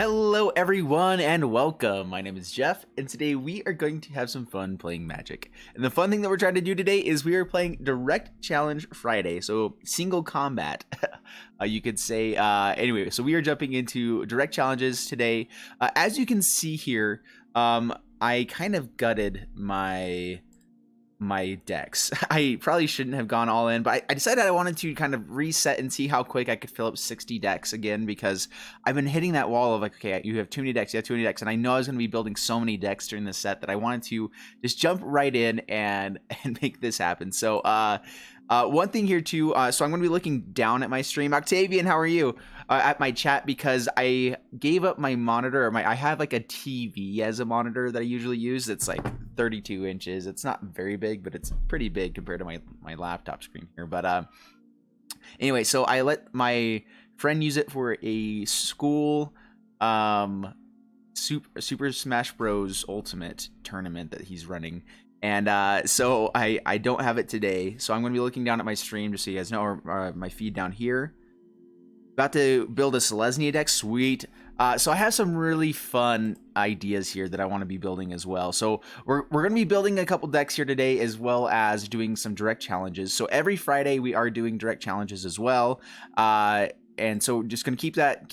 Hello everyone and welcome. My name is Jeff and today we are going to have some fun playing Magic. And the fun thing that we're trying to do today is we are playing Direct Challenge Friday, so single combat, you could say. Anyway, so we are jumping into Direct Challenges today. As you can see here, I kind of gutted my decks. I probably shouldn't have gone all in, but I decided I wanted to kind of reset and see how quick I could fill up 60 decks again, because I've been hitting that wall of like, okay, you have too many decks, and I know I was going to be building so many decks during this set that I wanted to just jump right in and make this happen. So one thing here too, so I'm going to be looking down at my stream. Octavian, how are you? At my chat, because I gave up my monitor, or I have like a TV as a monitor that I usually use. It's like 32 inches. It's not very big, but it's pretty big compared to my laptop screen here. But anyway, so I let my friend use it for a school Super Smash Bros. Ultimate tournament that he's running. And so I don't have it today, so I'm going to be looking down at my stream just so you guys know, or my feed down here. About to build a Selesnya deck. Sweet. So I have some really fun ideas here that I want to be building as well. So we're going to be building a couple decks here today, as well as doing some direct challenges. So every Friday we are doing direct challenges as well. And so just going to keep that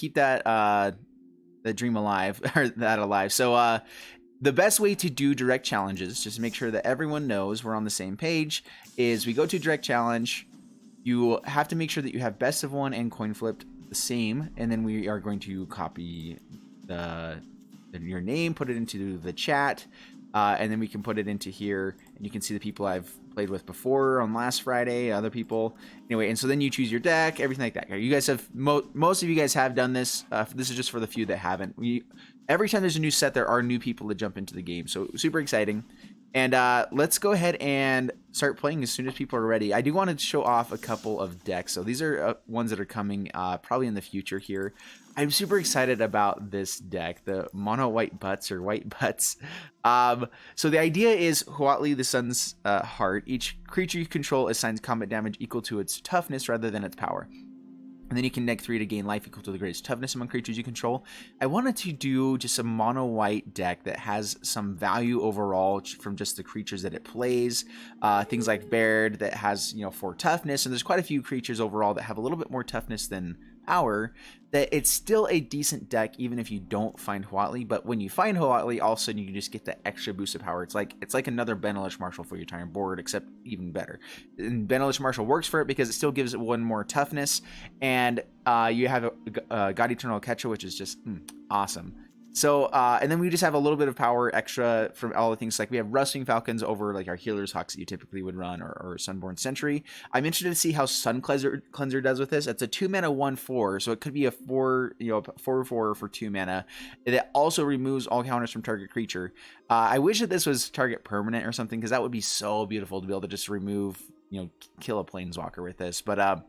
the dream alive, or that alive. So the best way to do direct challenges, just to make sure that everyone knows we're on the same page, is we go to direct challenge. You have to make sure that you have best of one and coin flipped the same, and then we are going to copy your name, put it into the chat, and then we can put it into here, and you can see the people I've played with before on last Friday, other people. Anyway, and so then you choose your deck, everything like that. You guys have most of you guys have done this. This is just for the few that haven't. Every time there's a new set, there are new people that jump into the game, so super exciting. And let's go ahead and start playing as soon as people are ready. I do want to show off a couple of decks. So these are ones that are coming probably in the future here. I'm super excited about this deck, the Mono White Butts, or White Butts. So the idea is Huatli, the Sun's Heart. Each creature you control assigns combat damage equal to its toughness rather than its power. And then you can -3 to gain life equal to the greatest toughness among creatures you control. I wanted to do just a mono white deck that has some value overall from just the creatures that it plays. Things like Baird that has 4 toughness, and there's quite a few creatures overall that have a little bit more toughness than power. That it's still a decent deck even if you don't find Huatli, but when you find Huatli, all of a sudden you can just get that extra boost of power. It's like another Benelish Marshal for your entire board, except even better. And Benelish Marshal works for it because it still gives it 1 more toughness, and you have a God Eternal Ketcha, which is just awesome. So, and then we just have a little bit of power extra from all the things, like we have Rusting Falcons over like our Healer's Hawks that you typically would run, or Sunborn Sentry. I'm interested to see how Sun Cleanser does with this. It's a 2 mana 1/4, so it could be a 4/4 for 2 mana. It also removes all counters from target creature. I wish that this was target permanent or something, because that would be so beautiful to be able to just remove, kill a Planeswalker with this. But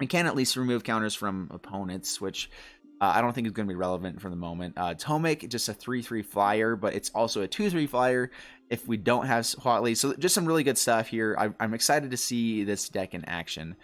we can at least remove counters from opponents, which I don't think it's going to be relevant for the moment. Tomek, just a 3/3 flyer, but it's also a 2/3 flyer if we don't have Huatli. So just some really good stuff here. I'm excited to see this deck in action.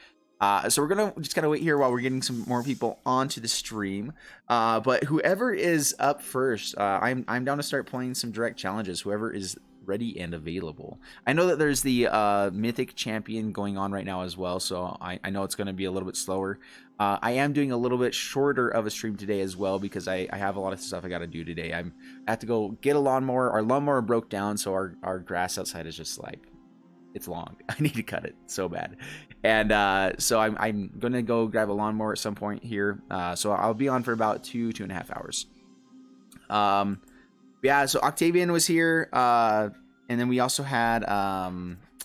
So we're going to just kind of wait here while we're getting some more people onto the stream. But whoever is up first, I'm down to start playing some direct challenges. Whoever is ready and available. I know that there's the Mythic Champion going on right now as well, so I know it's going to be a little bit slower. I am doing a little bit shorter of a stream today as well, because I have a lot of stuff I got to do today. I have to go get a lawnmower. Our lawnmower broke down, so our grass outside is just like, it's long. I need to cut it so bad. And so I'm going to go grab a lawnmower at some point here. So I'll be on for about 2.5 hours. Yeah, so Octavian was here, and then we also had, I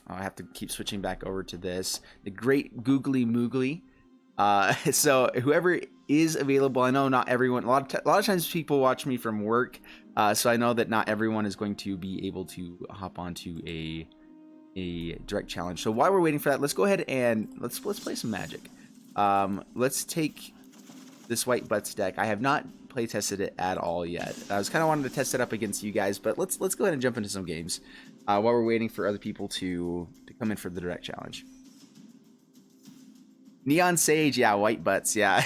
have to keep switching back over to this, the Great Googly Moogly. So whoever is available, I know not everyone, a lot of times people watch me from work, so I know that not everyone is going to be able to hop onto a direct challenge. So while we're waiting for that, let's go ahead and let's play some Magic. Let's take this White Butts deck. I have not play tested it at all yet. I was kind of wanting to test it up against you guys, but let's go ahead and jump into some games while we're waiting for other people to come in for the direct challenge. Neon Sage, yeah, White Butts, yeah.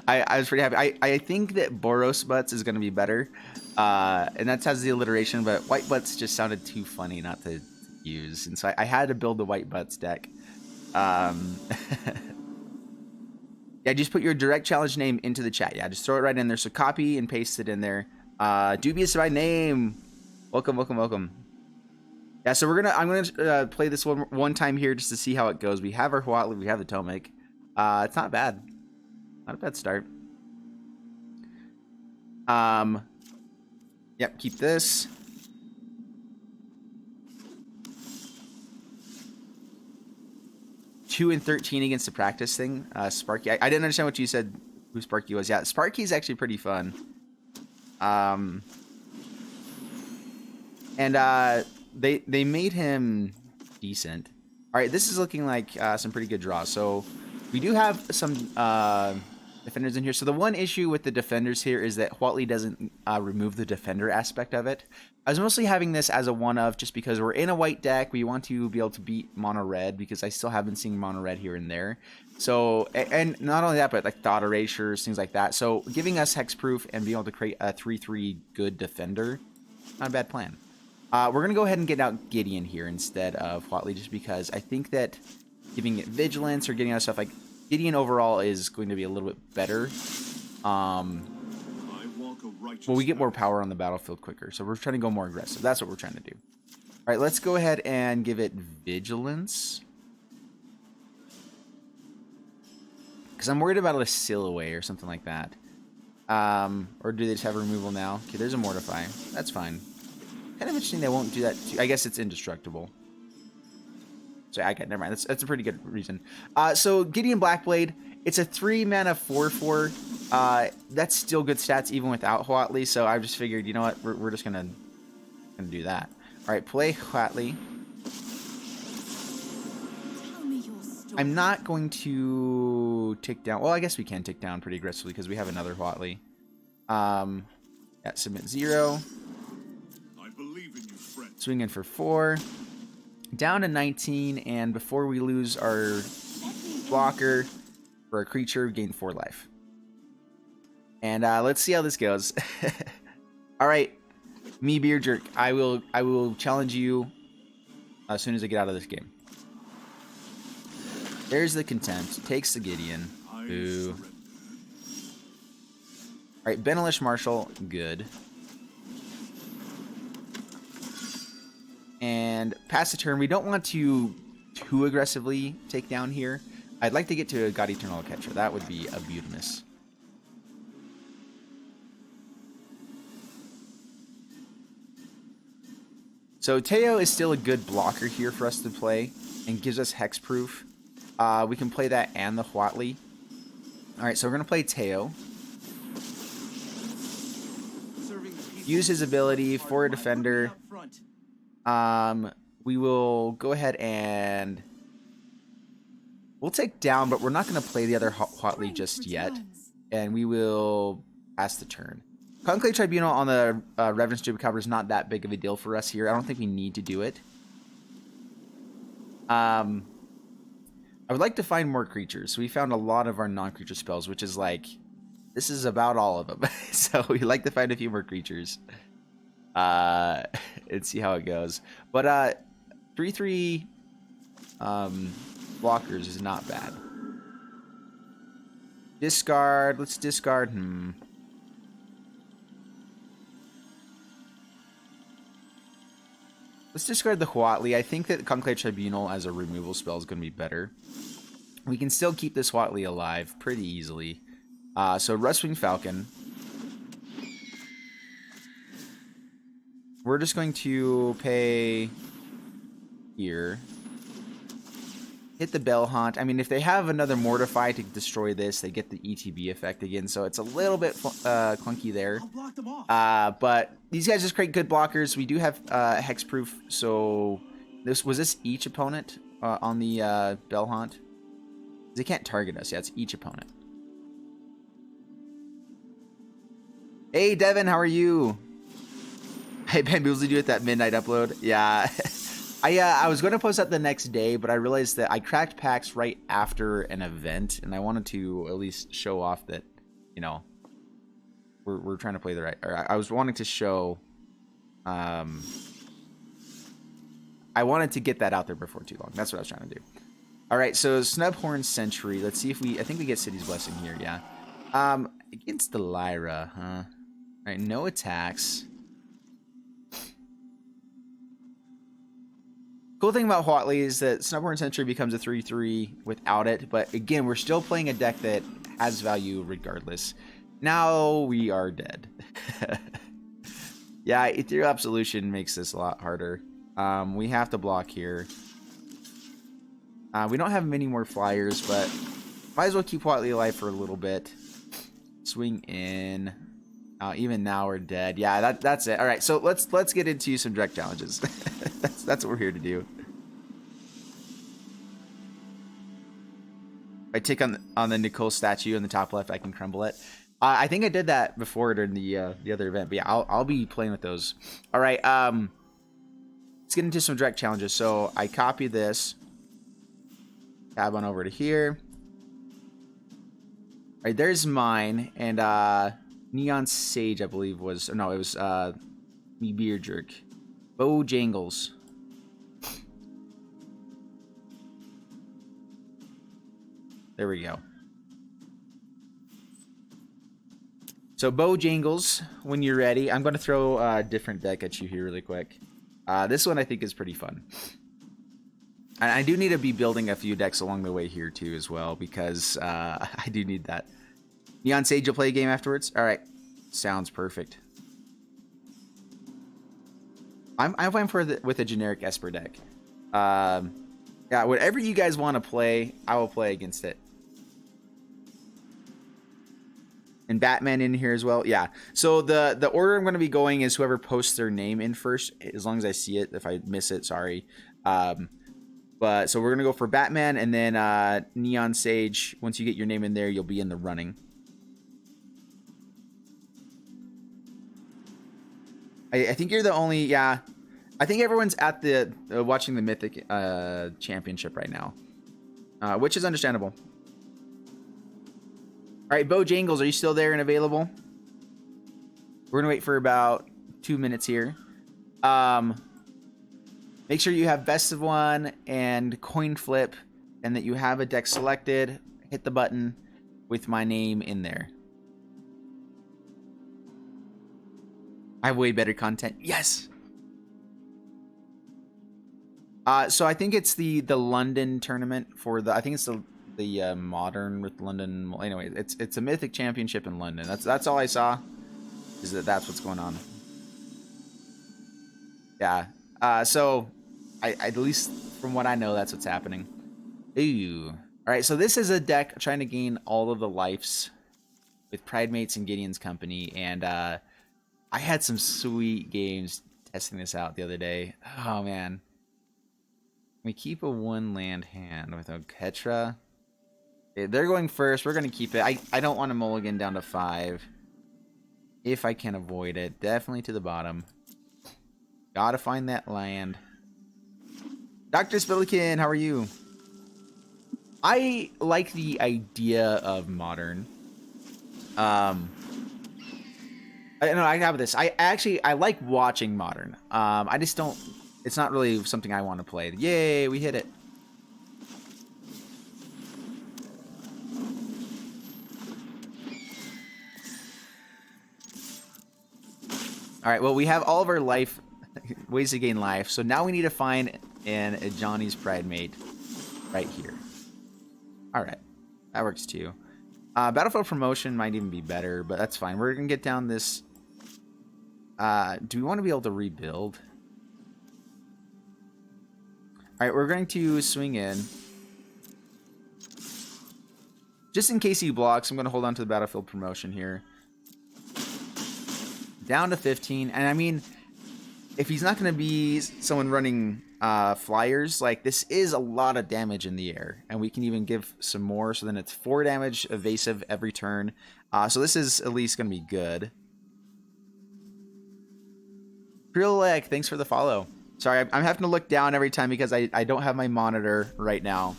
I was pretty happy. I think that Boros Butts is going to be better. And that has the alliteration, but White Butts just sounded too funny not to use. And so I had to build the White Butts deck. Yeah, just put your direct challenge name into the chat. Yeah, just throw it right in there. So copy and paste it in there. Dubious by name. Welcome, welcome, welcome. Yeah, so I'm gonna play this one time here just to see how it goes. We have our Huatli, we have the Tomek. It's not bad. Not a bad start. Yep, keep this. Two and 13 against the practice thing. Sparky. I didn't understand what you said. Who Sparky was? Yeah, Sparky's actually pretty fun. They made him decent. All right, this is looking like some pretty good draws. So we do have some defenders in here. So the one issue with the defenders here is that Huatli doesn't remove the defender aspect of it. I was mostly having this as a one-of just because we're in a white deck. We want to be able to beat mono red because I still have been seeing mono red here and there. So, and not only that, but like thought erasures, things like that. So giving us hexproof and being able to create a 3/3 good defender, not a bad plan. We're going to go ahead and get out Gideon here instead of Huatli just because I think that giving it vigilance or getting out stuff like Gideon overall is going to be a little bit better. Well, we get more power on the battlefield quicker, so we're trying to go more aggressive. That's what we're trying to do. All right, let's go ahead and give it vigilance. Because I'm worried about a seal away or something like that. Or do they just have removal now? Okay, there's a mortify. That's fine. Kind of interesting they won't do that. I guess it's indestructible. So I got never mind. That's a pretty good reason. So Gideon Blackblade, it's a 3-mana 4/4. That's still good stats even without Huatli. So I just figured, you know what, we're just gonna do that. All right, play Huatli. I'm not going to tick down. Well, I guess we can tick down pretty aggressively because we have another Huatli. At submit 0. Swing in for 4. Down to 19, and before we lose our blocker for a creature, we gain 4 life. And let's see how this goes. All right, me Beer Jerk. I will challenge you as soon as I get out of this game. There's the contempt. Takes the Gideon. Ooh. All right, Benelish Marshal. Good. And pass the turn. We don't want to too aggressively take down here. I'd like to get to a God Eternal Catcher. That would be a beautimus. So Teo is still a good blocker here for us to play and gives us hexproof. We can play that and the Huatli. All right, so we're going to play Teo. Use his ability for a defender. We will go ahead and we'll take down, but we're not going to play the other Huatli just yet. And we will pass the turn. Conclave Tribunal on the Reverence Jubicabra is not that big of a deal for us here. I don't think we need to do it. I would like to find more creatures. So we found a lot of our non-creature spells, which is like, this is about all of them. So we like to find a few more creatures. And see how it goes. But 3/3 blockers is not bad. Discard. Let's discard. Let's discard the Huatli. I think that Conclave Tribunal as a removal spell is going to be better. We can still keep this Huatli alive pretty easily. So Rustwing Falcon. We're just going to pay here. Hit the Bell Haunt. I mean, if they have another Mortify to destroy this, they get the ETB effect again. So it's a little bit clunky there. But these guys just create good blockers. We do have hexproof. So was this each opponent on the Bell Haunt? They can't target us. Yeah, it's each opponent. Hey, Devin, how are you? Hey, Bamboozle, did you at that midnight upload? Yeah. I was going to post that the next day, but I realized that I cracked packs right after an event, and I wanted to at least show off that you know, we're trying to play the right. Or I was wanting to show. I wanted to get that out there before too long. That's what I was trying to do. All right, so Snubhorn Sentry. Let's see if we. I think we get City's Blessing here. Yeah. Against the Lyra, huh? All right, no attacks. Cool thing about Huatley is that Snubhorn Sentry becomes a 3/3 without it, but again, we're still playing a deck that has value regardless. Now we are dead. Yeah, Ethereal Absolution makes this a lot harder. We have to block here. We don't have many more flyers, but might as well keep Huatley alive for a little bit. Swing in. Even now we're dead. Yeah, that's it. All right, so let's get into some direct challenges. that's what we're here to do. If I tick on the Nicole statue in the top left, I can crumble it. I think I did that before during the other event, but yeah, I'll be playing with those. All right, let's get into some direct challenges. So I copy this, tab on over to here. All right, there's mine, and Neon Sage, I believe was, or no, it was me Beer Jerk, Bojangles. There we go. So Bojangles, when you're ready, I'm going to throw a different deck at you here really quick. This one I think is pretty fun. And I do need to be building a few decks along the way here too as well, because I do need that. Neon Sage will play a game afterwards? Alright. Sounds perfect. I'm fine with a generic Esper deck. Yeah, whatever you guys want to play, I will play against it. And Batman in here as well. Yeah. So the order I'm going to be going is whoever posts their name in first, as long as I see it. If I miss it, sorry. But so we're going to go for Batman and then Neon Sage. Once you get your name in there, you'll be in the running. I think you're the only, yeah. I think everyone's at the watching the Mythic Championship right now, which is understandable. All right, Bojangles, are you still there and available? We're gonna wait for about 2 minutes here. Make sure you have best of one and coin flip, and that you have a deck selected. Hit the button with my name in there. I have way better content. Yes. So I think it's the London tournament for the. I think it's the modern with London. Anyway, it's a Mythic Championship in London. That's all I saw. Is that's what's going on. Yeah. So I at least from what I know, that's what's happening. Ooh. All right. So this is a deck trying to gain all of the lives with Pridemates and Gideon's Company, and I had some sweet games testing this out the other day. Oh, man. We keep a 1-land hand with Oketra. They're going first. We're going to keep it. I don't want to mulligan down to 5. If I can avoid it. Definitely to the bottom. Gotta find that land. Dr. Spillikin, how are you? I like the idea of Modern. I have this. I like watching Modern. I just don't. It's not really something I want to play. Yay, we hit it. All right. Well, we have all of our life ways to gain life. So now we need to find a Johnny's Pridemate right here. All right, that works too. Battlefield Promotion might even be better, but that's fine. We're gonna get down this. Do we want to be able to rebuild? All right, we're going to swing in. Just in case he blocks, I'm going to hold on to the Battlefield Promotion here. Down to 15. And I mean, if he's not going to be someone running flyers, like this is a lot of damage in the air. And we can even give some more. So then it's 4 damage evasive every turn. So this is at least going to be good. Krillek, thanks for the follow. Sorry, I'm having to look down every time because I don't have my monitor right now.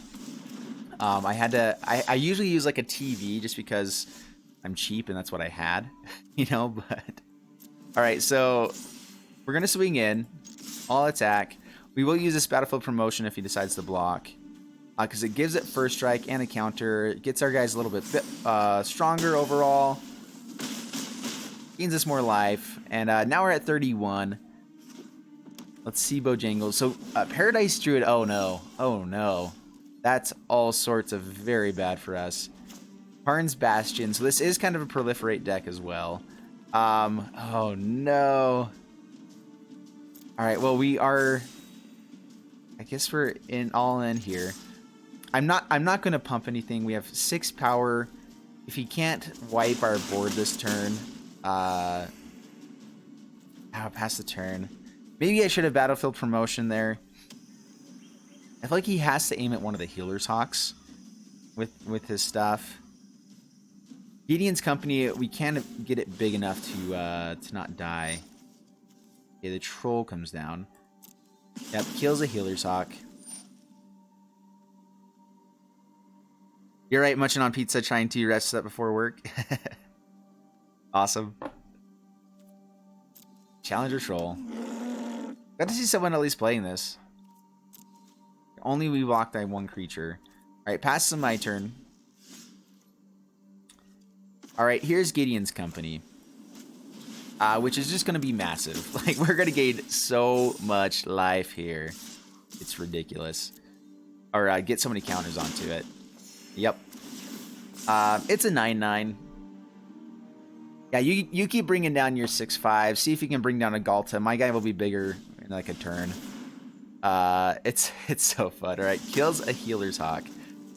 I usually use like a TV just because I'm cheap and that's what I had, you know, but... Alright, so we're going to swing in. All attack. We will use this Battlefield Promotion if he decides to block. Because it gives it first strike and a counter. It gets our guys a little bit stronger overall. Gains us more life. And now we're at 31. Let's see Bojangles. So Paradise Druid. Oh no. Oh no. That's all sorts of very bad for us. Karn's Bastion. So this is kind of a proliferate deck as well. Oh no. Alright, well we are... I guess we're all in here. I'm not gonna pump anything. We have 6 power. If he can't wipe our board this turn, I'll pass the turn. Maybe I should have Battlefield Promotion there. I feel like he has to aim at one of the Healer's Hawks with his stuff. Gideon's Company, we can't get it big enough to not die. Okay, the Troll comes down. Yep, kills a Healer's Hawk. You're right, munching on pizza, trying to rest up before work. Awesome. Challenger Troll. Got to see someone at least playing this. Only we blocked by 1 creature. Alright, pass to my turn. Alright, here's Gideon's Company. Which is just going to be massive. Like, we're going to gain so much life here. It's ridiculous. Or get so many counters onto it. Yep. It's a 9/9. Yeah, you keep bringing down your 6/5. See if you can bring down a Galta. My guy will be bigger in like a turn. It's so fun. All right, kills a Healer's Hawk.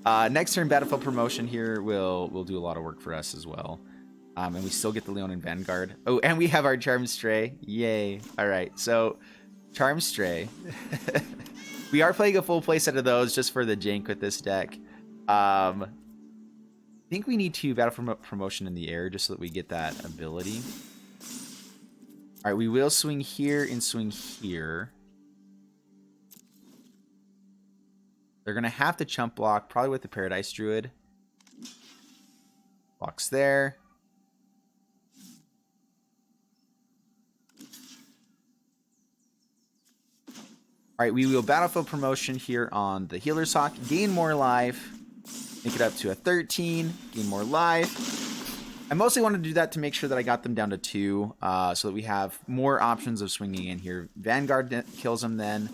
Next turn, Battlefield Promotion here will do a lot of work for us as well. And we still get the Leonin Vanguard. Oh, and we have our Charm Stray. Yay. All right, so Charm Stray. We are playing a full playset of those just for the jank with this deck. I think we need to Battlefield Promotion in the air just so that we get that ability. All right, we will swing here and swing here. They're going to have to chump block, probably with the Paradise Druid. Blocks there. All right, we will Battlefield Promotion here on the Healer's Hawk. Gain more life. Make it up to a 13. Gain more life. I mostly wanted to do that to make sure that I got them down to 2. So that we have more options of swinging in here. Vanguard kills them then.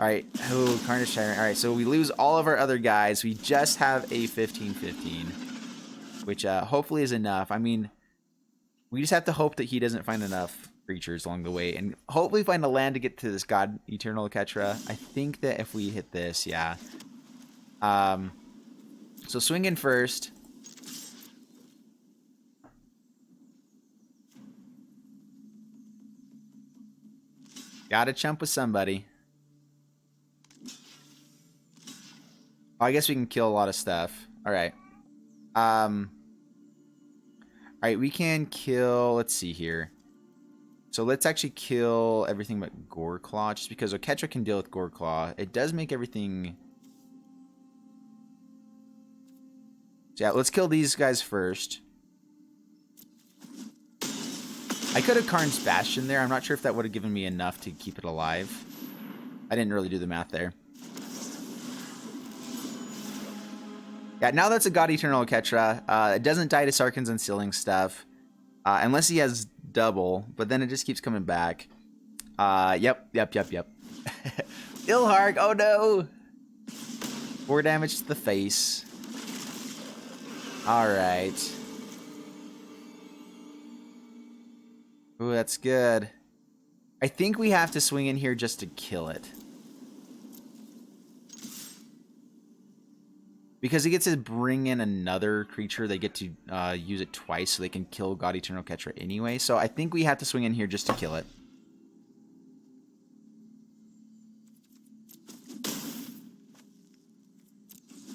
All right. Oh, Carnage Tyrant. All right, so we lose all of our other guys. We just have a 15/15. Which hopefully is enough. I mean, we just have to hope that he doesn't find enough creatures along the way. And hopefully find a land to get to this God Eternal Ketra. I think that if we hit this, yeah. So swing in first. Gotta chump with somebody. Oh, I guess we can kill a lot of stuff. Alright. Alright, we can kill... Let's see here. So let's actually kill everything but Goreclaw, just because Oketra can deal with Goreclaw. It does make everything... So yeah, let's kill these guys first. I could have Karn's Bastion there. I'm not sure if that would have given me enough to keep it alive. I didn't really do the math there. Yeah, now that's a God Eternal Ketra. It doesn't die to Sarkhan's and Sealing stuff. Unless he has double, but then it just keeps coming back. Yep. Ilharg, oh no! 4 damage to the face. Alright. Ooh, that's good. I think we have to swing in here just to kill it. Because he gets to bring in another creature, they get to use it twice, so they can kill God Eternal Ketra anyway. So I think we have to swing in here just to kill it.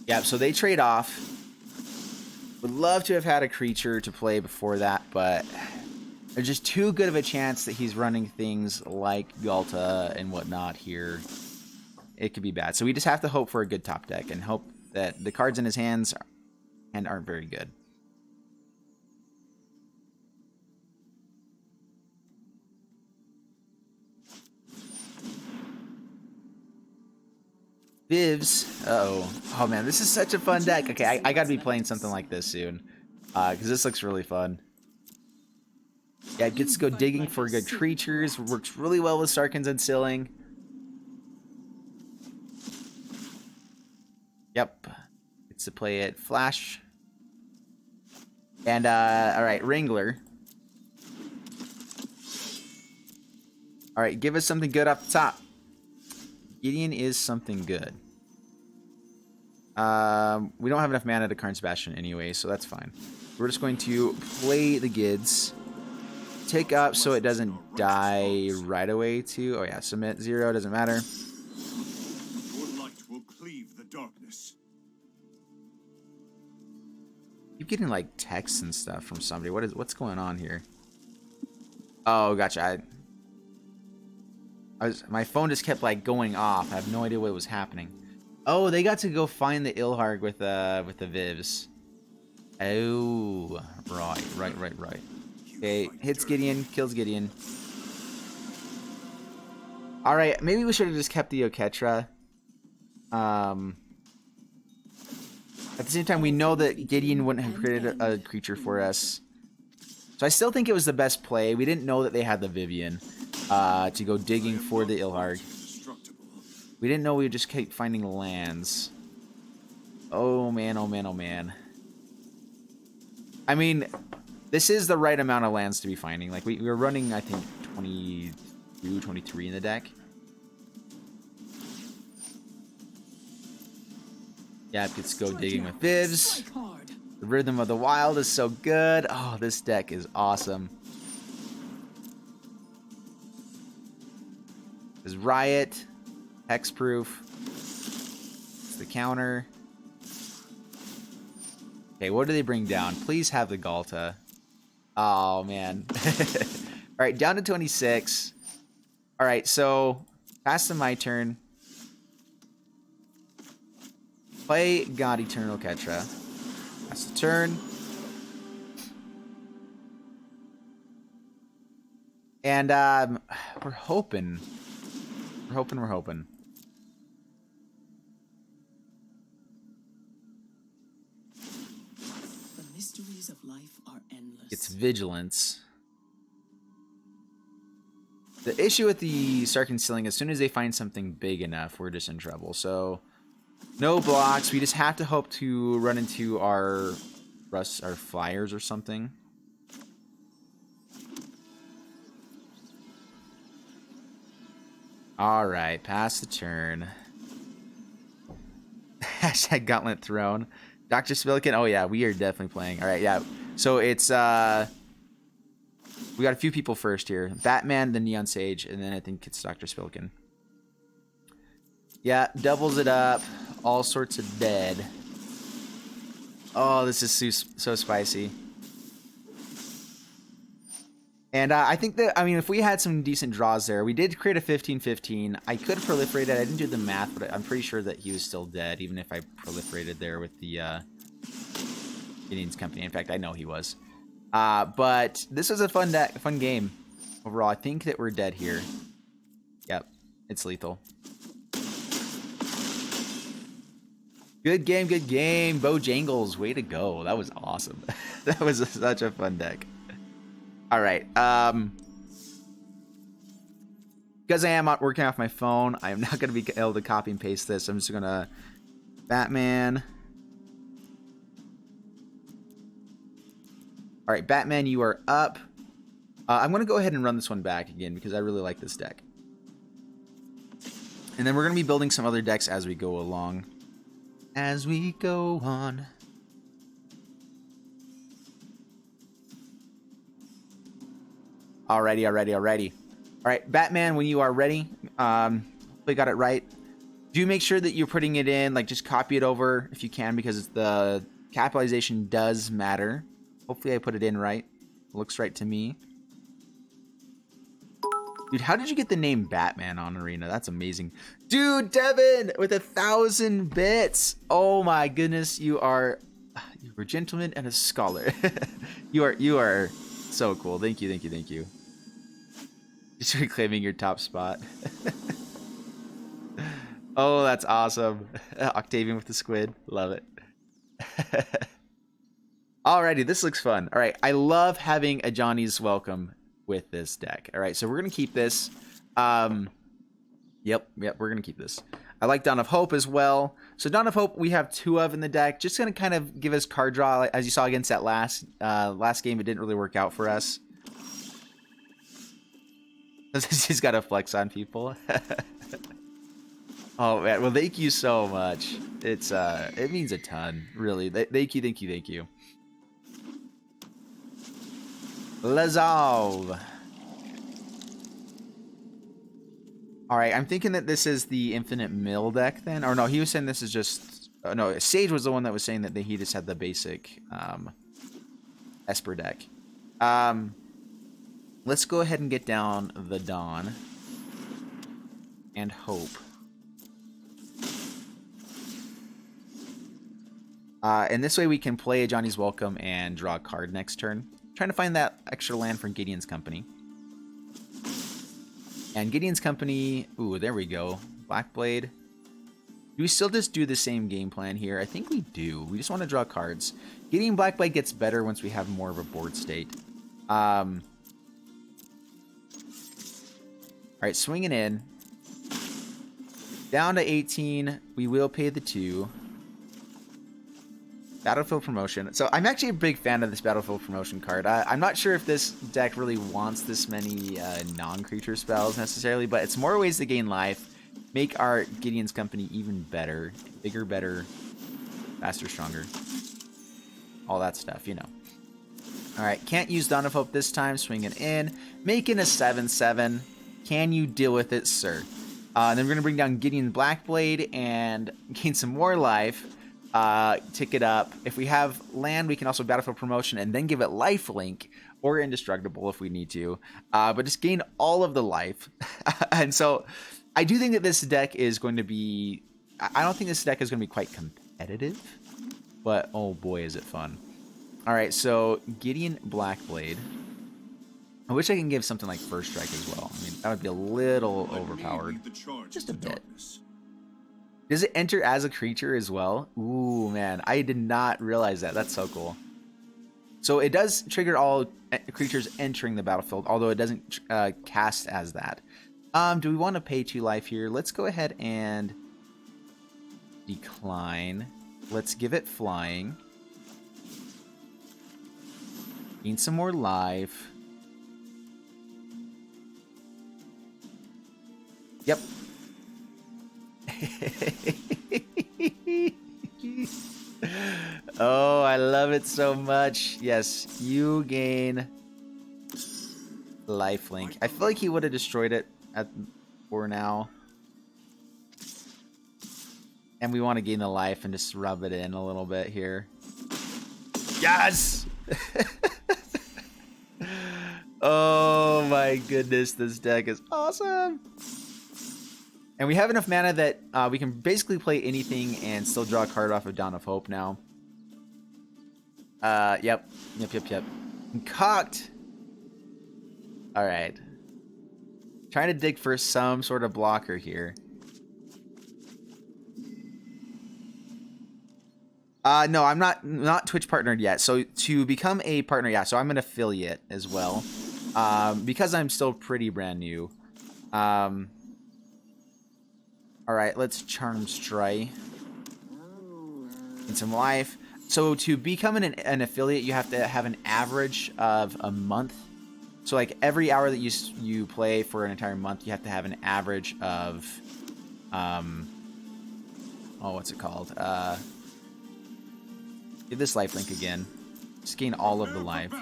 Yeah, so they trade off. Would love to have had a creature to play before that, but there's just too good of a chance that he's running things like Galta and whatnot here. It could be bad. So we just have to hope for a good top deck and hope that the cards in his hands aren't very good. Vivs. Oh man, this is such a fun deck. Okay, I gotta be playing something like this soon. Because this looks really fun. Yeah, it gets to go digging for good creatures. Works really well with Sarkhan's Unsealing. Yep. Gets to play it Flash. And, alright, Wrangler. Alright, give us something good off the top. Gideon is something good. We don't have enough mana to Karn Sebastian anyway, so that's fine. We're just going to play the Gids. Take up so it doesn't die right away too. Oh yeah, submit 0, doesn't matter. Your light will cleave the darkness. Keep getting like texts and stuff from somebody. What's going on here? Oh, gotcha. My phone just kept like going off. I have no idea what was happening. Oh, they got to go find the Ilharg with the Vivs. Oh, right. Okay, hits Gideon, kills Gideon. Alright, maybe we should have just kept the Oketra. At the same time, we know that Gideon wouldn't have created a creature for us. So I still think it was the best play. We didn't know that they had the Vivian to go digging for the Ilharg. We didn't know we would just keep finding lands. Oh man. I mean, this is the right amount of lands to be finding. Like, we were running, I think, 22, 23 in the deck. Yeah, it gets to go digging with Vivs. The Rhythm of the Wild is so good. Oh, this deck is awesome. There's Riot. Hexproof. It's the counter. Okay, what do they bring down? Please have the Galta. Oh, man. Alright, down to 26. Alright, so pass to my turn. Play God Eternal Ketra. Pass the turn. And we're hoping. We're hoping. The mysteries of life are endless. It's Vigilance. The issue with the Sarkhan Sealing, as soon as they find something big enough, we're just in trouble. So, no blocks. We just have to hope to run into our flyers or something. Alright, pass the turn. Hashtag Gauntlet Throne. Dr. Spillikin. Oh yeah, we are definitely playing. Alright, yeah. So it's we got a few people first here. Batman, the Neon Sage, and then I think it's Dr. Spillikin. Yeah, doubles it up. All sorts of dead. Oh, this is so spicy. And I think that, I mean, if we had some decent draws there, we did create a 15-15. I could have proliferated. I didn't do the math, but I'm pretty sure that he was still dead, even if I proliferated there with the Gideon's Company. In fact, I know he was. But this was a fun game overall. I think that we're dead here. Yep, it's lethal. Good game, good game. Bojangles, way to go. That was awesome. That was such a fun deck. All right. Because I am working off my phone, I am not going to be able to copy and paste this. I'm just going to Batman. All right, Batman, you are up. I'm going to go ahead and run this one back again because I really like this deck. And then we're going to be building some other decks as we go along. As we go on. Alrighty. Alright, Batman, when you are ready, hopefully got it right. Do make sure that you're putting it in, like just copy it over if you can, because the capitalization does matter. Hopefully I put it in right. Looks right to me. Dude, how did you get the name Batman on Arena? That's amazing. Dude, Devin, with 1,000 bits. Oh my goodness, you're a gentleman and a scholar. you are so cool. Thank you. Just reclaiming your top spot. Oh, that's awesome. Octavian with the squid. Love it. Alrighty, this looks fun. All right, I love having a Johnny's Welcome with this deck. All right, so we're going to keep this. Yep, we're going to keep this. I like Dawn of Hope as well. So Dawn of Hope we have 2 of in the deck. Just going to kind of give us card draw. As you saw against that last game, it didn't really work out for us. He's got to flex on people. Oh man, well thank you so much. It means a ton, really. Thank you. Lazov. All right, I'm thinking that this is the Infinite Mill deck then. Or no, he was saying this is just... no, Sage was the one that was saying that he just had the basic Esper deck. Let's go ahead and get down the Dawn. And Hope. And this way we can play a Johnny's Welcome and draw a card next turn. Trying to find that extra land for Gideon's Company. And Gideon's Company... Ooh, there we go. Blackblade. Do we still just do the same game plan here? I think we do. We just want to draw cards. Gideon Blackblade gets better once we have more of a board state. Alright, swinging in. Down to 18. We will pay the 2. Battlefield Promotion. So I'm actually a big fan of this Battlefield Promotion card. I'm not sure if this deck really wants this many non-creature spells necessarily, but it's more ways to gain life, make our Gideon's Company even better, bigger, better, faster, stronger, all that stuff, you know. All right, can't use Dawn of Hope this time, swinging in, making a 7/7. Can you deal with it, sir? And then we're gonna bring down Gideon Blackblade and gain some more life. Tick it up. If we have land, we can also Battlefield Promotion and then give it lifelink or indestructible if we need to. But just gain all of the life. And so I do think that this deck is going to be... I don't think this deck is going to be quite competitive. But oh boy, is it fun. Alright, so Gideon Blackblade. I wish I can give something like First Strike as well. I mean, that would be a little overpowered. Just a bit. Does it enter as a creature as well? Ooh, man. I did not realize that. That's so cool. So it does trigger all creatures entering the battlefield, although it doesn't cast as that. Do we want to pay 2 life here? Let's go ahead and decline. Let's give it flying. Gain some more life. Yep. Oh, I love it so much. Yes, you gain lifelink. I feel like he would have destroyed it for now. And we want to gain the life and just rub it in a little bit here. Yes! Oh my goodness, this deck is awesome. And we have enough mana that we can basically play anything and still draw a card off of Dawn of Hope now. Yep. Concoct. All right. Trying to dig for some sort of blocker here. No, I'm not Twitch partnered yet. So to become a partner, yeah, so I'm an affiliate as well. Because I'm still pretty brand new. All right, let's Charm Strike. And some life. So to become an affiliate, you have to have an average of a month. So like every hour that you play for an entire month, you have to have an average of, what's it called? Give this lifelink again. Just gain all of the life.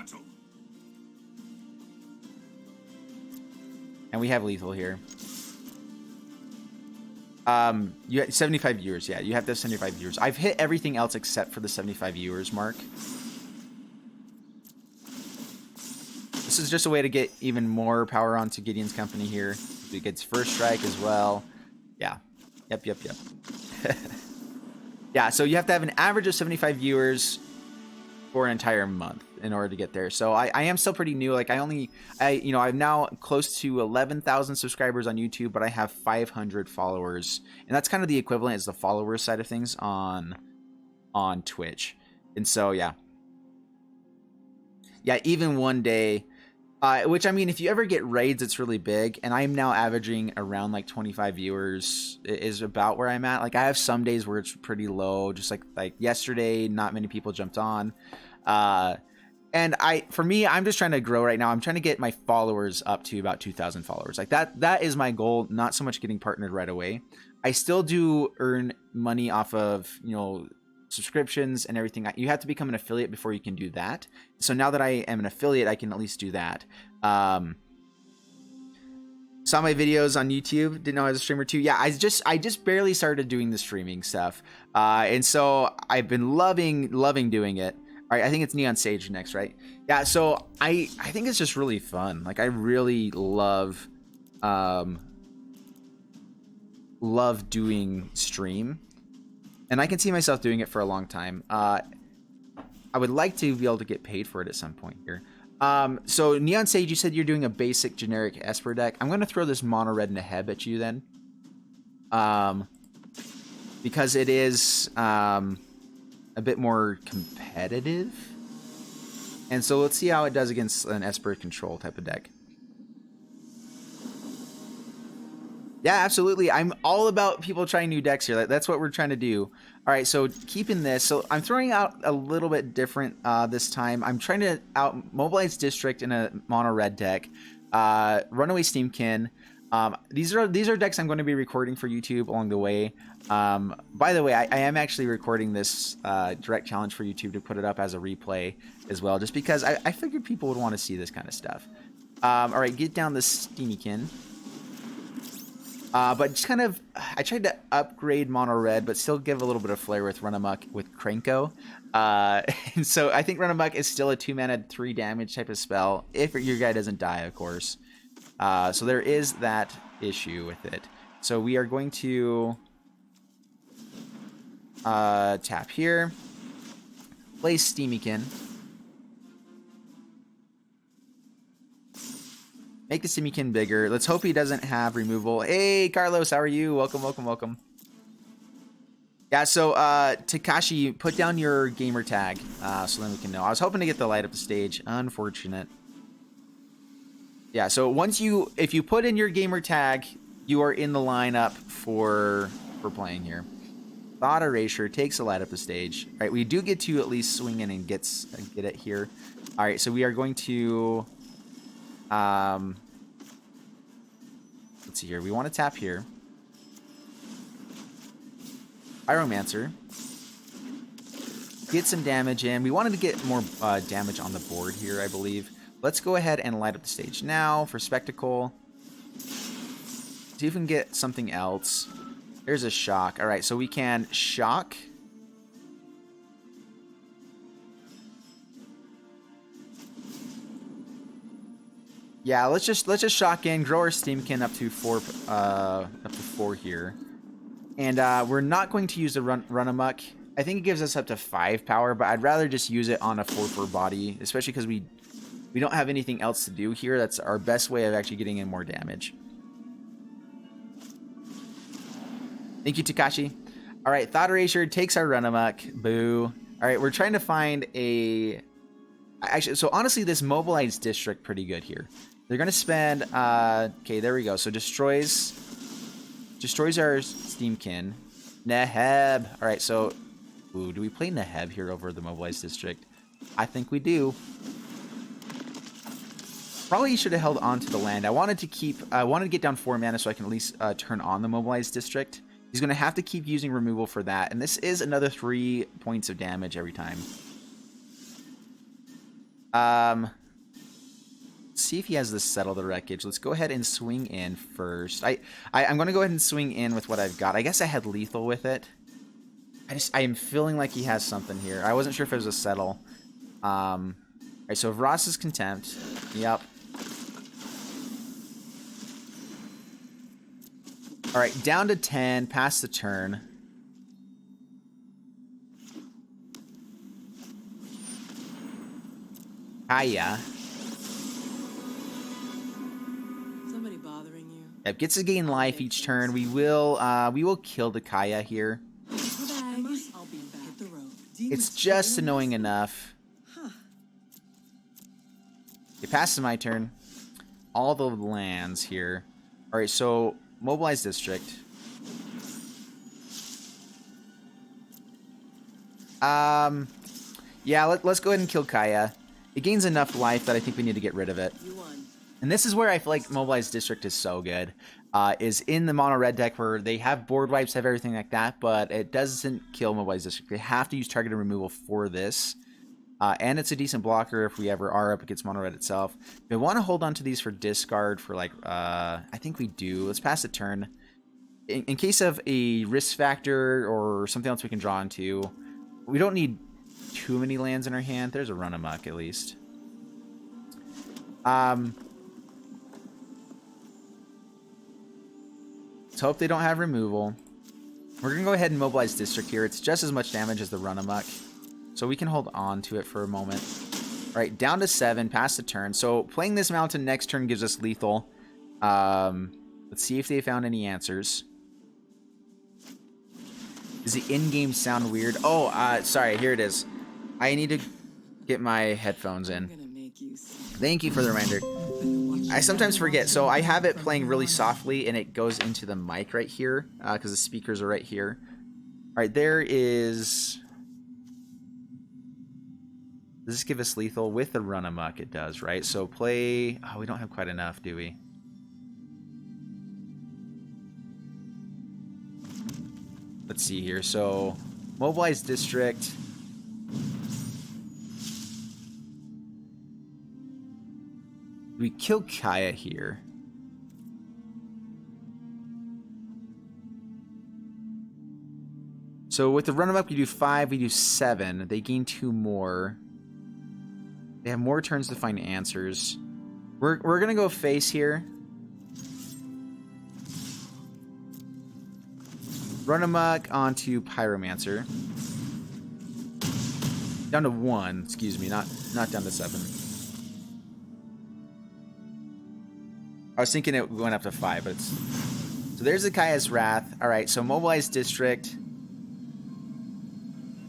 And we have lethal here. You have 75 viewers. Yeah, you have to have 75 viewers. I've hit everything else except for the 75 viewers mark. This is just a way to get even more power onto Gideon's Company here. It gets First Strike as well. Yeah. Yep. Yeah, so you have to have an average of 75 viewers. for an entire month in order to get there. So I am still pretty new. Like I'm now close to 11,000 subscribers on YouTube, but I have 500 followers, and that's kind of the equivalent as the followers side of things on Twitch. And so yeah, even one day, which I mean, if you ever get raids, it's really big, and I'm now averaging around like 25 viewers is about where I'm at. Like I have some days where it's pretty low, just like yesterday, not many people jumped on. And for me, I'm just trying to grow right now. I'm trying to get my followers up to about 2,000 followers. Like that is my goal, not so much getting partnered right away. I still do earn money off of, subscriptions and everything. You have to become an affiliate before you can do that. So now that I am an affiliate, I can at least do that. Saw my videos on YouTube. Didn't know I was a streamer too. Yeah, I just barely started doing the streaming stuff. And so I've been loving doing it. All right, I think it's Neon Sage next, right? Yeah, so I think it's just really fun. Like I really love doing stream. And I can see myself doing it for a long time. I would like to be able to get paid for it at some point here. So Neon Sage, you said you're doing a basic generic Esper deck. I'm going to throw this mono red Neheb at you then. Because it is a bit more competitive. And so let's see how it does against an Esper control type of deck. Yeah, absolutely. I'm all about people trying new decks here. That's what we're trying to do. All right, so keeping this. So I'm throwing out a little bit different this time. I'm trying to out Mobilize District in a mono red deck. Runaway Steamkin. These are decks I'm going to be recording for YouTube along the way. By the way, I am actually recording this direct challenge for YouTube to put it up as a replay as well, just because I figured people would want to see this kind of stuff. All right, get down the Steamkin. But just kind of, I tried to upgrade mono red, but still give a little bit of flair with Run Amok with Krenko. And so I think Run Amok is still a 2-mana 3 damage type of spell, if your guy doesn't die, of course. So there is that issue with it. So we are going to tap here, play Steamkin. Make the Steamkin bigger. Let's hope he doesn't have removal. Hey, Carlos, how are you? Welcome, welcome, welcome. Yeah, so Takashi, put down your gamer tag so then we can know. I was hoping to get the light up the stage. Unfortunate. Yeah, so if you put in your gamer tag, you are in the lineup for playing here. Thought Erasure takes a light up the stage. All right, we do get to at least swing in and get it here. All right, so we are going to... let's see here. We want to tap here. Pyromancer. Get some damage in. We wanted to get more damage on the board here, I believe. Let's go ahead and light up the stage now for Spectacle. See if we can get something else. There's a Shock. All right, so we can Shock. Yeah, let's just shock in, grow our Steamkin up to 4 here, and we're not going to use the run amok. I think it gives us up to 5 power, but I'd rather just use it on a 4/4 body, especially because we don't have anything else to do here. That's our best way of actually getting in more damage. Thank you, Takashi. All right, Thought Erasure takes our run amok. Boo. All right, we're trying to find a. Actually, so honestly, this Mobilize District pretty good here. They're gonna spend. Okay, there we go. So destroys our Steamkin. Neheb. All right, so ooh, do we play Neheb here over the Mobilize District? I think we do. Probably should have held on to the land. I wanted to get down 4 mana so I can at least turn on the Mobilize District. He's gonna have to keep using removal for that, and this is another 3 points of damage every time. See if he has this Settle the Wreckage. Let's go ahead and swing in first. I'm going to go ahead and swing in with what I've got. I guess I had lethal with it. I am feeling like he has something here. I wasn't sure if it was a Settle. Alright, so Ross's Contempt. Yep. Alright, down to 10, past the turn. Kaya. Somebody bothering you? Yep, gets to gain life each turn. We will kill the Kaya here. I'll be back. Hit the road. It's just annoying enough. It passes my turn. All the lands here. All right, so mobilize district. Yeah, let's go ahead and kill Kaya. It gains enough life that I think we need to get rid of it. You won. And this is where I feel like mobilize district is so good. Is in the mono red deck where they have board wipes, have everything like that, but it doesn't kill mobilize district. They have to use targeted removal for this. And it's a decent blocker if we ever are up against mono red itself. We want to hold on to these for discard for like, I think we do. Let's pass the turn. In case of a risk factor or something else we can draw into, we don't need too many lands in our hand. There's a run amok at least. Let's hope they don't have removal. We're going to go ahead and mobilize district here. It's just as much damage as the run amok. So we can hold on to it for a moment. All right, down to 7, pass the turn. So playing this mountain next turn gives us lethal. Let's see if they found any answers. Does the in-game sound weird? Oh, sorry, here it is. I need to get my headphones in. Thank you for the reminder. I sometimes forget. So I have it playing really softly, and it goes into the mic right here because the speakers are right here. All right, there is... Does this give us lethal? With the run amok, it does, right? So play... Oh, we don't have quite enough, do we? Let's see here. So, mobilize district. We kill Kaya here. So with the run amok, we do 5, we do 7. They gain 2 more. They have more turns to find answers. We're gonna go face here. Run amok onto Pyromancer. Down to 1, excuse me, not down to 7. I was thinking it went up to 5, but it's... So there's the Kaya's Wrath. Alright, so mobilize district.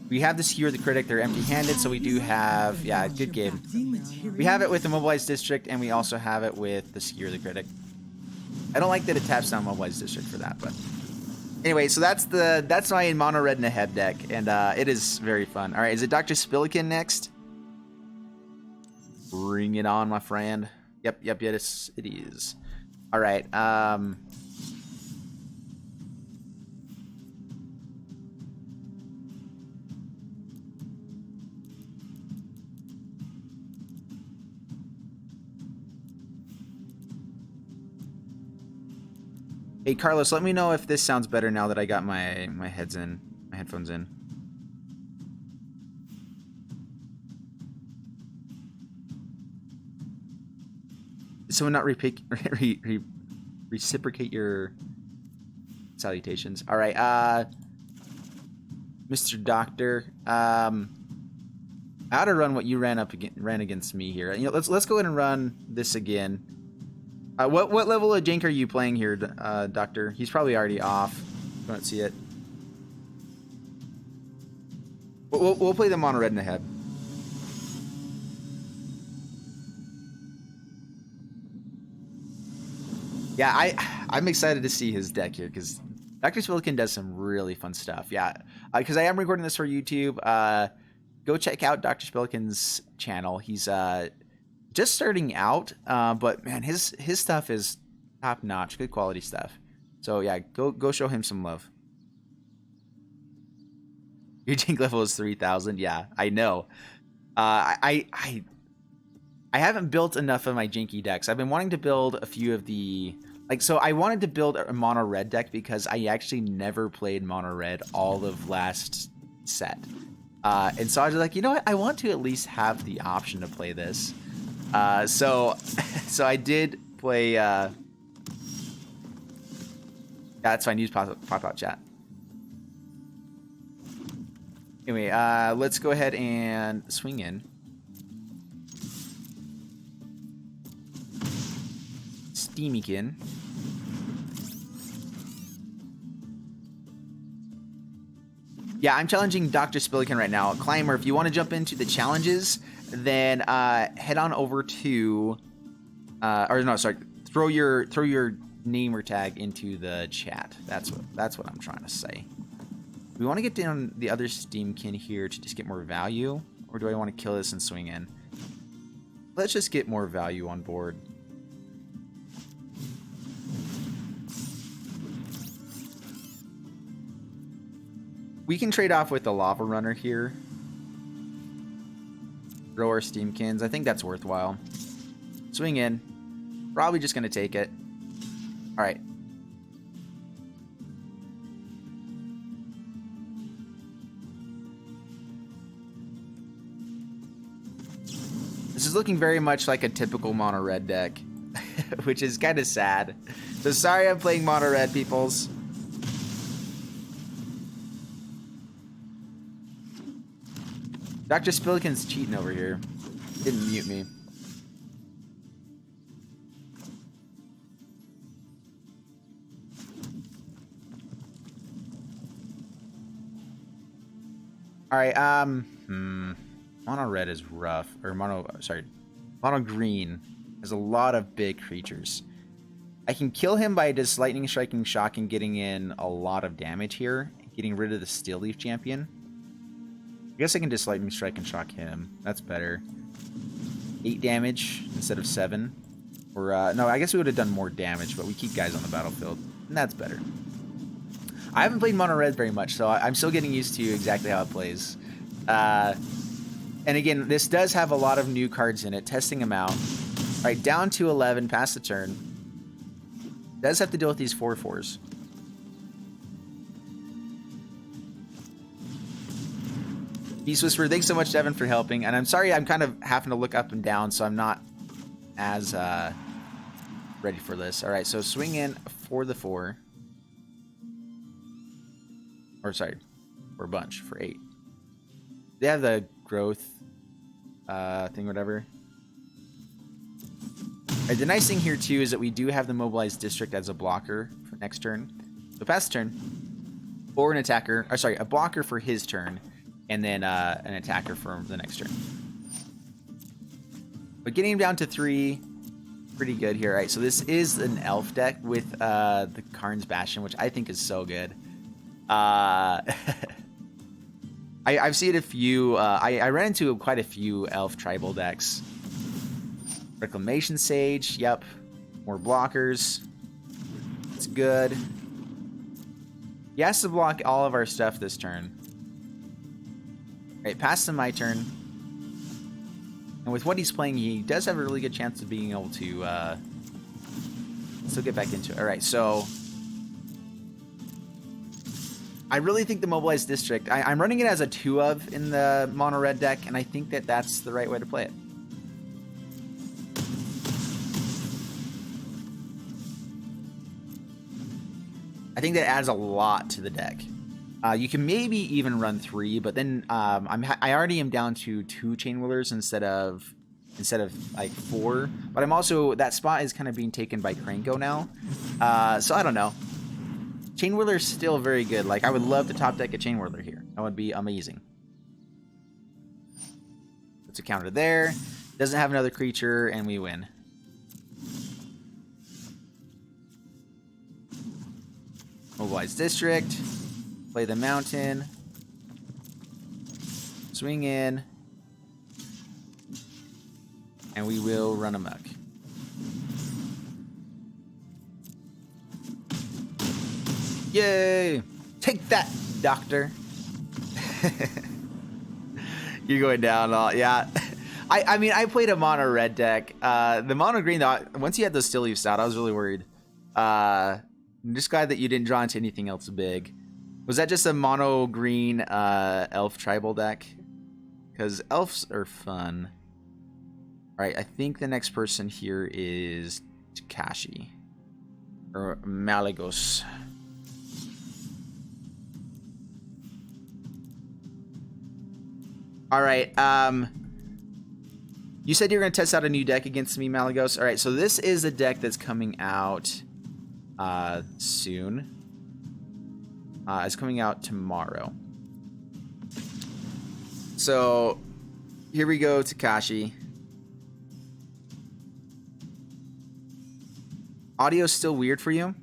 We have the Skewer the Critic. They're empty-handed, so we do have... Yeah, good game. We have it with the Mobilized District, and we also have it with the Skewer the Critic. I don't like that it taps down Mobilized District for that, but... Anyway, so that's my mono red and a head deck, and it is very fun. Alright, is it Dr. Spillikin next? Bring it on, my friend. Yep, it is. Alright, Hey Carlos, let me know if this sounds better now that I got my headphones in. Did someone not reciprocate your salutations? All right, Mr. Doctor, I ought to run what you ran against me here. You know, let's go ahead and run this again. What level of jank are you playing here, Doctor? He's probably already off. Don't see it. We'll play the mono red in the head. Yeah, I'm excited to see his deck here because Dr. Spillikin does some really fun stuff. Yeah, because I am recording this for YouTube. Go check out Dr. Spillikin's channel. He's just starting out, but man, his stuff is top notch, good quality stuff. So yeah, go show him some love. Your jank level is 3,000. Yeah, I know. I haven't built enough of my janky decks. I've been wanting to build a few of the so I wanted to build a mono red deck because I actually never played mono red all of last set, and so I was like, you know what, I want to at least have the option to play this. So I did play, that's fine, use pop-out chat. Anyway, let's go ahead and swing in. Steamykin. Yeah, I'm challenging Dr. Spillikin right now. Climber, if you want to jump into the challenges, then head on over to, or no, sorry, throw your name or tag into the chat. That's what I'm trying to say. We want to get down the other Steamkin here to just get more value, or do I want to kill this and swing in? Let's just get more value on board. We can trade off with the Lava Runner here. Grow our Steamkins. I think that's worthwhile. Swing in. Probably just going to take it. Alright. This is looking very much like a typical mono red deck, which is kind of sad. So sorry I'm playing mono red, peoples. Dr. Spillikin's cheating over here. Didn't mute me. Alright, mono red is rough. Or mono green has a lot of big creatures. I can kill him by just lightning striking shock and getting in a lot of damage here. Getting rid of the Steel Leaf Champion. I guess I can just lightning strike and shock him. That's better. 8 damage instead of 7. Or, no, I guess we would have done more damage, but we keep guys on the battlefield. And that's better. I haven't played mono red very much, so I'm still getting used to exactly how it plays. And again, this does have a lot of new cards in it. Testing them out. Alright, down to 11, past the turn. Does have to deal with these 4/4s. Beast Whisperer, thanks so much, Devin, for helping. And I'm sorry I'm kind of having to look up and down, so I'm not as ready for this. Alright, so swing in for the 4. Or, sorry, for a bunch, for 8. They have the growth thing, whatever. Alright, the nice thing here, too, is that we do have the Mobilized District as a blocker for next turn. So past turn, or an attacker, or sorry, a blocker for his turn. And then an attacker for the next turn. But getting him down to 3, pretty good here. All right, so this is an elf deck with the Karn's Bastion, which I think is so good. I've seen a few. I ran into quite a few elf tribal decks. Reclamation Sage, yep. More blockers. It's good. He has to block all of our stuff this turn. Alright, past to my turn. And with what he's playing, he does have a really good chance of being able to still get back into it. Alright, so I really think the Mobilized District, I'm running it as a 2-of in the mono red deck, and I think that that's the right way to play it. I think that adds a lot to the deck. You can maybe even run 3, but then I already am down to 2 Chain Whirlers instead of like 4. But I'm also, that spot is kind of being taken by Kranko now. So I don't know. Chain Whirler is still very good. Like, I would love to top deck a Chain Whirler here. That would be amazing. Puts a counter there. Doesn't have another creature, and we win. Mobilized District. Play the mountain. Swing in. And we will run amok. Yay! Take that, Doctor. You're going down all, yeah. I mean, I played a mono red deck. The mono green, though, once you had those Steel Leaves out, I was really worried. I'm just glad that you didn't draw into anything else big. Was that just a mono green elf tribal deck? Because elves are fun. Alright, I think the next person here is Takashi. Or Malygos. Alright, You said you're going to test out a new deck against me, Malygos. All right, so this is a deck that's coming out soon. It's coming out tomorrow. So here we go, Takashi. Audio's still weird for you?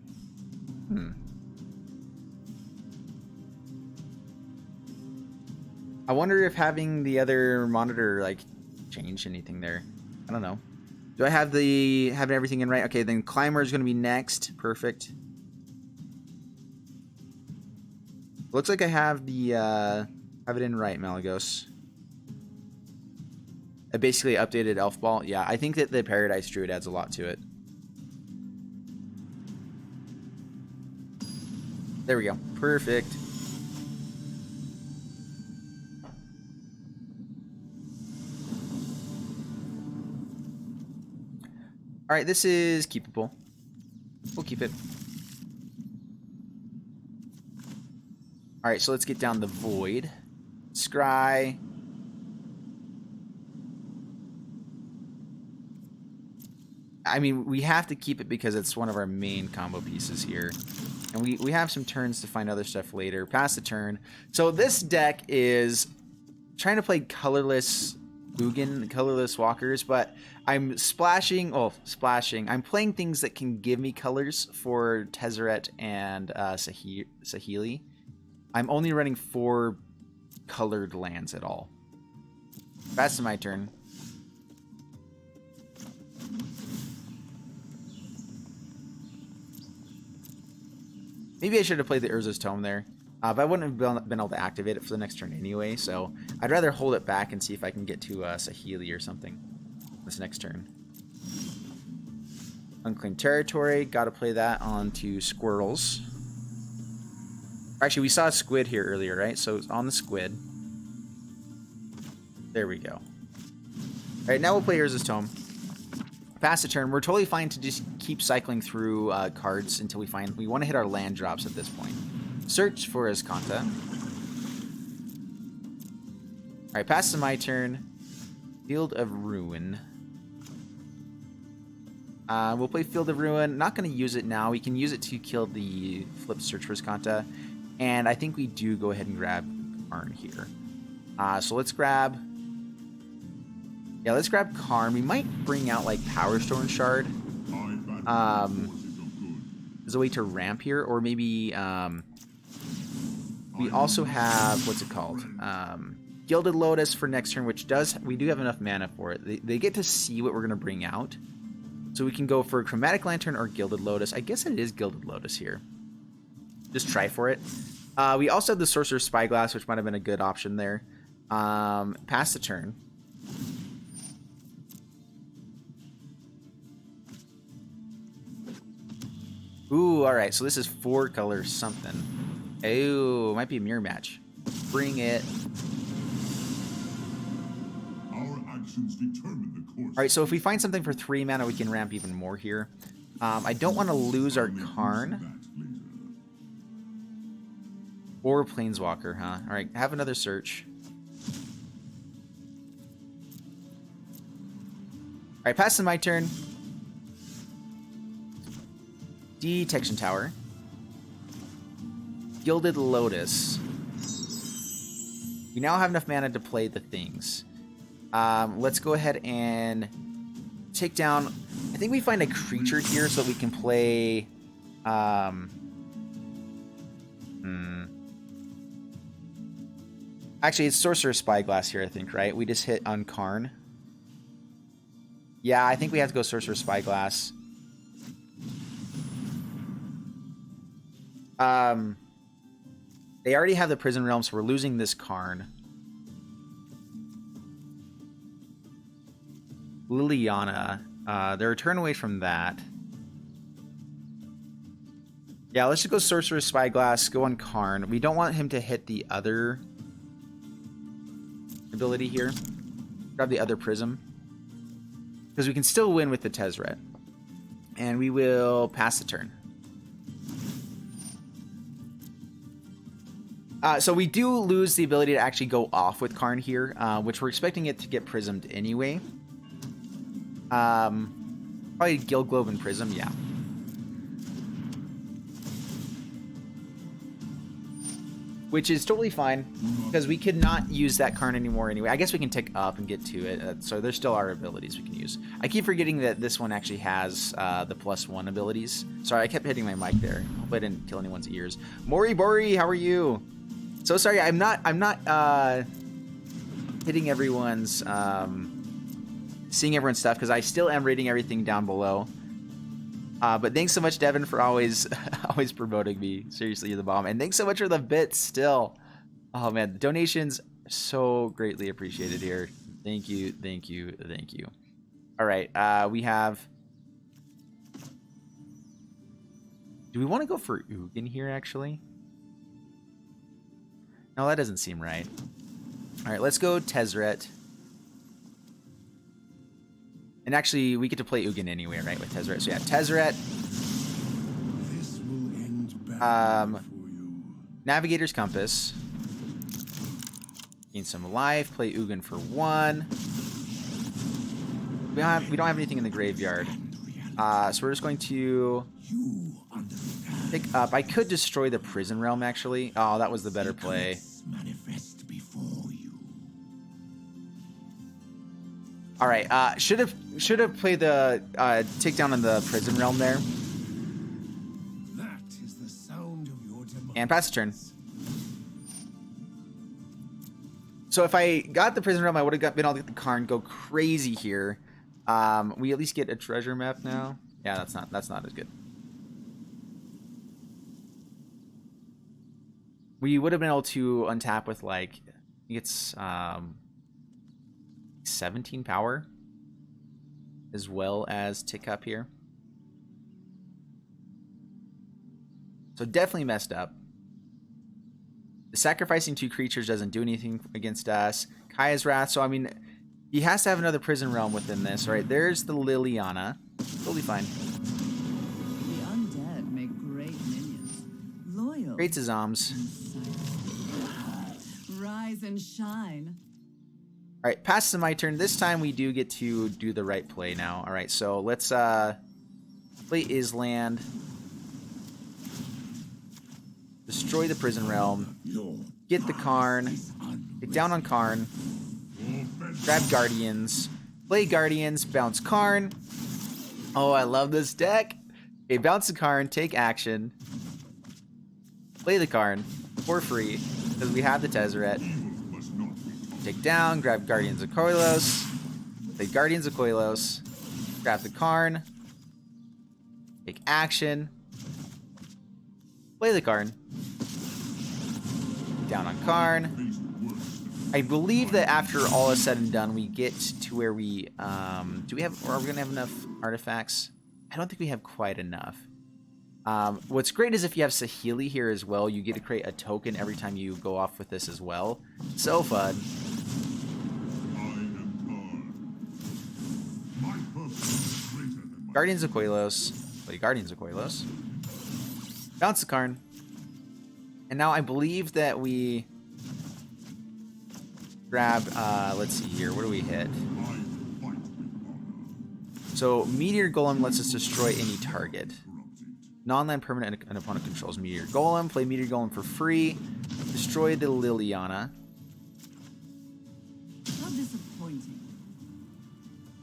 I wonder if having the other monitor like change anything there. I don't know. Do I have everything in right? Okay, then Climber is going to be next. Perfect. Looks like I have the have it in right, Malygos. I basically updated Elf Ball. Yeah, I think that the Paradise Druid adds a lot to it. There we go. Perfect. All right, this is keepable. We'll keep it. All right, so let's get down the Void. Scry. I mean, we have to keep it because it's one of our main combo pieces here. And we have some turns to find other stuff later. Pass the turn. So this deck is trying to play colorless Ugin, colorless walkers, but I'm splashing. I'm playing things that can give me colors for Tezzeret and Saheeli. I'm only running 4 colored lands at all. Pass to my turn. Maybe I should have played the Urza's Tome there. But I wouldn't have been able to activate it for the next turn anyway, so I'd rather hold it back and see if I can get to Saheeli or something this next turn. Unclaimed Territory, gotta play that onto Squirrels. Actually, we saw a Squid here earlier, right? So it's on the Squid. There we go. Alright, now we'll play Urza's Tome. Pass the turn. We're totally fine to just keep cycling through cards until we want to hit our land drops at this point. Search for Azcanta. Alright, pass to my turn. Field of Ruin. We'll play Field of Ruin. Not going to use it now. We can use it to kill the flip Search for Azcanta. And I think we do go ahead and grab Karn here. So let's grab... Yeah, let's grab Karn. We might bring out, like, Power Stone Shard. As a way to ramp here. Or maybe... we also have, what's it called? Gilded Lotus for next turn, which we do have enough mana for it. They get to see what we're going to bring out. So we can go for Chromatic Lantern or Gilded Lotus. I guess it is Gilded Lotus here. Just try for it. We also have the Sorcerer's Spyglass, which might have been a good option there. Pass the turn. Ooh, alright, so this is 4 colors something. Oh, might be a mirror match. Bring it. Our actions determine the course. Alright, so if we find something for 3 mana, we can ramp even more here. I don't want to lose our Karn. Or Planeswalker, huh? Alright, have another search. Alright, pass to my turn. Detection Tower. Gilded Lotus. We now have enough mana to play the things. Let's go ahead and take down... I think we find a creature here so that we can play... Actually, it's Sorcerer's Spyglass here, I think, right? We just hit on Karn. Yeah, I think we have to go Sorcerer's Spyglass. They already have the Prison Realm, so we're losing this Karn. Liliana. They're a turn away from that. Yeah, let's just go Sorcerer's Spyglass, go on Karn. We don't want him to hit the other ability here. Grab the other Prism. Because we can still win with the Tezzeret. And we will pass the turn. So we do lose the ability to actually go off with Karn here, which we're expecting it to get prismed anyway. Probably Guild Globe and Prism, yeah. Which is totally fine, because we could not use that card anymore anyway. I guess we can tick up and get to it, so there still are abilities we can use. I keep forgetting that this one actually has the +1 abilities. Sorry, I kept hitting my mic there. Hope I didn't kill anyone's ears. Mori Bori, how are you? So sorry, I'm not hitting everyone's, seeing everyone's stuff, because I still am reading everything down below. But thanks so much, Devin, for always promoting me. Seriously, you're the bomb. And thanks so much for the bits still. Oh, man. The donations so greatly appreciated here. Thank you, thank you, thank you. All right. We have... Do we want to go for Ugin here, actually? No, that doesn't seem right. All right, let's go Tezzeret. And actually, we get to play Ugin anyway, right, with Tezzeret. So yeah, Tezzeret. This will end badly for you. Navigator's Compass. Gain some life. Play Ugin for 1. We don't have anything in the graveyard. So we're just going to pick up. I could destroy the Prison Realm, actually. Oh, that was the better play. Manifest before you. All right, should have played the takedown on the Prison Realm there. That is the sound of your demise. And pass the turn. So if I got the Prison Realm, I would have been able to get the Karn, go crazy here. We at least get a treasure map now. Yeah, that's not as good. We would have been able to untap with like, I think it's 17 power, as well as tick up here. So definitely messed up. The sacrificing 2 creatures doesn't do anything against us. Kaya's Wrath, so I mean, he has to have another Prison Realm within this, right? There's the Liliana. Totally fine. The undead make great minions. Loyal. Great Zoms. Rise and shine. All right, passes my turn. This time we do get to do the right play now. All right, so let's play Island. Destroy the Prison Realm. Get the Karn. Take down on Karn. Grab Guardians. Play Guardians. Bounce Karn. Oh, I love this deck. Okay, bounce the Karn. Take action. Play the Karn for free, because we have the Tezzeret. Take down, grab Guardians of Koilos. Play Guardians of Koilos. Grab the Karn. Take action. Play the Karn. Down on Karn. I believe that after all is said and done, we get to where we are we gonna have enough artifacts? I don't think we have quite enough. What's great is if you have Saheeli here as well, you get to create a token every time you go off with this as well. So fun. Guardians of Koilos. Play Guardians of Koilos. Bounce the Karn. And now I believe that we grab, let's see here, what do we hit? So Meteor Golem lets us destroy any target. Non-land permanent an opponent controls Meteor Golem. Play Meteor Golem for free. Destroy the Liliana. How disappointing.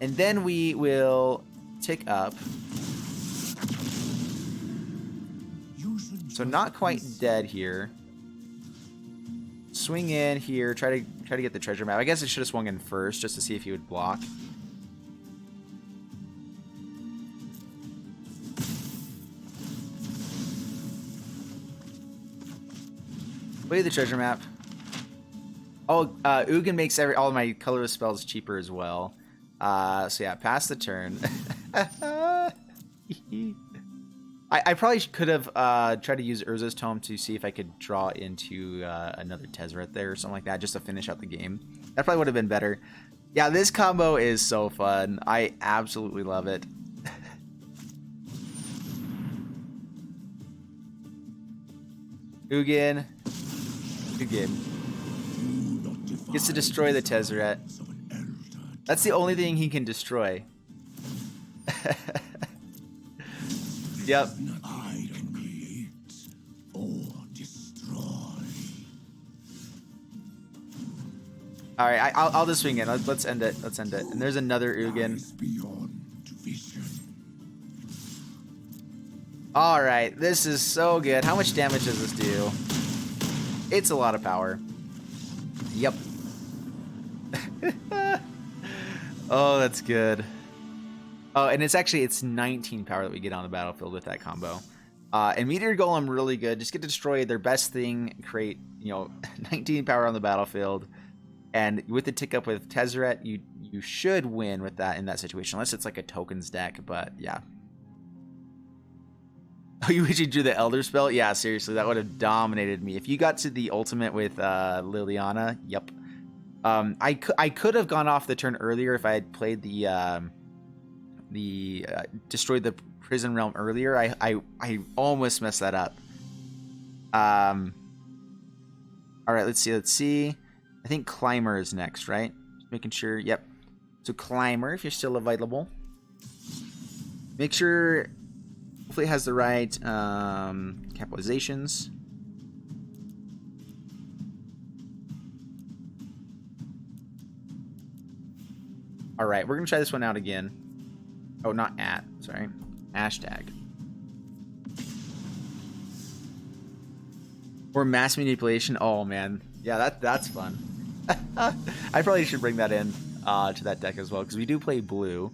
And then we will tick up. So not quite dead here. Swing in here. Try to get the treasure map. I guess I should have swung in first just to see if he would block. Play the treasure map. Oh, Ugin makes all of my colorless spells cheaper as well. So yeah, pass the turn. I probably could have tried to use Urza's Tome to see if I could draw into another Tezzeret there or something like that, just to finish out the game. That probably would have been better. Yeah, this combo is so fun. I absolutely love it. Ugin gets to destroy the Tezzeret. That's the only thing he can destroy. Yep. I can create or destroy. All right, I'll just swing in. Let's end it. Let's end it. And there's another Ugin. Lies beyond vision. All right, this is so good. How much damage does this do? It's a lot of power. Yep. Oh, that's good. Oh, and it's 19 power that we get on the battlefield with that combo. And Meteor Golem really good. Just get to destroy their best thing, create 19 power on the battlefield, and with the tick up with Tezzeret, you should win with that in that situation, unless it's like a tokens deck. But yeah. Oh, you wish you drew the Elder Spell? Yeah, seriously, that would have dominated me. If you got to the ultimate with Liliana, yep. I could have gone off the turn earlier if I had played the destroyed the Prison Realm earlier. I almost messed that up. All right, let's see. I think Climber is next, right? Just making sure. Yep. So Climber, if you're still available, make sure. Hopefully it has the right capitalizations. All right, we're gonna try this one out again. Oh, not at. Sorry, hashtag. Or mass manipulation. Oh man, yeah, that's fun. I probably should bring that in to that deck as well, because we do play blue.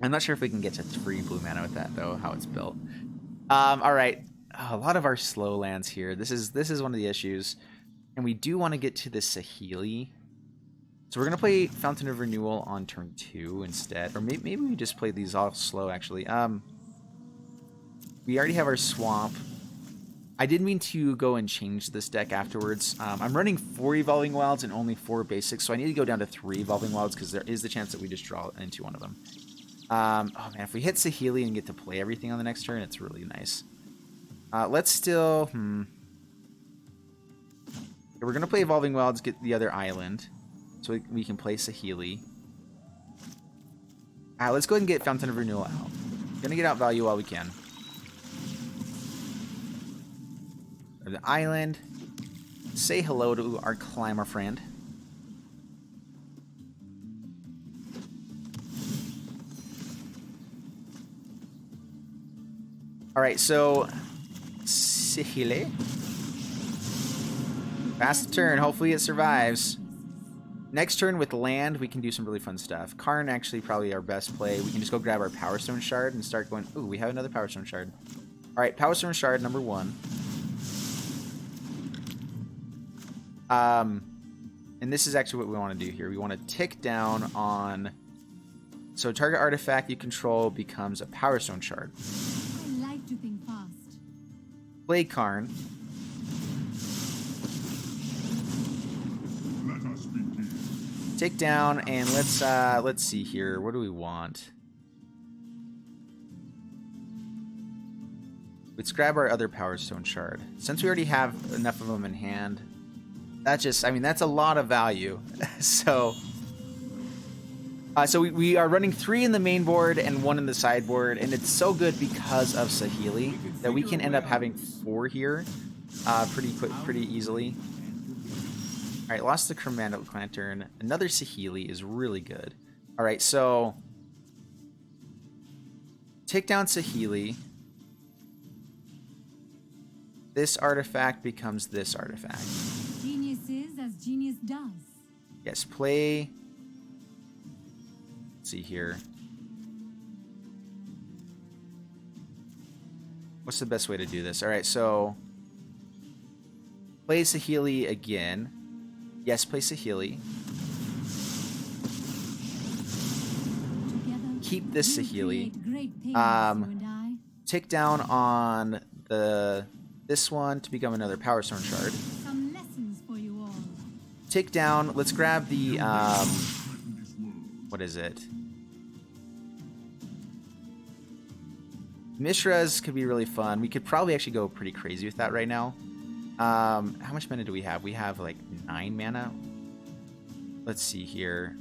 I'm not sure if we can get to 3 blue mana with that though, how it's built. All right, a lot of our slow lands here. This is one of the issues, and we do want to get to the Saheeli. So we're gonna play Fountain of Renewal on turn 2 instead, or maybe we just play these all slow actually. We already have our swamp. I didn't mean to go and change this deck afterwards. I'm running 4 Evolving Wilds and only 4 basics, so I need to go down to 3 Evolving Wilds because there is the chance that we just draw into one of them. Oh man, if we hit Saheeli and get to play everything on the next turn, it's really nice. Let's still... We're gonna play Evolving Wilds, get the other island, so we can play Saheeli. Let's go ahead and get Fountain of Renewal out. Gonna get out value while we can. The island. Say hello to our Climber friend. Alright, so Saheeli. Fast turn, hopefully it survives. Next turn with land, we can do some really fun stuff. Karn actually probably our best play. We can just go grab our Power Stone Shard and start going, ooh, we have another Power Stone Shard. Alright, Power Stone Shard number 1. And this is actually what we want to do here. We want to tick down on... So target artifact you control becomes a Power Stone Shard. I like to think fast. Play Karn. Let us begin. Tick down, and let's see here. What do we want? Let's grab our other Power Stone Shard. Since we already have enough of them in hand, that's just, I mean, that's a lot of value. So we are running 3 in the main board and 1 in the sideboard, and it's so good because of Saheeli that we can end up having 4 here pretty easily. All right, lost the Commando Lantern. Another Saheeli is really good. All right, so take down Saheeli. This artifact becomes this artifact. Genius is as genius does. Yes, play. Let's see here. What's the best way to do this? All right, so play Saheeli again. Yes, play Saheeli. Keep this Saheeli. Tick down on this one to become another Power Stone Shard. Some lessons for you all. Tick down. Let's grab the what is it? Mishra's could be really fun. We could probably actually go pretty crazy with that right now. How much mana do we have? We have like 9 mana. Let's see here.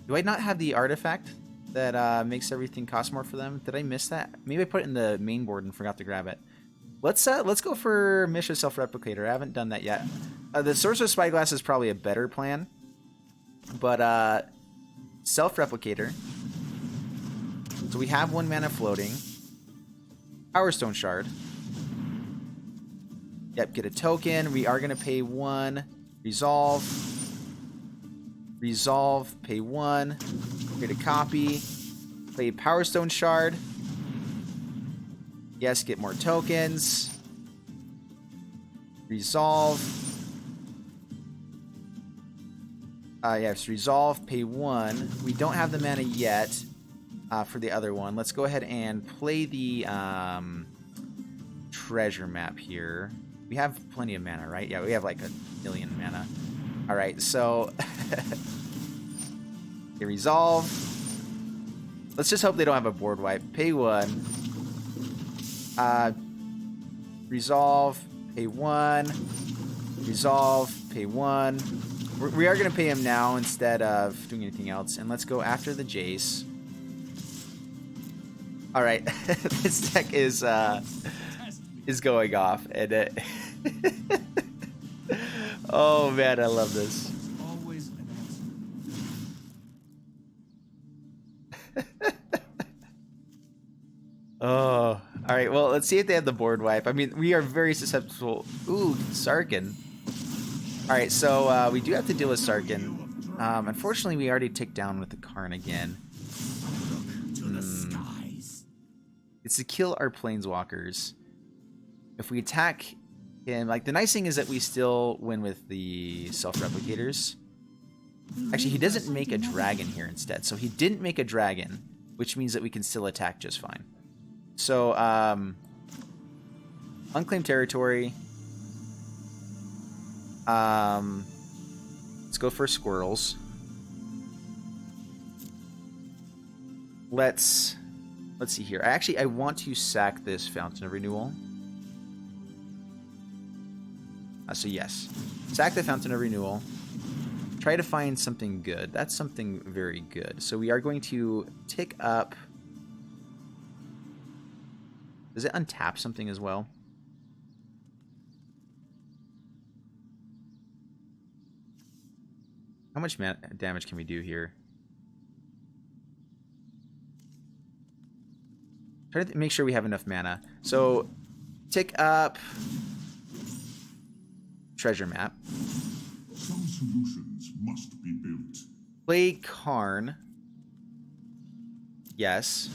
Do I not have the artifact? that makes everything cost more for them. Did I miss that? Maybe I put it in the main board and forgot to grab it. Let's go for Mishra's Self-Replicator. I haven't done that yet. The Sorcerer's Spyglass is probably a better plan, but Self-Replicator. So we have 1 mana floating. Power Stone Shard. Yep, get a token. We are gonna pay 1. Resolve. Resolve. Pay 1. Create a copy. Play Power Stone Shard. Yes, get more tokens. Resolve. Yes, resolve, pay 1. We don't have the mana yet for the other one. Let's go ahead and play the treasure map here. We have plenty of mana, right? Yeah, we have like 1,000,000 mana. All right, so okay, resolve. Let's just hope they don't have a board wipe. Pay 1. Resolve, pay 1. Resolve, pay 1. We are going to pay him now instead of doing anything else. And let's go after the Jace. Alright, this deck is going off. And oh man, I love this. Always an answer. Oh, alright, well, let's see if they have the board wipe. I mean, we are very susceptible. Ooh, Sarkin. Alright, so we do have to deal with Sarkin. Unfortunately, we already ticked down with the Karn again. It's to kill our Planeswalkers. If we attack him, like, the nice thing is that we still win with the Self-Replicators. Actually, he doesn't make a dragon here instead. So he didn't make a dragon, which means that we can still attack just fine. So, unclaimed territory. Let's go for squirrels. Let's see here. I want to sack this Fountain of Renewal. So yes, sack the Fountain of Renewal. Try to find something good. That's something very good. So we are going to tick up. Does it untap something as well? How much damage can we do here? Try to make sure we have enough mana. So, tick up treasure map. Some solutions must be built. Play Karn. Yes.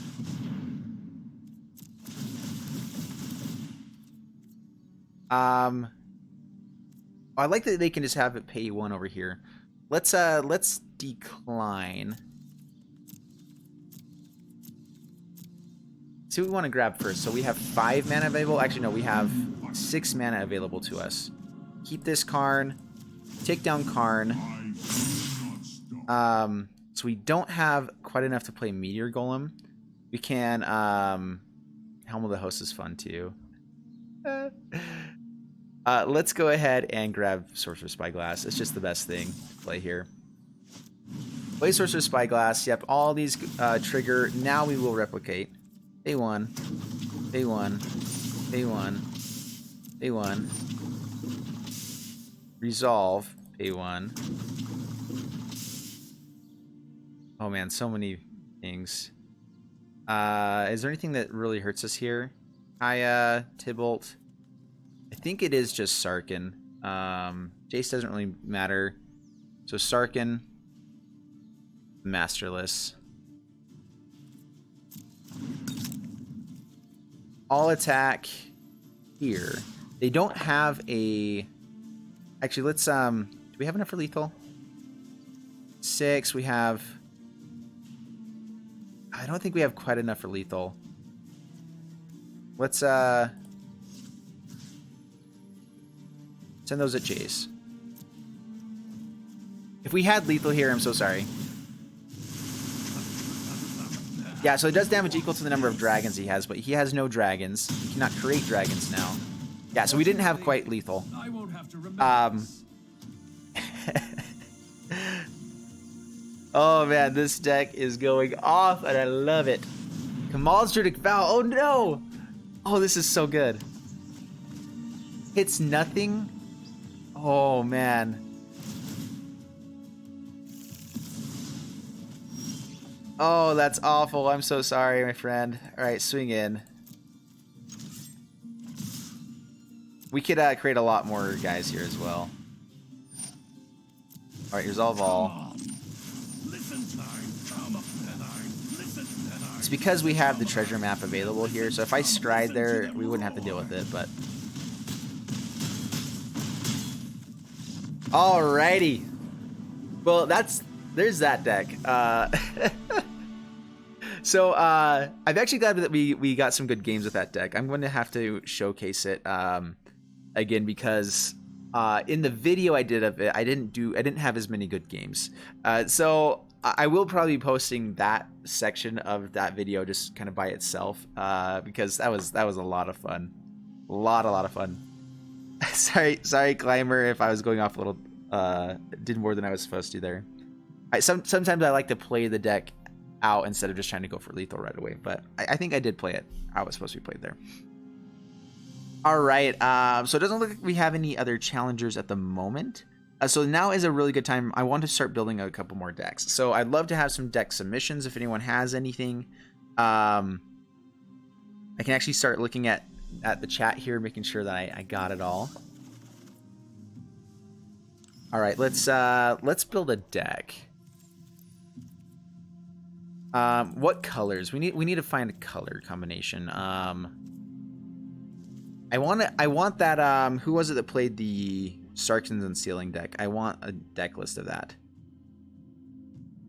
I like that they can just have it pay 1 over here. Let's decline. See what we want to grab first. So we have 5 mana available. Actually, no, we have 6 mana available to us. Keep this Karn. Take down Karn. So we don't have quite enough to play Meteor Golem. We can, Helm of the Host is fun too. Let's go ahead and grab Sorcerer's Spyglass. It's just the best thing to play here. Play Sorcerer's Spyglass. Yep, all these trigger. Now we will replicate. Pay 1. Pay 1. Pay 1. Pay 1. Resolve. Pay 1. Oh man, so many things. Is there anything that really hurts us here? Kaya, Tybalt. I think it is just Sarkin. Jace doesn't really matter. So Sarkin. Masterless. All attack here. They don't have a... Actually, let's... Do we have enough for lethal? 6. We have... I don't think we have quite enough for lethal. Let's, send those at Jace. If we had lethal here, I'm so sorry. Yeah, so it does damage equal to the number of dragons he has, but he has no dragons. He cannot create dragons now. Yeah, so we didn't have quite lethal. I won't have to remember. Oh man, this deck is going off and I love it. Kamal's Druidic Vow. Oh no! Oh, this is so good. Hits nothing. Oh man. Oh, that's awful. I'm so sorry, my friend. Alright, swing in. We could create a lot more guys here as well. Alright, resolve all. It's because we have the treasure map available here, so if I scryed there, we wouldn't have to deal with it, but... Alrighty. Well, there's that deck. So, I'm actually glad that we got some good games with that deck. I'm going to have to showcase it again because in the video I did of it, I didn't have as many good games. So I will probably be posting that section of that video just kind of by itself because that was a lot of fun. A lot of fun. sorry, Climber, if I was going off a little, did more than I was supposed to there. Sometimes I like to play the deck out instead of just trying to go for lethal right away, but I think I did play it how it was supposed to be played there. All right, so it doesn't look like we have any other challengers at the moment. So now is a really good time. I want to start building a couple more decks. So I'd love to have some deck submissions if anyone has anything. I can actually start looking at the chat here, making sure that I got it all. All right, let's build a deck. What colors? We need to find a color combination. I want that who was it that played the Sarkans and Sealing deck? I want a deck list of that.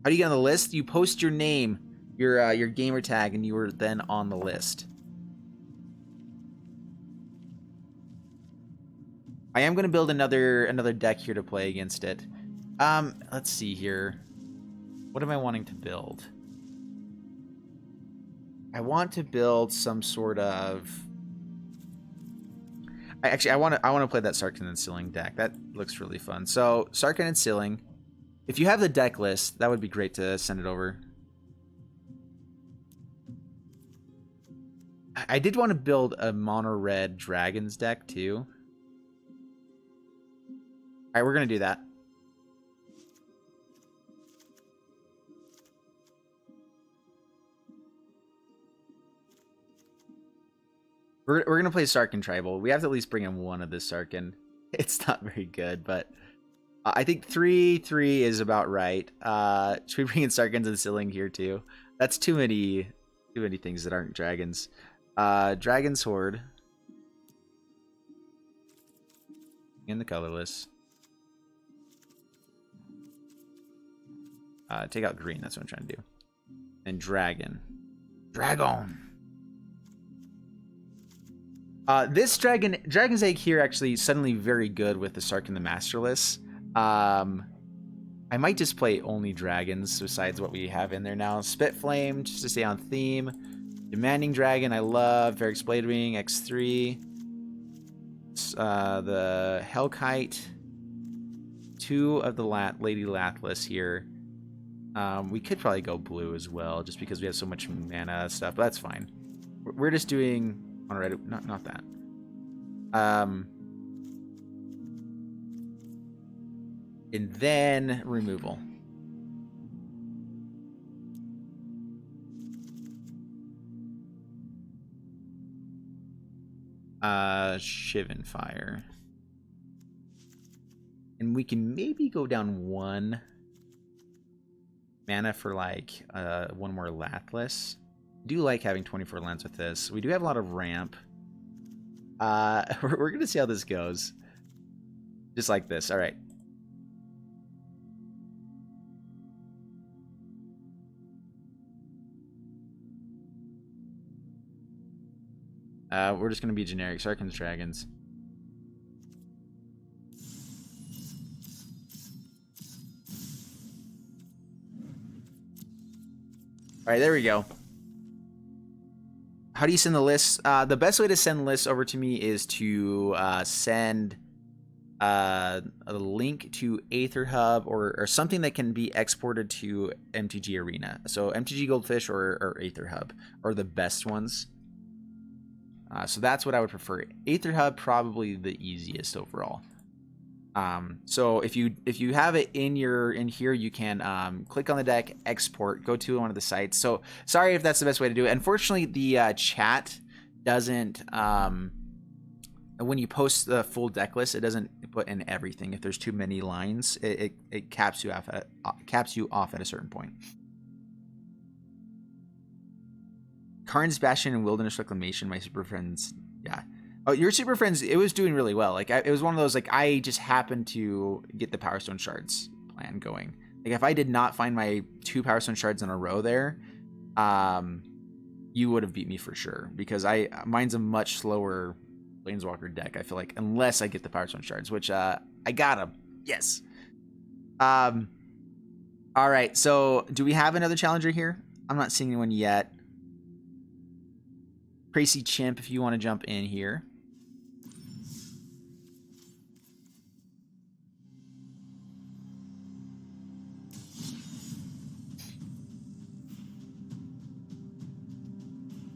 How do you get on the list? You post your name, your gamer tag, and you are then on the list. I am going to build another deck here to play against it. Let's see here. What am I wanting to build? I want to build some sort of... I want to play that Sarkin and Sealing deck. That looks really fun. So, Sarkin and Sealing. If you have the deck list, that would be great to send it over. I did want to build a mono-red dragons deck, too. Alright, we're going to do that. We're going to play Sarkin Tribal. We have to at least bring in one of this Sarkin. It's not very good, but I think 3/3 is about right. Should we bring in Sarkins and Sealing here too? That's too many things that aren't dragons. Dragon's Horde. In the colorless. Take out green, that's what I'm trying to do. And dragon. Dragon! This Dragon's Egg here actually suddenly very good with the Sarkin the Masterless. I might just play only dragons besides what we have in there now. Spit Flame, just to stay on theme. Demanding Dragon, I love. Varix Bladewing, X3. The Hellkite. 2 of the Lady Lathlis here. We could probably go blue as well, just because we have so much mana stuff, but that's fine. We're just doing... Alright, not that. And then removal. Shivan Fire. And we can maybe go down 1 mana for like one more Lathlis. I do like having 24 lands with this. We do have a lot of ramp. We're gonna see how this goes. Just like this. All right. We're just gonna be generic Sarkins Dragons. All right, there we go. How do you send the list? The best way to send lists over to me is to send a link to Aether Hub or something that can be exported to MTG Arena. So MTG Goldfish or Aether Hub are the best ones. So that's what I would prefer. Aether Hub probably the easiest overall. So if you have it in here, you can click on the deck, export, go to one of the sites. So sorry if that's the best way to do it. Unfortunately, the chat doesn't. When you post the full deck list, it doesn't put in everything. If there's too many lines, it caps you off at a certain point. Karn's Bastion and Wilderness Reclamation, my super friends. Yeah. Oh, your super friends, it was doing really well. Like it was one of those, like, I just happened to get the Power Stone Shards plan going. Like if I did not find my 2 Power Stone Shards in a row there, you would have beat me for sure, because mine's a much slower Planeswalker deck, I feel like, unless I get the Power Stone Shards, which I got them. Yes. All right, so do we have another challenger here? I'm not seeing anyone yet. Crazy Chimp, if you want to jump in here.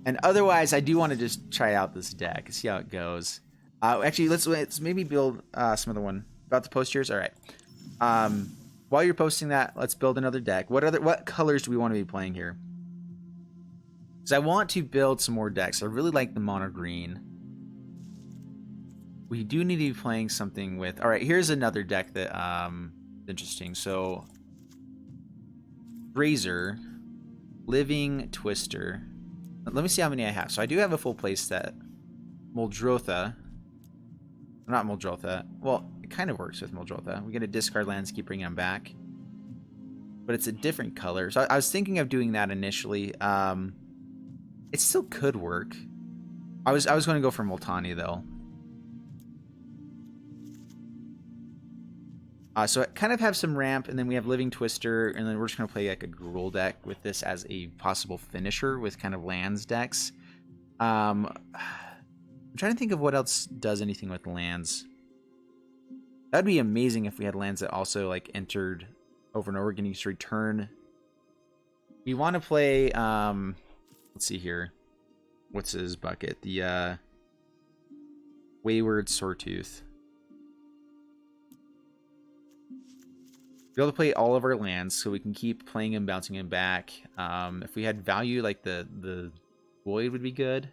And otherwise, I do want to just try out this deck and see how it goes. Actually, let's maybe build some other one. About to post yours? All right. While you're posting that, let's build another deck. What colors do we want to be playing here? Because I want to build some more decks. I really like the mono green. We do need to be playing something with... All right, here's another deck that interesting. So, Razor, Living Twister. Let me see how many I have. So I do have a full play set. Muldrotha. Not Muldrotha. Well, it kind of works with Muldrotha. We get a discard lands, keep bringing them back. But it's a different color. So I was thinking of doing that initially. It still could work. I was going to go for Multani though. So I kind of have some ramp, and then we have Living Twister, and then we're just going to play like a Gruul deck with this as a possible finisher with kind of lands decks. I'm trying to think of what else does anything with lands. That'd be amazing if we had lands that also like entered over and over again. You just return. We want to play, let's see here. What's his bucket? The Wayward Sawtooth. Be able to play all of our lands so we can keep playing and bouncing them back. If we had value, like the Void would be good.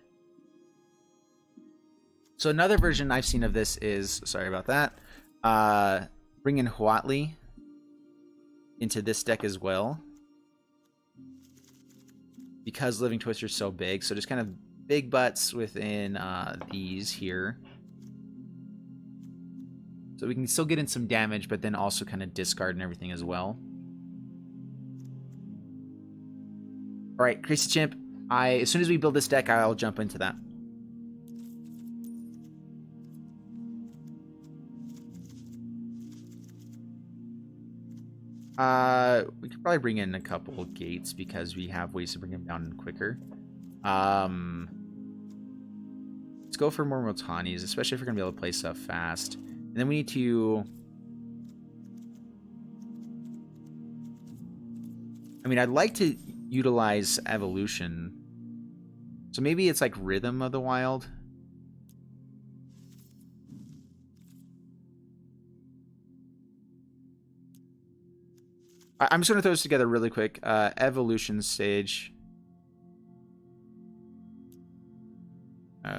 So another version I've seen of this is, sorry about that, bringing Huatli into this deck as well, because Living Twister is so big. So just kind of big butts within these here. So we can still get in some damage, but then also kind of discard and everything as well. All right, Crazy Chimp. As soon as we build this deck, I'll jump into that. We could probably bring in a couple of gates because we have ways to bring them down quicker. Let's go for more Motanis, especially if we're gonna be able to play stuff fast. And then we need to... I mean, I'd like to utilize Evolution. So maybe it's like Rhythm of the Wild. I'm just going to throw this together really quick. Evolution Sage.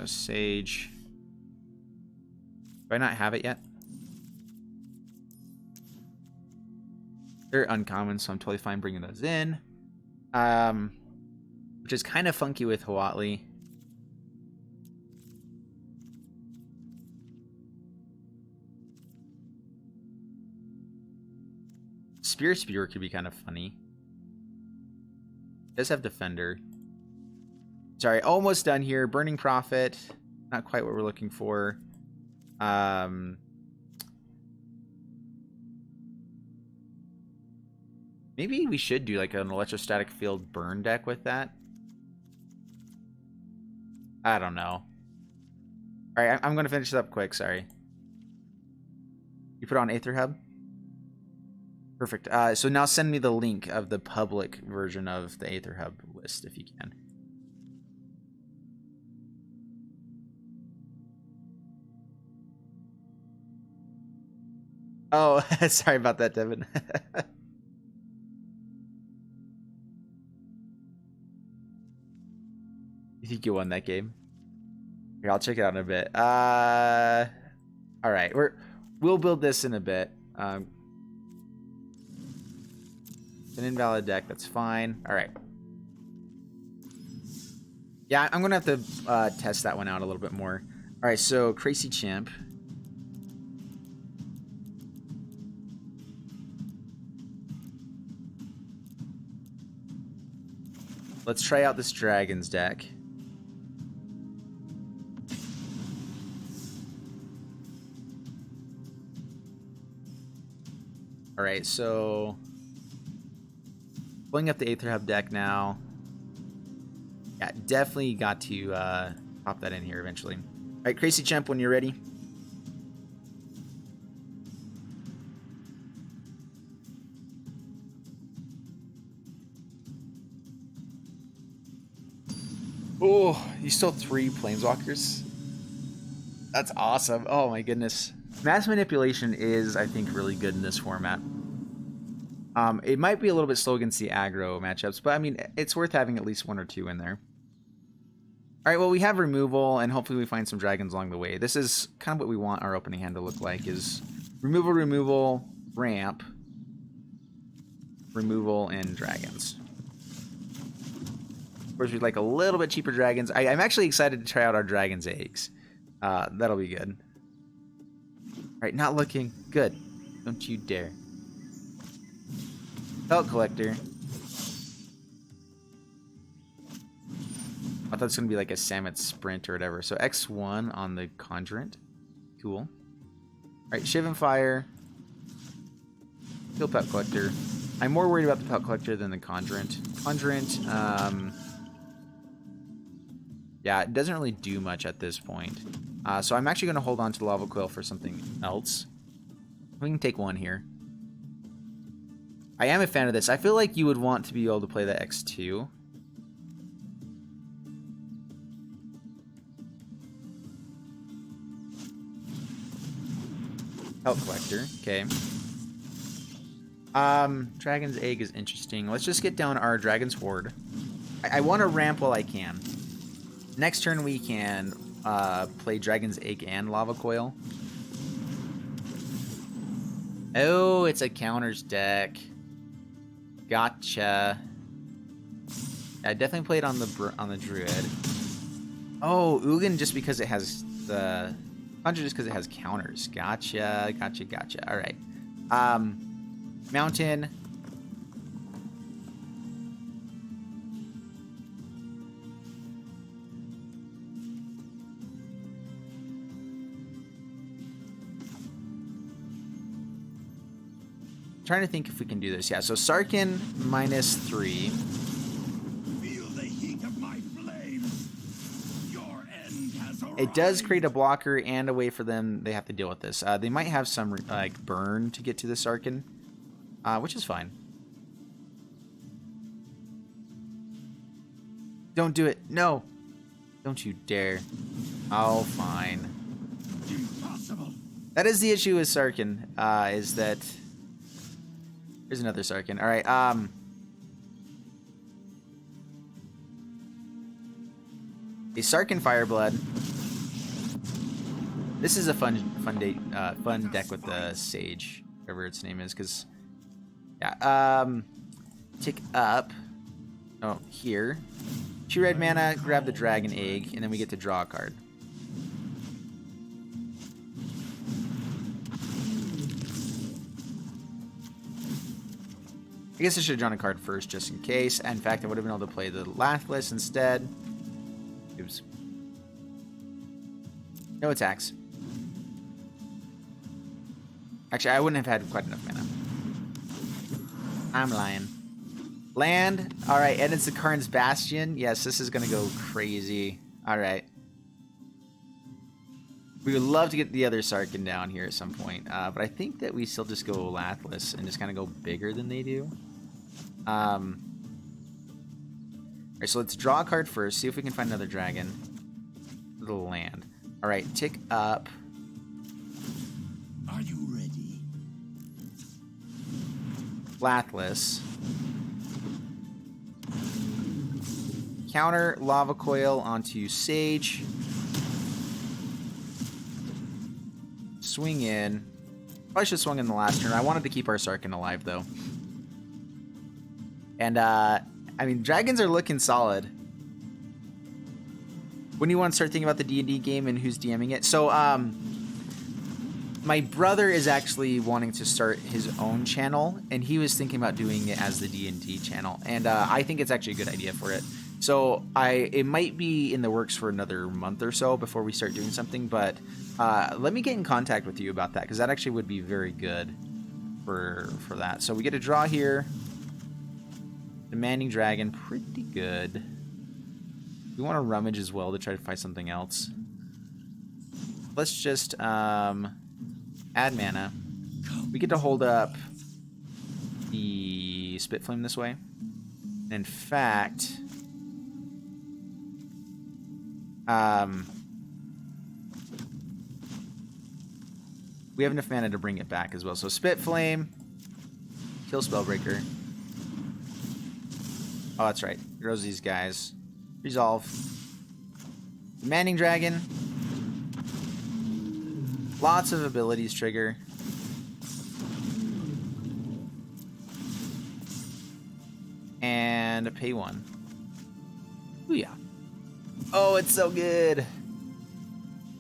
Sage. Do I not have it yet? They're uncommon, so I'm totally fine bringing those in. Which is kind of funky with Huatli. Spirit Spear could be kind of funny. It does have Defender. Sorry, almost done here. Burning Prophet. Not quite what we're looking for. Maybe we should do like an Electrostatic Field burn deck with that. I don't know. Alright, I'm going to finish this up quick, sorry. You put on Aether Hub? Perfect. So now send me the link of the public version of the Aether Hub list if you can. Oh, sorry about that, Devin. You think you won that game? Here, I'll check it out in a bit. All right, we'll build this in a bit. An invalid deck, that's fine. All right. Yeah, I'm gonna have to test that one out a little bit more. All right, so Crazy Chimp. Let's try out this Dragons deck. All right, so pulling up the Aether Hub deck now. Yeah, definitely got to pop that in here eventually. All right, Crazy Chimp, when you're ready. Oh, you still 3 Planeswalkers? That's awesome. Oh my goodness. Mass Manipulation is, I think, really good in this format. It might be a little bit slow against the aggro matchups, but I mean, it's worth having at least 1 or 2 in there. All right, well, we have removal, and hopefully we find some dragons along the way. This is kind of what we want our opening hand to look like, is removal, removal, ramp, removal, and dragons. Of course, we'd like a little bit cheaper dragons. I'm actually excited to try out our dragon's eggs. That'll be good. All right, not looking good. Don't you dare. Belt Collector. I thought it was going to be like a Samet Sprint or whatever. So X1 on the Conjurant. Cool. All right, Shivan Fire. Kill Pelt Collector. I'm more worried about the Pelt Collector than the Conjurant. Conjurant, yeah, it doesn't really do much at this point. So I'm actually going to hold on to the Lava Coil for something else. We can take 1 here. I am a fan of this. I feel like you would want to be able to play the X2. Pelt Collector, okay. Dragon's Egg is interesting. Let's just get down our Dragon's Horde. I want to ramp while I can. Next turn we can play Dragon's Egg and Lava Coil. Oh, it's a counters deck. Gotcha. I definitely played on the Druid. Oh, Ugin just because it has the Conjure just because it has counters. Gotcha, gotcha, gotcha. All right. Mountain. Trying to think if we can do this. Yeah, so Sarkin -3. Feel the heat of my flames. Your end has arrived. It does create a blocker and a way for them. They have to deal with this. They might have some like burn to get to the Sarkin, which is fine. Don't do it. No. Don't you dare. Oh, fine. Impossible. That is the issue with Sarkin, is that... Here's another Sarkin. All right, a Sarkin Fireblood. This is a fun deck with the Sage, whatever its name is, because... Yeah, tick up. Oh, here. 2 red mana, grab the Dragon Egg, and then we get to draw a card. I guess I should have drawn a card first, just in case. In fact, I would have been able to play the Lathless instead. Oops. No attacks. Actually, I wouldn't have had quite enough mana. I'm lying. Land. All right, and it's the Karn's Bastion. Yes, this is going to go crazy. All right. We would love to get the other Sarkin down here at some point, but I think that we still just go Lathless and just kind of go bigger than they do. Alright, so let's draw a card first, see if we can find another dragon. The land. Alright, tick up. Are you ready? Lathless. Counter Lava Coil onto Sage. Swing in. Probably should have swung in the last turn. I wanted to keep our Sarkin alive, though. And, I mean, dragons are looking solid. When do you want to start thinking about the D&D game and who's DMing it? So, my brother is actually wanting to start his own channel, and he was thinking about doing it as the D&D channel. And, I think it's actually a good idea for it. So, it might be in the works for another month or so before we start doing something, but let me get in contact with you about that, because that actually would be very good for that. So we get a draw here. Demanding Dragon, pretty good. We want to rummage as well to try to find something else. Let's just add mana. We get to hold up the Spitflame this way. In fact, we have enough mana to bring it back as well. So Spitflame, kill Spellbreaker. Oh, that's right. Throws these guys. Resolve. Demanding Dragon. Lots of abilities trigger. And pay one. Ooh, yeah. Oh, it's so good.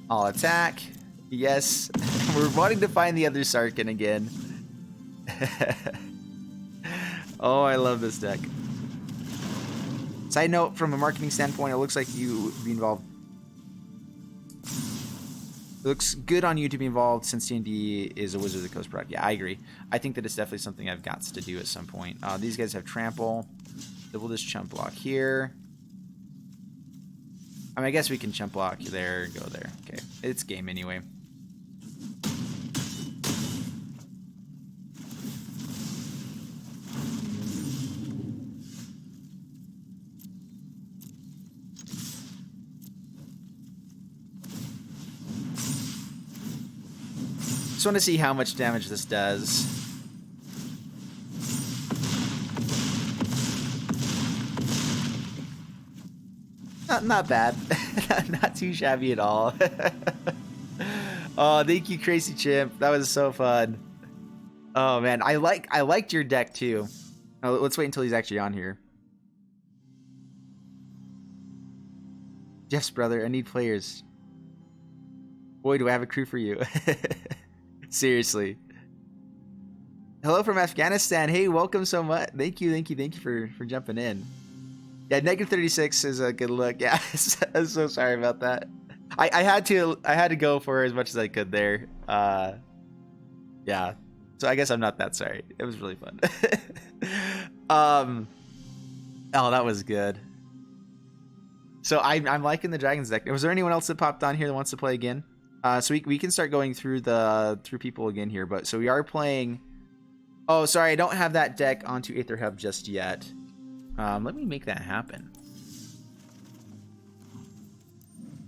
I'll attack. Yes. We're wanting to find the other Sarkin again. Oh, I love this deck. Side note, from a marketing standpoint, it looks like you would be involved. It looks good on you to be involved since D&D is a Wizard of the Coast product. Yeah, I agree. I think that it's definitely something I've got to do at some point. These guys have trample. So we'll just chump block here. I mean, I guess we can chump block there, go there. Okay, it's game anyway. Just want to see how much damage this does. Not bad. Not too shabby at all. Oh, thank you, Crazy Chimp. That was so fun. Oh man, I liked your deck too. Oh, let's wait until he's actually on here. Jeff's brother, I need players. Boy, do I have a crew for you. Seriously. Hello from Afghanistan. Hey, welcome so much. Thank you for jumping in. Yeah, negative 36 is a good look. Yeah, I'm so sorry about that. I had to go for as much as I could there. Yeah. So I guess I'm not that sorry. It was really fun. Oh, that was good. So I'm liking the Dragons deck. Was there anyone else that popped on here that wants to play again? So we can start going through people again here. But so we are playing. Oh, sorry, I don't have that deck onto Aether Hub just yet. Let me make that happen.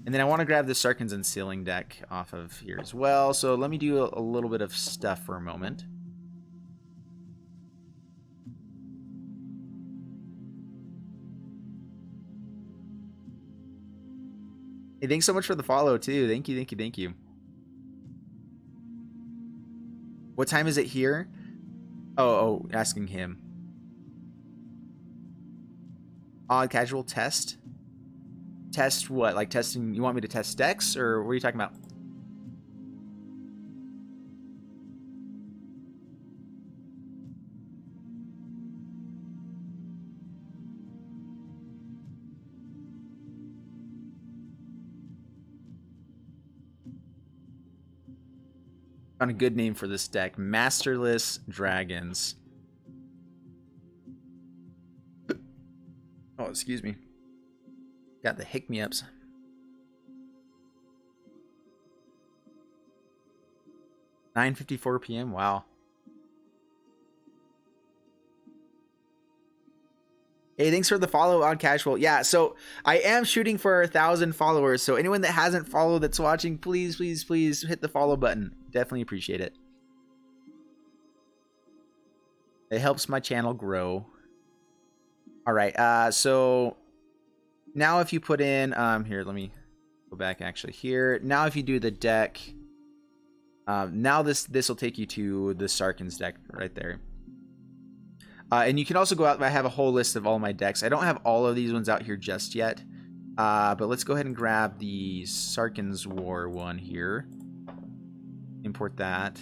And then I want to grab the Sarkins and Sealing deck off of here as well. So let me do a little bit of stuff for a moment. Hey, thanks so much for the follow too. Thank you. What time is it here? Oh, asking him. Odd casual test? Test what? Like testing, you want me to test decks, or what are you talking about? Found a good name for this deck. Masterless Dragons. Oh, excuse me. Got the hick-me-ups. 9:54 p.m. Wow. Hey, thanks for the follow on Casual. Yeah, so I am shooting for 1,000 followers. So anyone that hasn't followed that's watching, please, please, please hit the follow button. Definitely appreciate it. It helps my channel grow. All right, so now if you put in, here, let me go back actually here. Now if you do the deck, now this will take you to the Sarkhan's deck right there. And you can also go out, I have a whole list of all my decks. I don't have all of these ones out here just yet. But let's go ahead and grab the Sarkhan's War one here. Import that.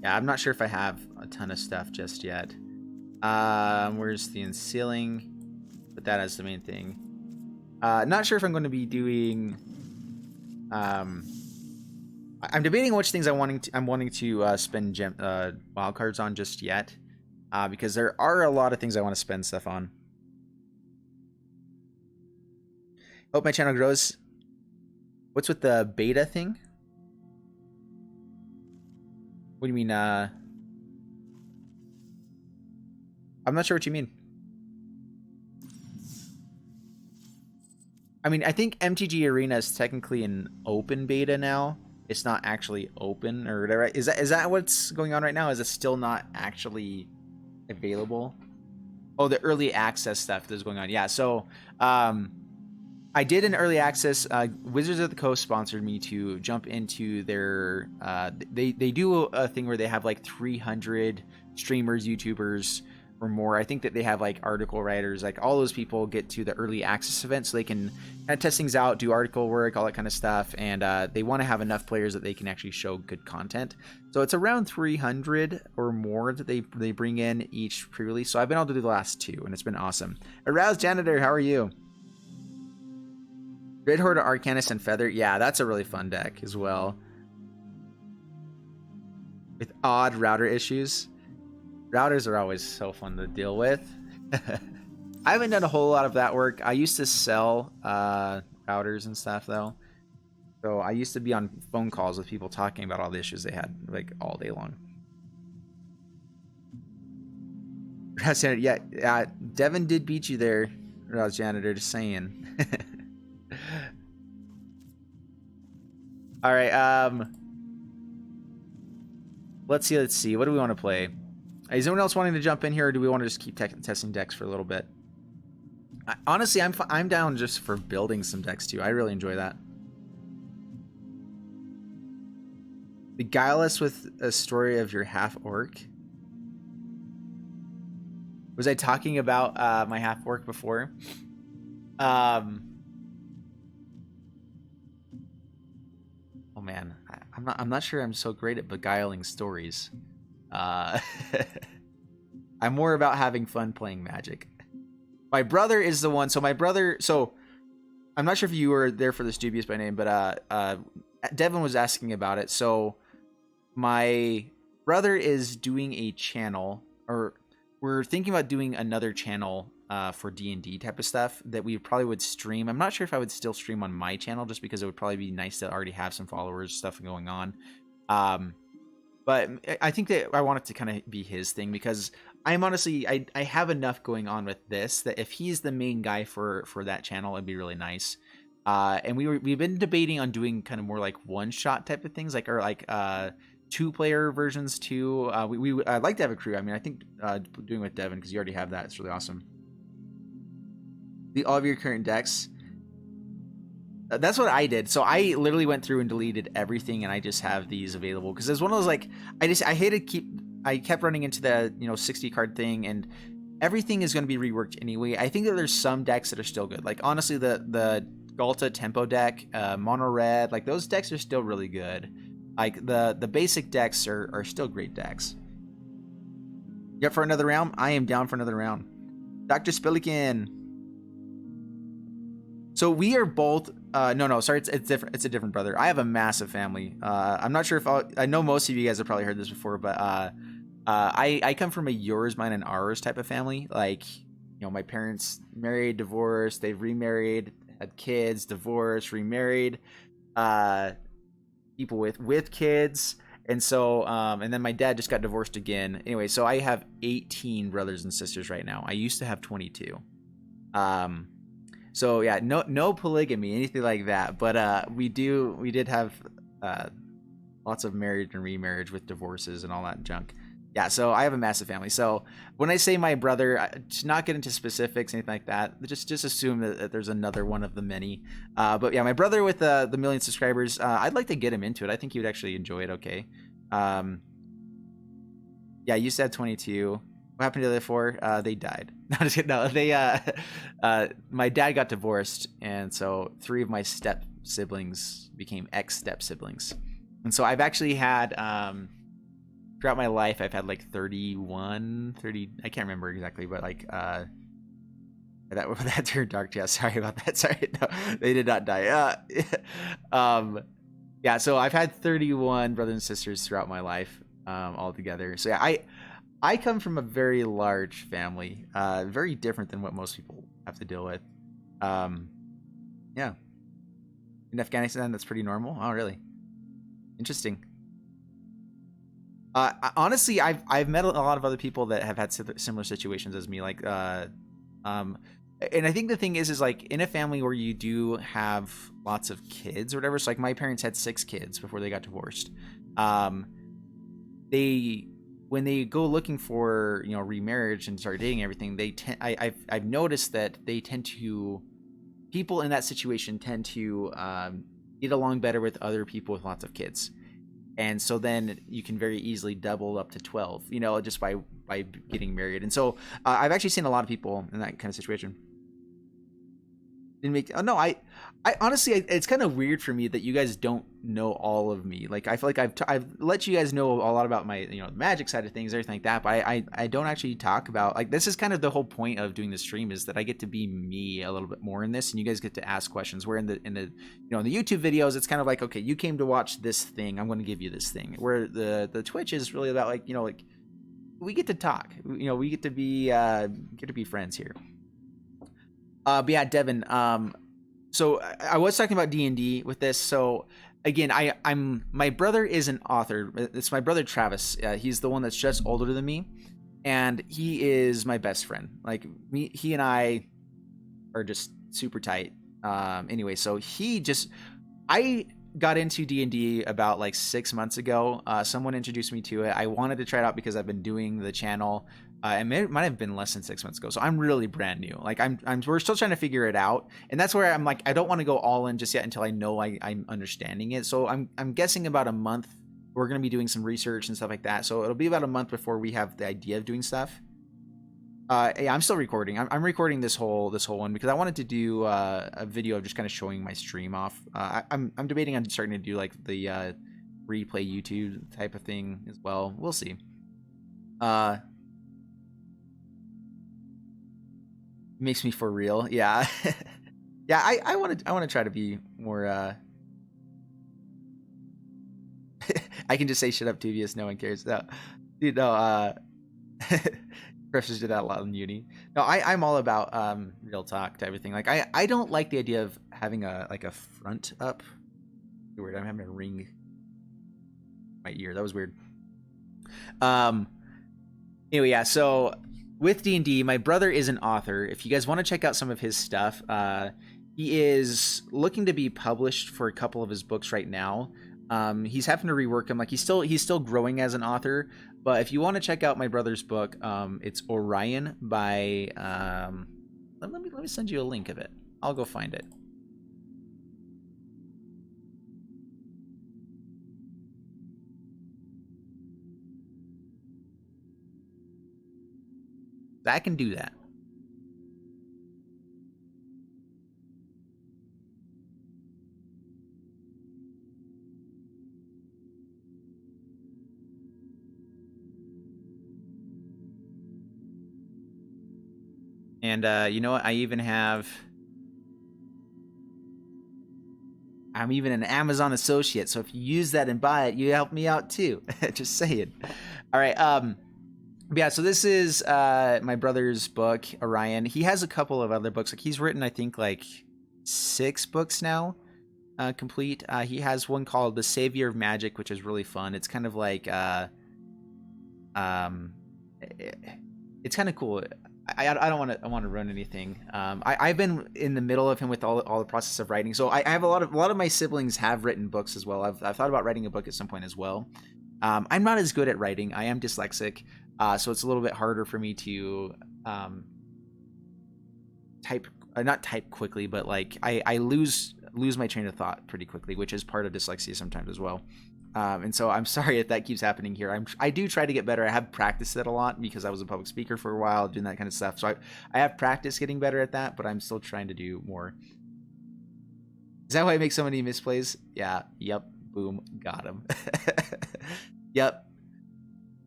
Yeah, I'm not sure if I have a ton of stuff just yet. Where's the unsealing? Put that as the main thing. Not sure if I'm going to be doing. I'm debating which things I'm wanting to spend wild cards on just yet, because there are a lot of things I want to spend stuff on. Hope my channel grows. What's with the beta thing? What do you mean? I'm not sure what you mean. I mean, I think MTG Arena is technically an open beta now. It's not actually open or whatever. Is that what's going on right now? Is it still not actually available? Oh, the early access stuff that's going on. Yeah, so I did an early access. Wizards of the Coast sponsored me to jump into their. They do a thing where they have like 300 streamers, YouTubers, or more. I think that they have like article writers, like all those people get to the early access event, so they can kind of test things out, do article work, all that kind of stuff. And they want to have enough players that they can actually show good content. So it's around 300 or more that they bring in each pre-release. So I've been able to do the last two, and it's been awesome. Aroused Janitor, how are you? Red Horde, Arcanist, and Feather. Yeah, that's a really fun deck as well. With odd router issues. Routers are always so fun to deal with. I haven't done a whole lot of that work. I used to sell routers and stuff, though. So I used to be on phone calls with people talking about all the issues they had, like, all day long. Yeah, Devin did beat you there, Rouse Janitor, just saying. All right, let's see. What do we want to play? Is anyone else wanting to jump in here, or do we want to just keep testing decks for a little bit? Honestly, I'm down just for building some decks too. I really enjoy that. Beguile us with a story of your half orc. Was I talking about my half orc before? Oh man, I'm not sure I'm so great at beguiling stories. I'm more about having fun playing Magic. My brother is the one. So I'm not sure if you were there for this, dubious by name, but Devin was asking about it. So my brother is doing a channel, or we're thinking about doing another channel for D&D type of stuff that we probably would stream. I'm not sure if I would still stream on my channel, just because it would probably be nice to already have some followers, stuff going on. But I think that I want it to kind of be his thing, because I'm honestly, I have enough going on with this that if he's the main guy for that channel, it'd be really nice. And we've been debating on doing kind of more like one-shot type of things, like, or like two-player versions too. I'd like to have a crew. I mean, I think doing with Devin, because you already have that, it's really awesome. All of your current decks. That's what I did. So I literally went through and deleted everything, and I just have these available, because it's one of those, like, I kept running into the 60 card thing, and everything is going to be reworked anyway. I think that there's some decks that are still good. Like, honestly, the Galta Tempo deck, Mono Red, like, those decks are still really good. Like, the basic decks are still great decks. You up for another round? I am down for another round. Dr. Spillikin. So we are both. No, sorry, it's different. It's a different brother. I have a massive family. I'm not sure if I know most of you guys have probably heard this before, but I come from a yours, mine, and ours type of family. Like, my parents married, divorced, they've remarried, had kids, divorced, remarried. People with kids, and so and then my dad just got divorced again. Anyway, so I have 18 brothers and sisters right now. I used to have 22. So yeah, no polygamy, anything like that. But we did have lots of marriage and remarriage with divorces and all that junk. Yeah, so I have a massive family. So when I say my brother, to not get into specifics, anything like that, just assume that there's another one of the many. But yeah, my brother with the 1 million subscribers, I'd like to get him into it. I think he would actually enjoy it. Okay. Yeah, you said 22. What happened to the other 4? They died. No, they my dad got divorced, and so 3 of my step siblings became ex step siblings. And so I've actually had throughout my life I've had like 30, I can't remember exactly, but like that turned dark. Yeah, sorry about that. Sorry. No, they did not die. Yeah, so I've had 31 brothers and sisters throughout my life all together. So yeah, I come from a very large family, very different than what most people have to deal with. Yeah. In Afghanistan, that's pretty normal. Oh, really? Interesting. Honestly, I've met a lot of other people that have had similar situations as me. Like, and I think the thing is like in a family where you do have lots of kids or whatever. So like my parents had 6 kids before they got divorced. When they go looking for remarriage and start dating everything, I've noticed that they tend to, people in that situation tend to get along better with other people with lots of kids, and so then you can very easily double up to 12 just by getting married. And so I've actually seen a lot of people in that kind of situation. I honestly, it's kind of weird for me that you guys don't know all of me. Like, I feel like I've let you guys know a lot about my magic side of things, everything like that, but I don't actually talk about, like, this is kind of the whole point of doing the stream, is that I get to be me a little bit more in this, and you guys get to ask questions. Where in the in the YouTube videos, it's kind of like, okay, you came to watch this thing, I'm going to give you this thing. Where the Twitch is really about, like, like, we get to talk, we get to be friends here. But yeah, Devin. So I was talking about D&D with this. So again, I'm my brother is an author. It's my brother Travis. He's the one that's just older than me, and he is my best friend. Like, he and I are just super tight. Anyway, so I got into D&D about like 6 months ago. Someone introduced me to it. I wanted to try it out because I've been doing the channel. It might have been less than 6 months ago, so I'm really brand new. Like, we're still trying to figure it out, and that's where I'm like, I don't want to go all in just yet until I know I'm understanding it. So I'm guessing about a month. We're gonna be doing some research and stuff like that. So it'll be about a month before we have the idea of doing stuff. Yeah, I'm still recording. I'm recording this whole one because I wanted to do a video of just kind of showing my stream off. I'm debating on starting to do like the replay YouTube type of thing as well. We'll see. Makes me for real. Yeah. Yeah, I want to try to be more I can just say shut up, Tuvius, no one cares. No. Dude, no, professors did that a lot in uni. No, I'm all about real talk to everything. Like, I don't like the idea of having a front up. Weird, I'm having a ring my ear. That was weird. Anyway, yeah, so with D&D, my brother is an author. If you guys want to check out some of his stuff, he is looking to be published for a couple of his books right now. He's having to rework them. Like, he's still growing as an author. But if you want to check out my brother's book, it's Orion by let me send you a link of it. I'll go find it. I can do that. And you know what? I even have I'm even an Amazon associate, so if you use that and buy it, you help me out too. Just saying. All right. Yeah. So this is my brother's book, Orion. He has a couple of other books. Like he's written, I think, like 6 books now, complete. He has one called The Savior of Magic, which is really fun. It's kind of like, it's kind of cool. I don't want to run anything. I've been in the middle of him with all the process of writing. So I have a lot of my siblings have written books as well. I've thought about writing a book at some point as well. I'm not as good at writing. I am dyslexic, so it's a little bit harder for me to not type quickly, but like I lose my train of thought pretty quickly, which is part of dyslexia sometimes as well. And so I'm sorry if that keeps happening here. I do try to get better. I have practiced it a lot because I was a public speaker for a while, doing that kind of stuff. So I have practiced getting better at that, but I'm still trying to do more. Is that why I make so many misplays? Yeah. Yep. Boom. Got him. Yep.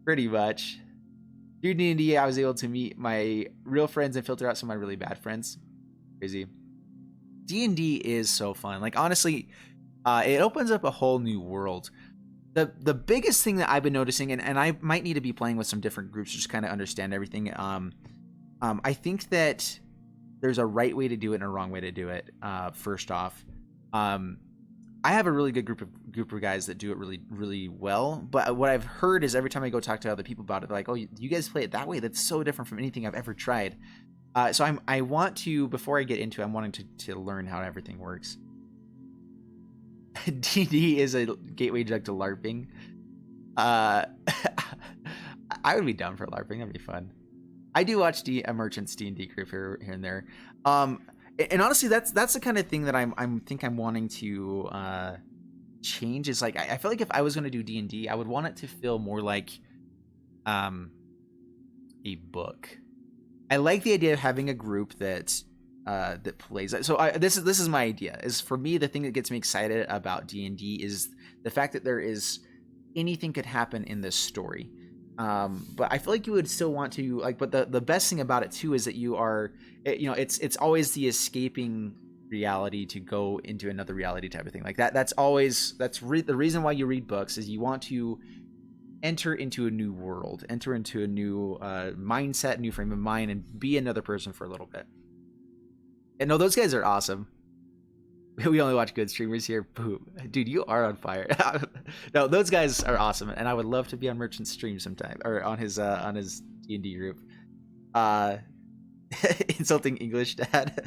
Pretty much. Through D&D, I was able to meet my real friends and filter out some of my really bad friends. Crazy. D&D is so fun. Like, honestly, it opens up a whole new world. The biggest thing that I've been noticing, and I might need to be playing with some different groups to just kind of understand everything. I think that there's a right way to do it and a wrong way to do it. First off, I have a really good group of guys that do it really, really well. But what I've heard is every time I go talk to other people about it, they're like, "Oh, you guys play it that way? That's so different from anything I've ever tried." So I want to, before I get into it, I'm wanting to learn how everything works. D&D is a gateway drug to LARPing. I would be down for LARPing. That'd be fun. I do watch a Merchant's D&D group here and there. And honestly, that's the kind of thing that I'm wanting to change. Is like I feel like if I was going to do D&D, I would want it to feel more like a book. I like the idea of having a group that plays. So this is my idea. Is for me, the thing that gets me excited about D&D is the fact that there is anything could happen in this story. But I feel like you would still want to like. But the best thing about it too is that you are, it's always the escaping reality to go into another reality type of thing. Like that. That's always the reason why you read books is you want to enter into a new world, enter into a new mindset, new frame of mind, and be another person for a little bit. And no, those guys are awesome. We only watch good streamers here. Boom. Dude, you are on fire. No, those guys are awesome, and I would love to be on Merchant's stream sometime, or on his D&D group. Insulting English dad.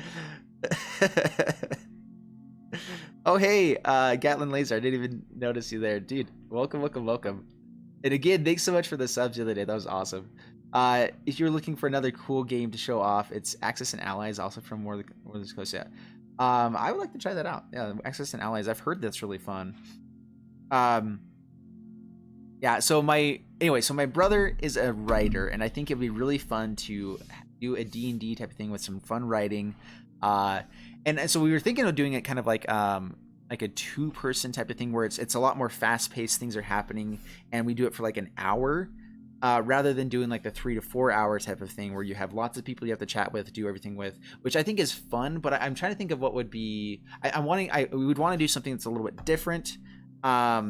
Oh, hey, Gatlin Laser. I didn't even notice you there. Dude, welcome. And again, thanks so much for the subs the other day. That was awesome. If you're looking for another cool game to show off, it's Axis and Allies, also from War of the Coast. Yeah. I would like to try that out. Yeah, Axis and Allies. I've heard that's really fun. Yeah, so my brother is a writer, and I think it'd be really fun to do a D&D type of thing with some fun writing. And so we were thinking of doing it kind of like a 2-person type of thing where it's a lot more fast-paced, things are happening, and we do it for like an hour. Rather than doing like the 3 to 4 hour type of thing where you have lots of people you have to chat with, do everything with, which I think is fun. But I'm trying to think of what would be. We would want to do something that's a little bit different. I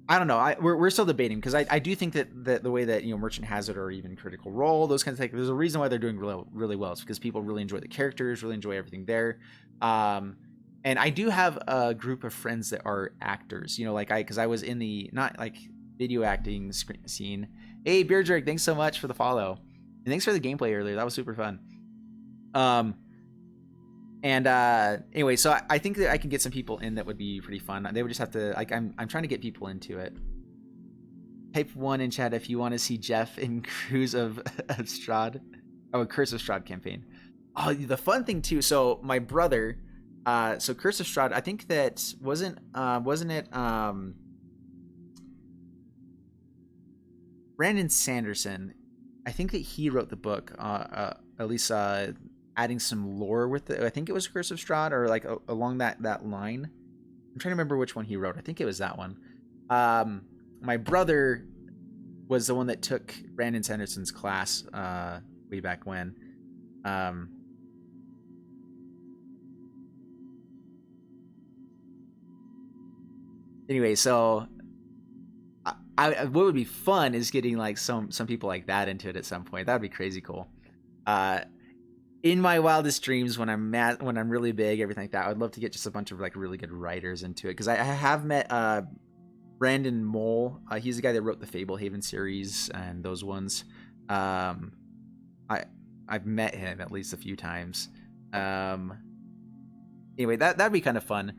don't know. We're still debating because I do think that the way that Merchant has it, or even Critical Role, those kinds of things. There's a reason why they're doing really, really well. It's because people really enjoy the characters, really enjoy everything there. And I do have a group of friends that are actors. Because I was in the not like video acting scene. Hey, Beer Jerk, thanks so much for the follow, and thanks for the gameplay earlier. That was super fun. Anyway, so I think that I can get some people in that would be pretty fun. They would just have to I'm trying to get people into it. Type 1 in chat if you want to see Jeff in Cruise of Strahd. Oh, Curse of Strahd campaign. Oh, the fun thing too. So my brother, so Curse of Strahd. I think that wasn't it? Brandon Sanderson, I think that he wrote the book, at least adding some lore with it. I think it was Curse of Strahd, or like along that line. I'm trying to remember which one he wrote. I think it was that one. My brother was the one that took Brandon Sanderson's class way back when. Anyway, so what would be fun is getting like some people like that into it at some point. That would be crazy cool. In my wildest dreams, when I'm really big, everything like that, I'd love to get just a bunch of like really good writers into it, because I have met Brandon Mole. He's the guy that wrote the Fablehaven series and those ones. I've met him at least a few times. Anyway, that'd be kind of fun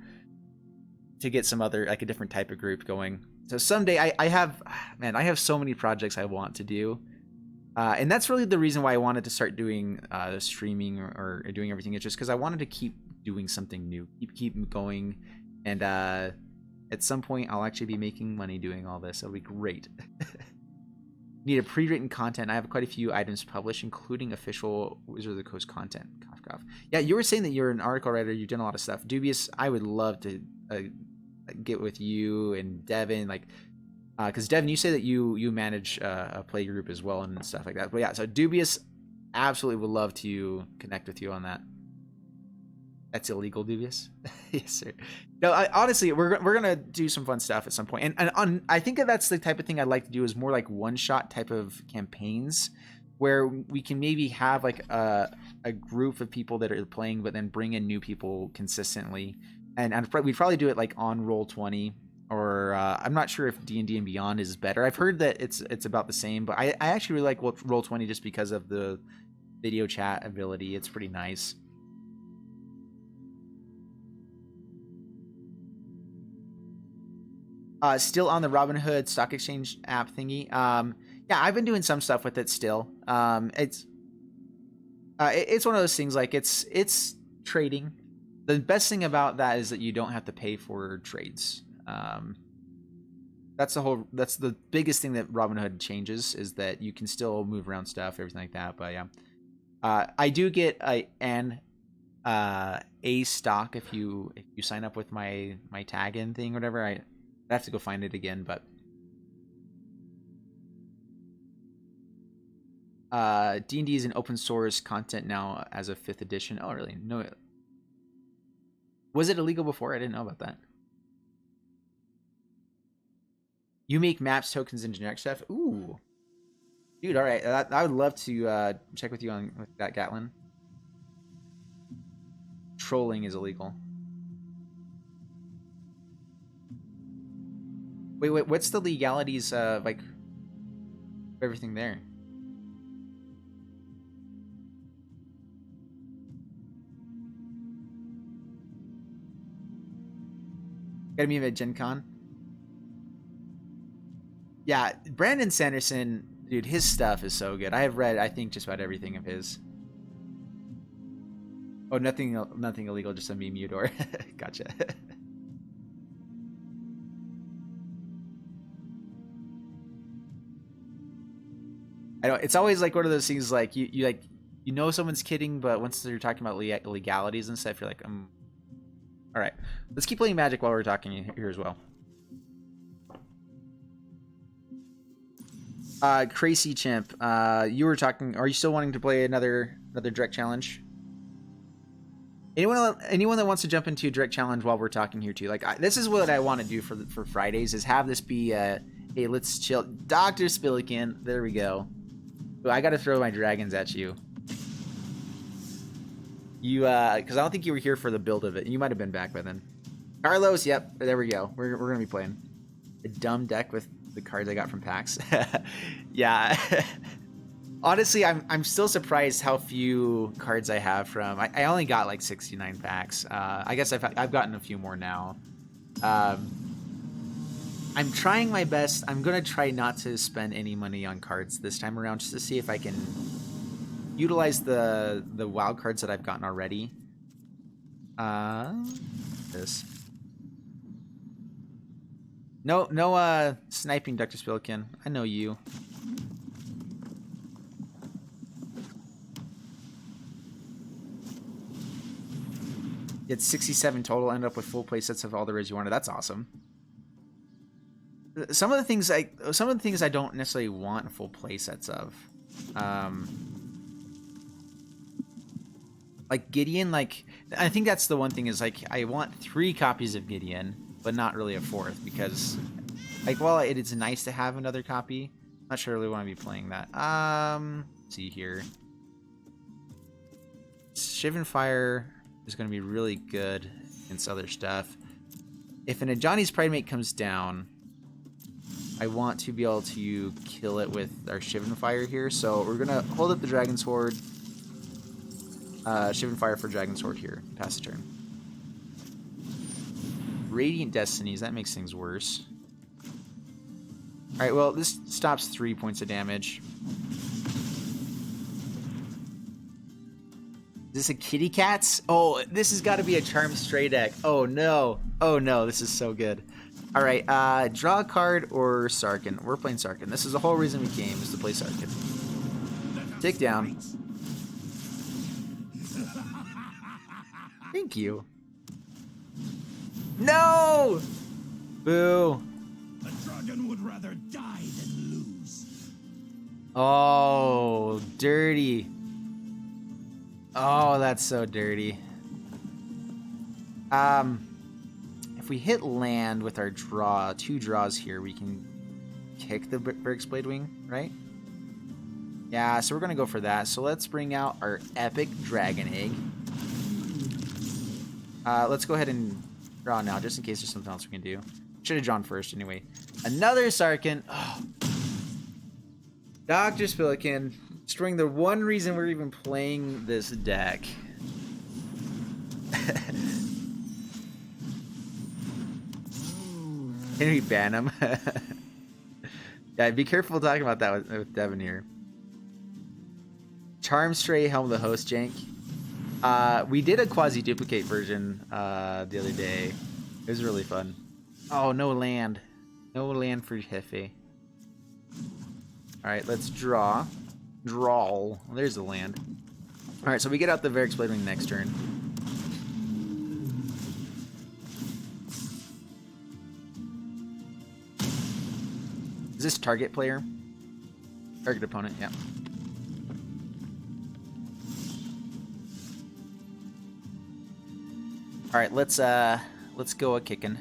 to get some other, like, a different type of group going. So someday I have so many projects I want to do. And that's really the reason why I wanted to start doing streaming or doing everything. It's just because I wanted to keep doing something new, keep going. And at some point, I'll actually be making money doing all this. It'll be great. Need a pre-written content. I have quite a few items published, including official Wizard of the Coast content. Cough, cough. Yeah, you were saying that you're an article writer. You've done a lot of stuff. Dubious, I would love to get with you and Devin, like, because Devin, you say that you manage a play group as well and stuff like that. But yeah, so Dubious, absolutely would love to connect with you on that. That's illegal, Dubious. Yes, sir. No, honestly, we're gonna do some fun stuff at some point, and I think that's the type of thing I'd like to do, is more like one-shot type of campaigns, where we can maybe have like a group of people that are playing, but then bring in new people consistently, and we'd probably do it like on Roll20, or I'm not sure if D&D and Beyond is better. I've heard that it's about the same, but I actually really like Roll20 just because of the video chat ability. It's pretty nice. Still on the Robinhood stock exchange app thingy. Yeah, I've been doing some stuff with it still. It's one of those things, like, it's trading. The best thing about that is that you don't have to pay for trades. That's the biggest thing that Robinhood changes, is that you can still move around stuff, everything like that. But yeah, I do get a stock if you sign up with my tag in thing, whatever. I have to go find it again, but D&D is an open source content now as of 5th edition. Oh, really? No. Was it illegal before? I didn't know about that. You make maps, tokens, and generic stuff? Ooh. Dude, all right. I would love to check with you on with that, Gatlin. Trolling is illegal. Wait, what's the legalities of, like, everything there? Gotta meet him at Gen Con? Yeah, Brandon Sanderson, dude, his stuff is so good. I have read, I think, just about everything of his. Oh, nothing illegal, just a meme Eudor. Gotcha. I don't. It's always like one of those things, like you know someone's kidding, but once they're talking about legalities and stuff, you're like, all right, let's keep playing Magic while we're talking here as well. Crazy Chimp, you were talking. Are you still wanting to play another direct challenge? Anyone that wants to jump into a direct challenge while we're talking here too, like, this is what I want to do for Fridays, is have this be hey, let's chill. Dr. Spillikin, there we go. Ooh, I gotta throw my dragons at you. You because I don't think you were here for the build of it. You might have been back by then. Carlos, yep, there we go. We're gonna be playing a dumb deck with the cards I got from PAX. Yeah. Honestly, I'm still surprised how few cards I have from. I only got like 69 packs. I guess I've gotten a few more now. I'm trying my best. I'm gonna try not to spend any money on cards this time around, just to see if I can utilize the wild cards that I've gotten already. This. No sniping, Dr. Spilkin. I know you. It's 67 total. End up with full play sets of all the rares you wanted. That's awesome. Some of the things I don't necessarily want full play sets of, like Gideon. Like, I think that's the one thing, is like, I want 3 copies of Gideon, but not really a fourth because, like, while it is nice to have another copy, I'm not sure I really want to be playing that. Let's see here. Shivan Fire is going to be really good against other stuff. If an Ajani's Pridemate comes down, I want to be able to kill it with our Shivan Fire here. So we're going to hold up the Dragon Sword. Shivan Fire for Dragon Sword here. Pass the turn. Radiant Destinies, that makes things worse. Alright, well, this stops 3 points of damage. Is this a Kitty Cats? Oh, this has got to be a Charm Stray deck. Oh no. Oh no, this is so good. Alright, draw a card or Sarkhan. We're playing Sarkhan. This is the whole reason we came, is to play Sarkhan. Take down. Thank you. No! Boo. A dragon would rather die than lose. Oh, dirty. Oh, that's so dirty. If we hit land with our draw, 2 draws here, we can kick the Berg's Bladewing, right? Yeah, so we're going to go for that. So let's bring out our epic Dragon Egg. Let's go ahead and draw now, just in case there's something else we can do. Should have drawn first anyway. Another Sarkhan. Oh. Dr. Spillikin, destroying the one reason we're even playing this deck. Can we ban him? Yeah, be careful talking about that with Devin here. Charm Stray, Helm of the Host jank. We did a quasi-duplicate version the other day. It was really fun. Oh, no land. No land for Hefe. Alright, let's draw. Draw. Well, there's the land. Alright, so we get out the Varix Bladewing next turn. Is this target player? Target opponent, yeah. Alright, let's go a kicking.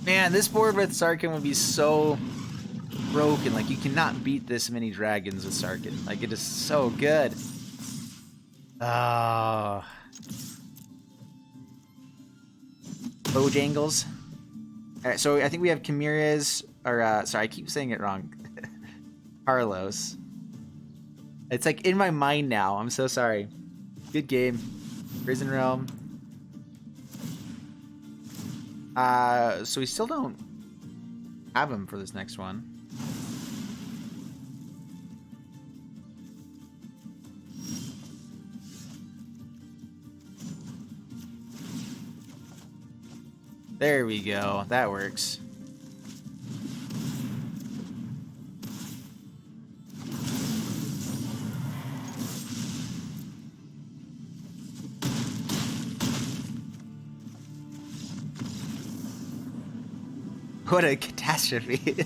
Man, this board with Sarkhan would be so broken. Like, you cannot beat this many dragons with Sarkhan. Like, it is so good. Oh. Bojangles. Alright, so I think we have Chimera's, or, sorry, I keep saying it wrong. Carlos. It's like in my mind now. I'm so sorry. Good game. Prison Realm. So we still don't have him for this next one. There we go. That works. What a catastrophe.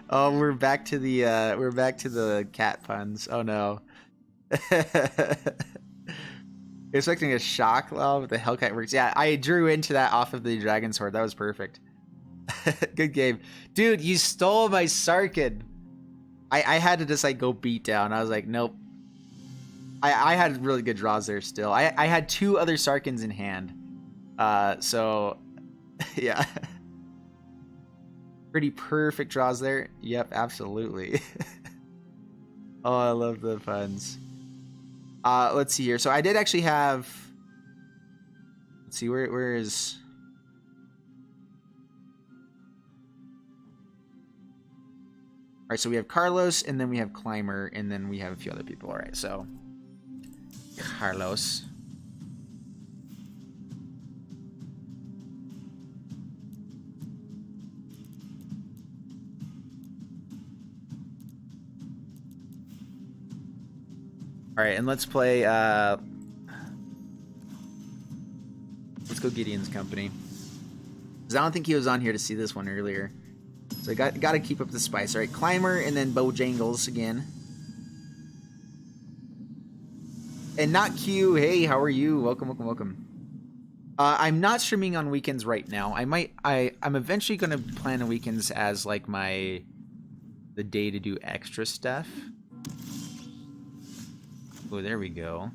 Oh, we're back to the cat puns. Oh no. Expecting a shock law with the Hellkite works. Yeah, I drew into that off of the Dragon Sword. That was perfect. Good game. Dude, you stole my Sarkhan. I had to just like go beat down. I was like, nope. I had really good draws there still. I had 2 other Sarkhans in hand. So yeah. Pretty perfect draws there. Yep, absolutely. Oh, I love the puns. Let's see here. So I did actually have... Let's see, where is... Alright, so we have Carlos, and then we have Climber, and then we have a few other people. Alright, so... Carlos... Alright, and let's play, let's go Gideon's Company. Because I don't think he was on here to see this one earlier. So I got to keep up the spice. Alright, Climber and then Bojangles again. And not Q. Hey, how are you? Welcome, welcome, welcome. I'm not streaming on weekends right now. I'm eventually gonna plan the weekends as like the day to do extra stuff. Oh, there we go.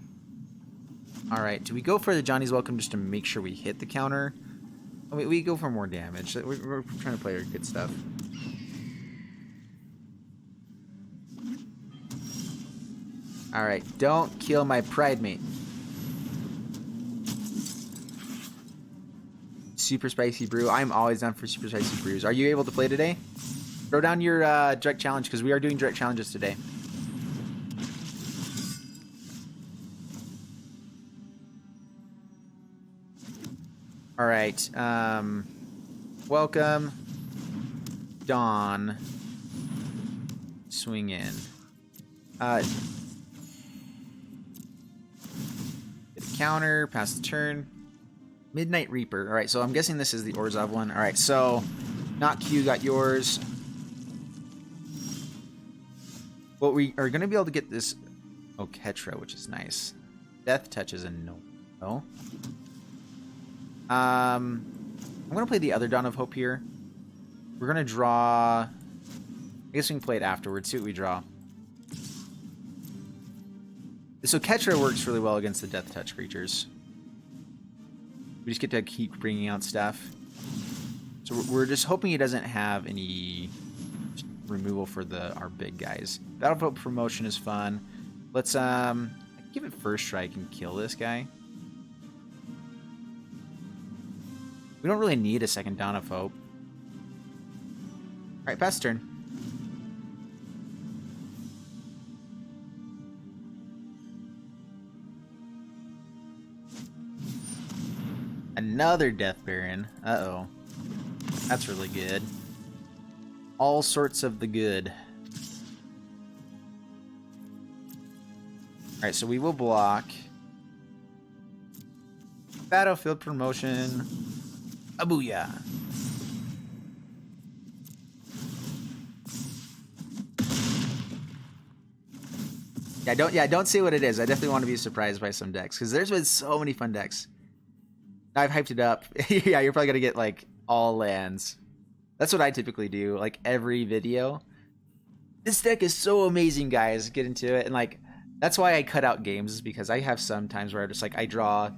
All right, do we go for the Johnny's Welcome just to make sure we hit the counter? Oh, we go for more damage. We're trying to play our good stuff. All right, don't kill my pride mate. Super spicy brew. I'm always down for super spicy brews. Are you able to play today? Throw down your direct challenge because we are doing direct challenges today. All right. Welcome, Dawn. Swing in. Hit a counter. Pass the turn. Midnight Reaper. All right. So I'm guessing this is the Orzhov one. All right. So, not Q. Got yours. Well, we are going to be able to get this Oketra, which is nice. Death Touch is a no. I'm going to play the other Dawn of Hope here. We're going to draw... I guess we can play it afterwards. See what we draw. This Oketra works really well against the Death Touch creatures. We just get to keep bringing out stuff. So we're just hoping he doesn't have any removal for our big guys. Battle Hope promotion is fun. Let's give it first strike and kill this guy. We don't really need a second Dawn of Hope. Alright, pass turn. Another Death Baron. Uh-oh. That's really good. All sorts of the good. Alright, so we will block. Battlefield promotion. Abuya. Don't say what it is. I definitely want to be surprised by some decks because there's been so many fun decks. I've hyped it up. Yeah, you're probably gonna get like all lands. That's what I typically do. Like every video. This deck is so amazing, guys. Get into it, and like that's why I cut out games is because I have some times where I just like I draw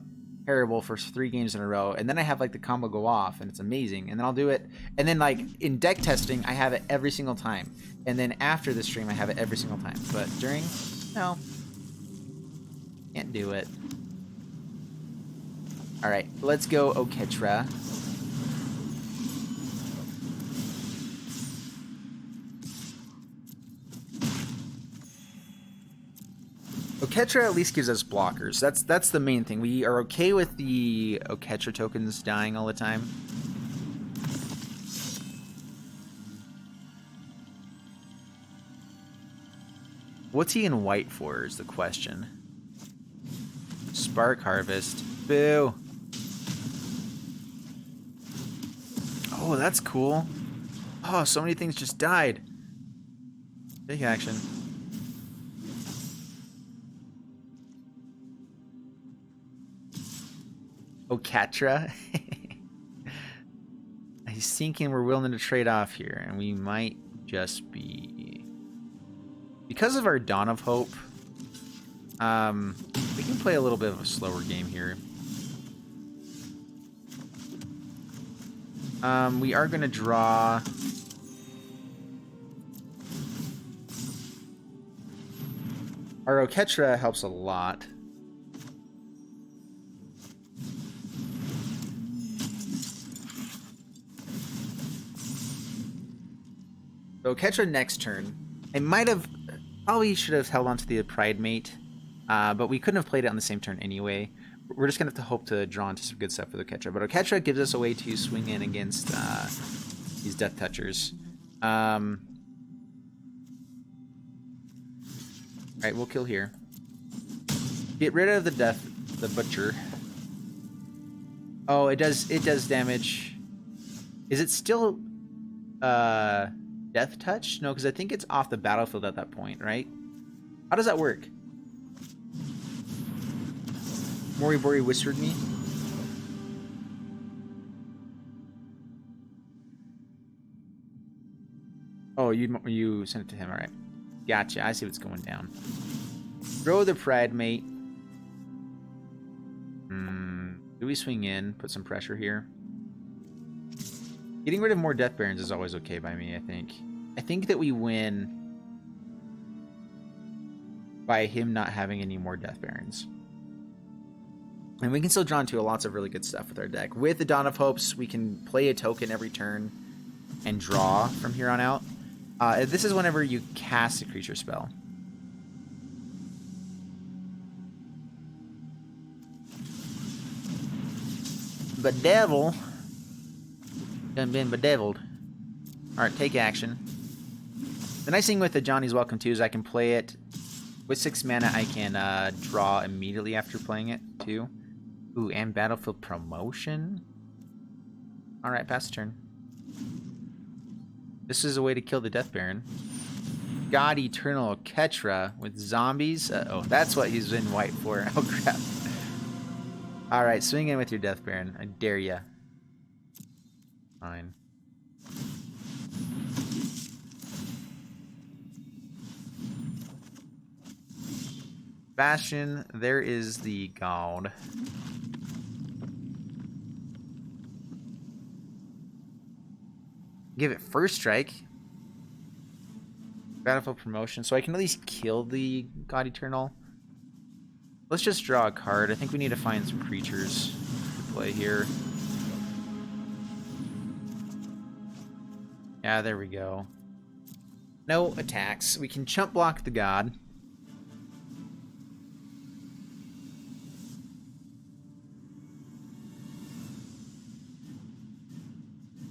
terrible for 3 games in a row, and then I have like the combo go off, and it's amazing, and then I'll do it, and then like in deck testing, I have it every single time, and then after the stream, I have it every single time. But during, no, can't do it. All right, let's go Oketra. Oketra at least gives us blockers. That's the main thing. We are okay with the Oketra tokens dying all the time. What's he in white for is the question. Spark Harvest. Boo. Oh, that's cool. Oh, so many things just died. Big action. Oketra. He's thinking we're willing to trade off here, and we might just be... Because of our Dawn of Hope, we can play a little bit of a slower game here. We are going to draw... Our Oketra helps a lot. So Oketra next turn. I might have... Probably should have held on to the Pride Mate, but we couldn't have played it on the same turn anyway. We're just going to have to hope to draw into some good stuff with Oketra. But Oketra gives us a way to swing in against these Death Touchers. Alright, we'll kill here. Get rid of the Butcher. Oh, it does damage. Is it still Death Touch? No, because I think it's off the battlefield at that point, right? How does that work? Moribori whispered me. Oh, you sent it to him. All right. Gotcha. I see what's going down. Throw the pride mate. Do we swing in? Put some pressure here. Getting rid of more Death Barons is always okay by me, I think. I think that we win by him not having any more Death Barons. And we can still draw into lots of really good stuff with our deck. With the Dawn of Hopes, we can play a token every turn and draw from here on out. This is whenever you cast a creature spell. Bedevil. Done been bedeviled. Alright, take action. The nice thing with the Johnny's Welcome too is I can play it with 6 mana. I can draw immediately after playing it too. Ooh, and Battlefield Promotion. Alright, pass the turn. This is a way to kill the Death Baron. God Eternal Ketra with zombies. Uh-oh, that's what he's in white for. Oh, crap. Alright, swing in with your Death Baron. I dare ya. Fine. Bastion, there is the god. Give it first strike. Battlefield Promotion, so I can at least kill the God Eternal. Let's just draw a card. I think we need to find some creatures to play here. Yeah, there we go. No attacks. We can chump block the god.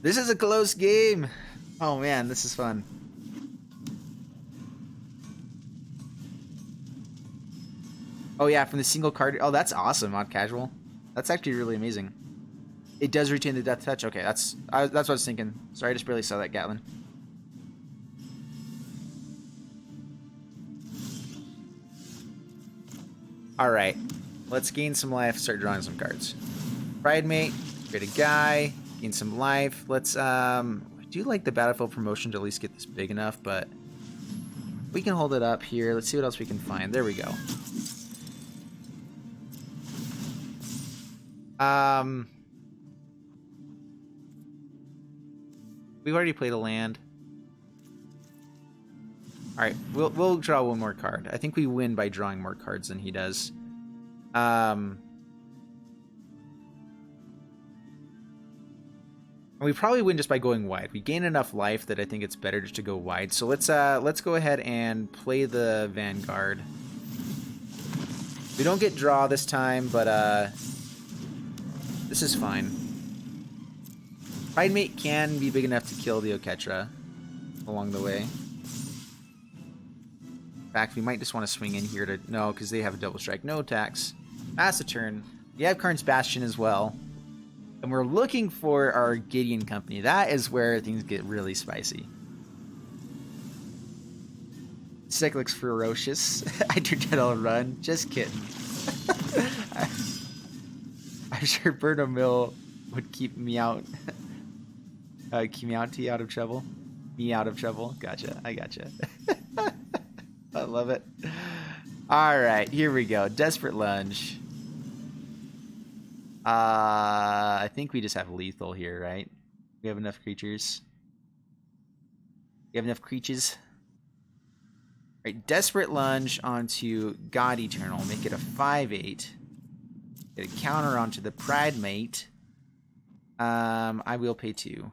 This is a close game. Oh man, this is fun. Oh yeah, from the single card. Oh, that's awesome, Odd Casual. That's actually really amazing. It does retain the Death Touch. Okay, that's what I was thinking. Sorry, I just barely saw that, Gatlin. All right, let's gain some life. Start drawing some cards. Pride Mate, create a guy. Gain some life. Let's I do like the Battlefield Promotion to at least get this big enough, but we can hold it up here. Let's see what else we can find. There we go. We've already played a land. All right, we'll draw one more card. I think we win by drawing more cards than he does. We probably win just by going wide. We gain enough life that I think it's better just to go wide. So let's go ahead and play the Vanguard. We don't get draw this time, but this is fine. Pride Mate can be big enough to kill the Oketra along the way. In fact, we might just want to swing in here to... No, because they have a double strike. No attacks. Pass a turn. We have Karn's Bastion as well. And we're looking for our Gideon Company. That is where things get really spicy. This deck looks ferocious. I turned I'll run. Just kidding. I'm sure Berno Mill would keep me out. Keep me out of trouble. Me out of trouble. Gotcha. I gotcha. I love it. Alright, here we go. Desperate Lunge. I think we just have lethal here, right? We have enough creatures. We have enough creatures. Right, Desperate Lunge onto God Eternal. Make it a 5/8. Get a counter onto the Pride Mate. I will pay 2.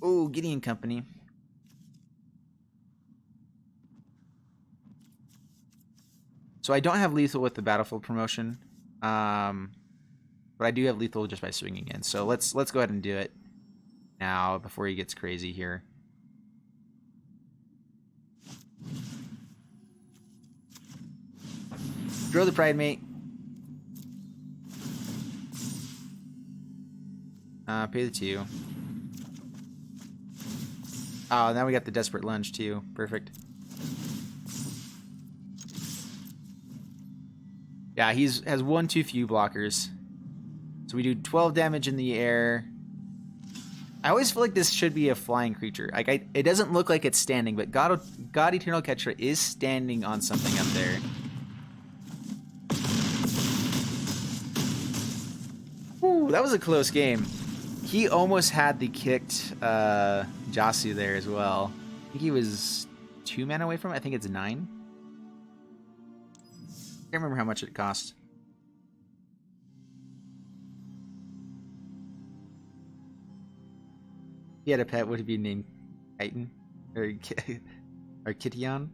Oh, Gideon Company. So I don't have lethal with the Battlefield Promotion, but I do have lethal just by swinging in. So let's go ahead and do it now before he gets crazy here. Draw the Pride Mate. Pay the 2. Oh, now we got the Desperate Lunge too. Perfect. Yeah, has one too few blockers. So we do 12 damage in the air. I always feel like this should be a flying creature. Like it doesn't look like it's standing, but God Eternal Catcher is standing on something up there. Ooh, that was a close game. He almost had the kicked Jasu there as well. I think he was 2 mana away from it. I think it's 9. Can't remember how much it cost. If he had a pet, would he be named Titan? Or Kittion?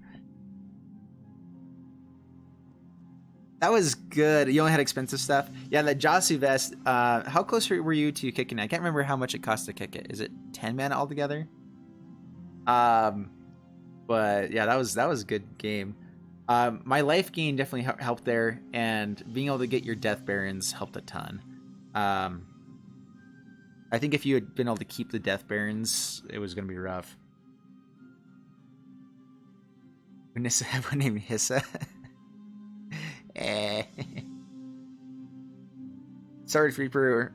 That was good. You only had expensive stuff? Yeah, that Jasu vest. How close were you to kicking it? I can't remember how much it cost to kick it. Is it 10 mana altogether? But yeah, that was a good game. My life gain definitely helped there, and being able to get your Death Barons helped a ton. I think if you had been able to keep the Death Barons, it was going to be rough. Vanessa have one named Hissa. Sorry, Reaper.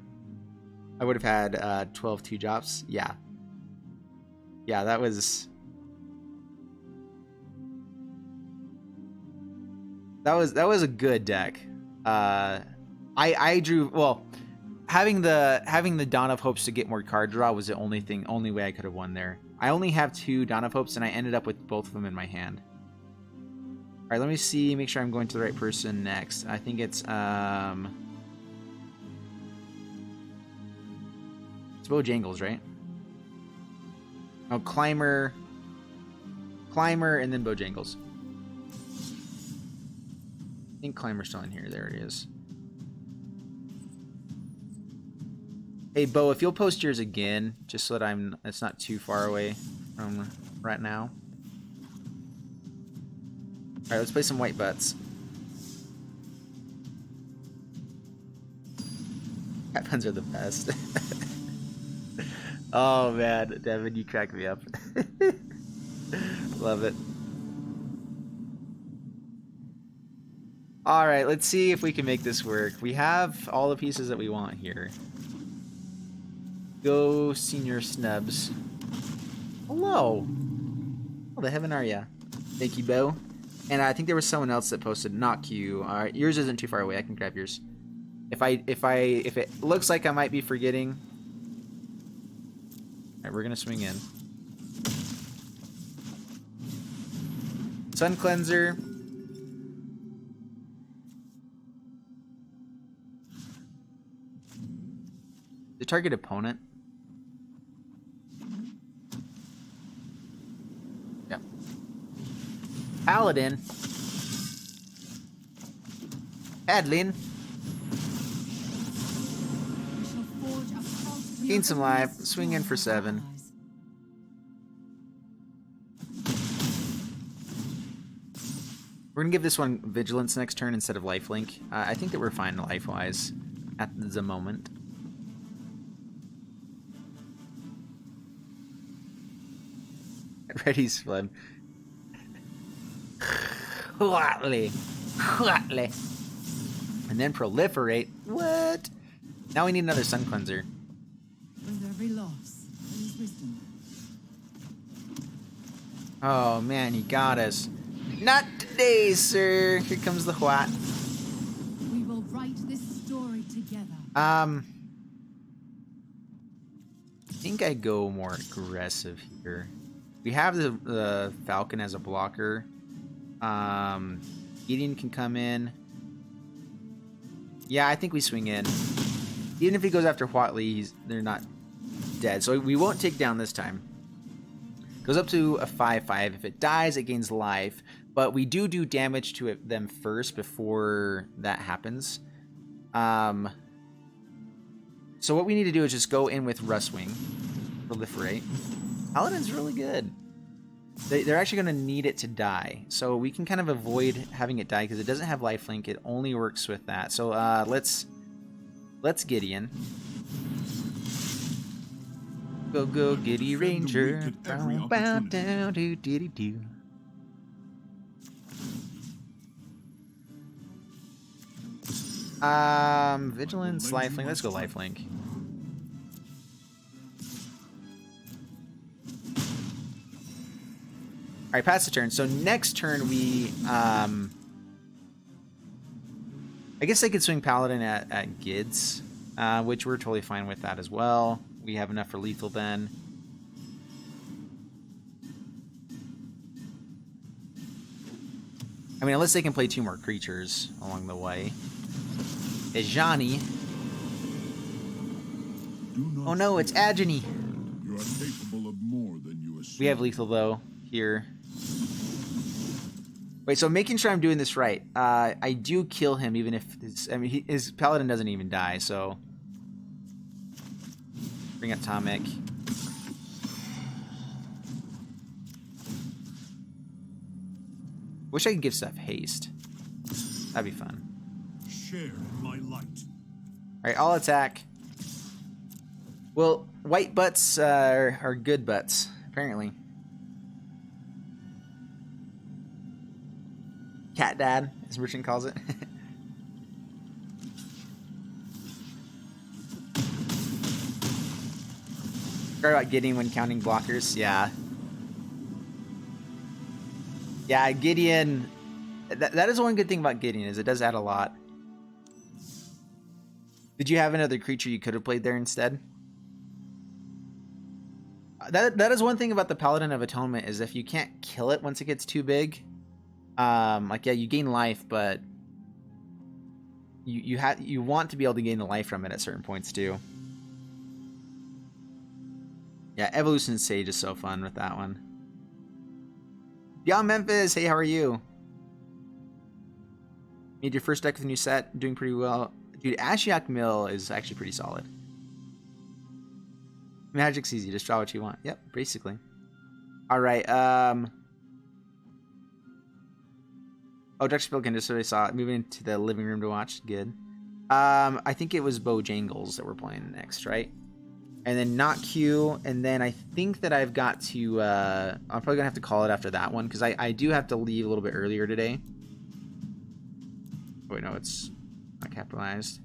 I would have had 12 2-drops. Yeah. Yeah, that was a good deck. I drew, well, having the Dawn of Hopes to get more card draw was the only way I could have won there. I only have 2 Dawn of Hopes and I ended up with both of them in my hand. All right, let me see, make sure I'm going to the right person next. I think it's Bojangles, right? Oh, Climber, and then Bojangles. I think Climber's still in here. There it is. Hey, Bo, if you'll post yours again, just so that it's not too far away from right now. Alright, let's play some white butts. Cat puns are the best. Oh man, Devin, you crack me up. Love it. Alright, let's see if we can make this work. We have all the pieces that we want here. Go, Senior Snubs. Hello. Oh, the heaven are ya? Thank you, Bo. And I think there was someone else that posted, not Q. All right, yours isn't too far away. I can grab yours. If it looks like I might be forgetting. All right, we're gonna swing in. Sun Cleanser. The target opponent. Yeah. Paladin. Adlin. Gain some life. Swing in for 7. We're gonna give this one Vigilance next turn instead of Lifelink. I think that we're fine life-wise at the moment. Ready, Slim. Hotly. And then Proliferate. What? Now we need another Sun Cleanser. With every loss, there is wisdom. Oh man, he got us. Not today, sir. Here comes the what. We will write this story together. I think I go more aggressive here. We have the Falcon as a blocker. Gideon can come in. Yeah, I think we swing in. Even if he goes after Huatley, they're not dead. So we won't take down this time. Goes up to a 5/5. If it dies, it gains life. But we do damage to them first before that happens. So what we need to do is just go in with Rustwing. Proliferate. Paladin's really good. They're actually going to need it to die. So we can kind of avoid having it die because it doesn't have lifelink. It only works with that. So let's Gideon. Go Giddy Ranger. Bow down do diddy do. Vigilance, lifelink. Let's go lifelink. All right, pass the turn. So next turn we, I guess I could swing Paladin at Gids, which we're totally fine with that as well. We have enough for lethal then. I mean, unless they can play 2 more creatures along the way. Ejani. Oh no, it's Agony. You are capable of more than you assume. We have lethal though here. Wait, so making sure I'm doing this right. I do kill him even if his Paladin doesn't even die. So bring Atomic. Wish I could give stuff haste. That'd be fun. Share my light. Alright, I'll attack. Well, white butts are good butts, apparently. Cat dad, as Merchant calls it. Sorry about Gideon when counting blockers, yeah. Yeah, Gideon... That is one good thing about Gideon, is it does add a lot. Did you have another creature you could have played there instead? That is one thing about the Paladin of Atonement, is if you can't kill it once it gets too big, like, yeah, you gain life, but you want to be able to gain the life from it at certain points too. Yeah, Evolution Sage is so fun with that one. Beyond Memphis, hey, how are you? Made your first deck with a new set, doing pretty well. Dude, Ashiok Mill is actually pretty solid. Magic's easy, just draw what you want. Yep, basically. Alright, oh, Dr. Spilkin just already saw it. Moving into the living room to watch. Good. I think it was Bojangles that we're playing next, right? And then not Q, and then I think that I've got to, I'm probably gonna have to call it after that one, because I do have to leave a little bit earlier today. Oh, wait, no, it's not capitalized.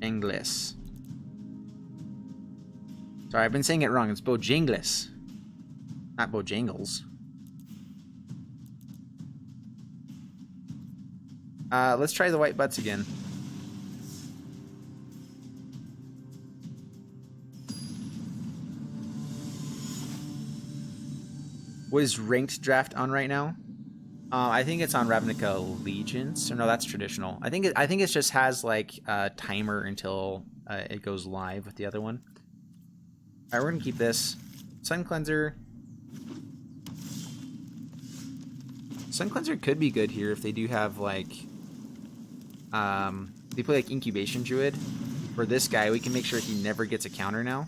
Bojangles. Sorry, I've been saying it wrong. It's Bojangles, not Bojangles. Let's try the white butts again. What is ranked draft on right now? I think it's on Ravnica Allegiance. Or no, that's traditional. I think it just has like a timer until it goes live with the other one. All right, we're gonna keep this. Sun Cleanser. Sun Cleanser could be good here if they do have like, they play like Incubation Druid. For this guy, we can make sure he never gets a counter now.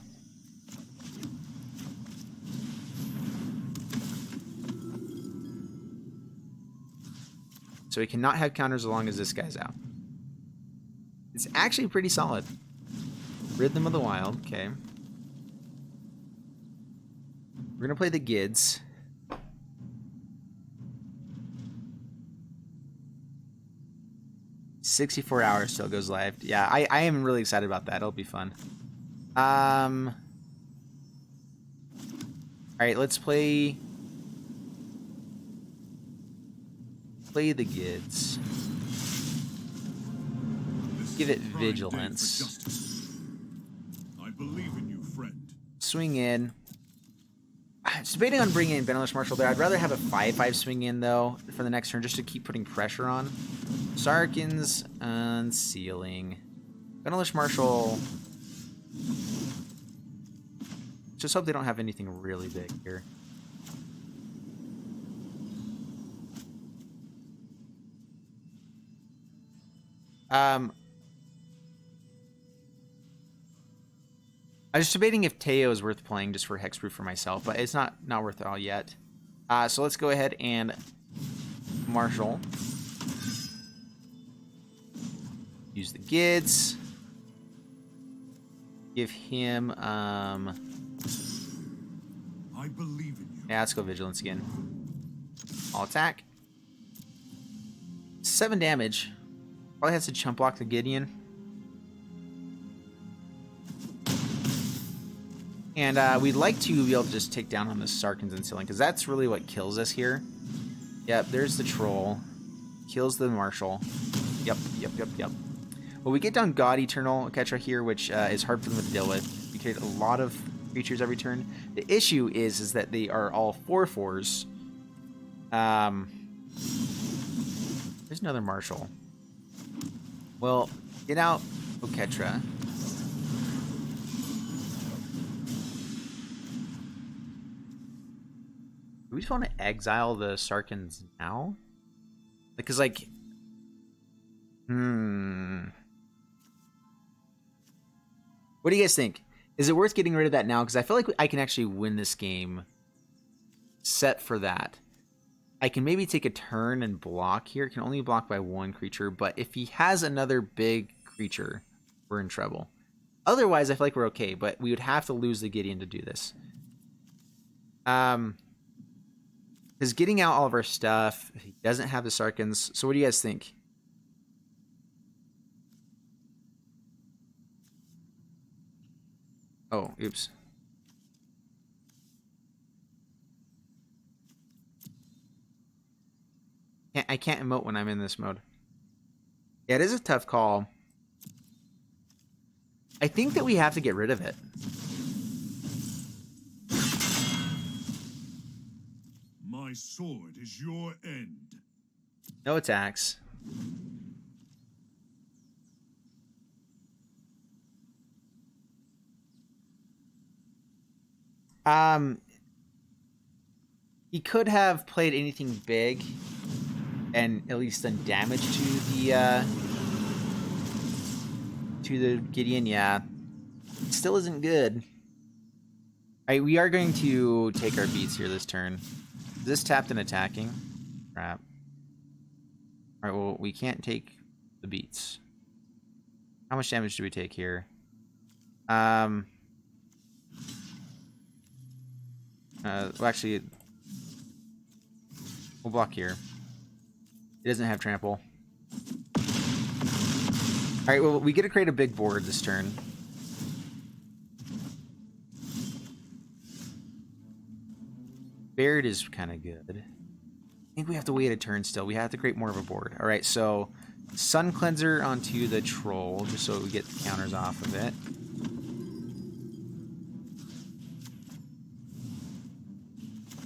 So he cannot have counters as long as this guy's out. It's actually pretty solid. Rhythm of the Wild, okay. We're gonna play the Gids. $64 hours till it goes live. Yeah, I am really excited about that. It'll be fun. Alright, let's play the Gids. Give it Vigilance. I believe in you, friend. Swing in. I was debating on bringing in Benelish Marshall there. I'd rather have a 5/5 swing in, though, for the next turn, just to keep putting pressure on. Sarkins, Unsealing. Benelish Marshall. Just hope they don't have anything really big here. I was debating if Teo is worth playing just for hexproof for myself, but it's not worth it all yet. So let's go ahead and Marshall. Use the Gids. Give him I believe in you. yeah, let's go Vigilance again. I'll attack. 7 damage. Probably has to chump block the Gideon. And we'd like to be able to just take down on the Sarkans and Sealing, because that's really what kills us here. Yep, there's the troll. Kills the Marshal. Yep. Well, we get down God Eternal Ketra here, which is hard for them to deal with. We create a lot of creatures every turn. The issue is that they are all 4/4s. There's another Marshal. Well, get out Oketra. Do we just want to exile the Sarkans now? Because, like... What do you guys think? Is it worth getting rid of that now? Because I feel like I can actually win this game set for that. I can maybe take a turn and block here. Can only block by 1 creature, but if he has another big creature, we're in trouble. Otherwise, I feel like we're okay, but we would have to lose the Gideon to do this. Because getting out all of our stuff, he doesn't have the Sarkans. So what do you guys think? Oh, oops. I can't emote when I'm in this mode. Yeah, it is a tough call. I think that we have to get rid of it. My sword is your end. No attacks. He could have played anything big and at least done damage to the Gideon. Yeah, it still isn't good. All right, we are going to take our beats here this turn. Is this tapped and attacking? Crap. All right, well, we can't take the beats. How much damage do we take here? Well, actually, we'll block here. It doesn't have trample. Alright, well, we get to create a big board this turn. Baird is kind of good. I think we have to wait a turn still. We have to create more of a board. Alright, so Sun Cleanser onto the Troll, just so we get the counters off of it.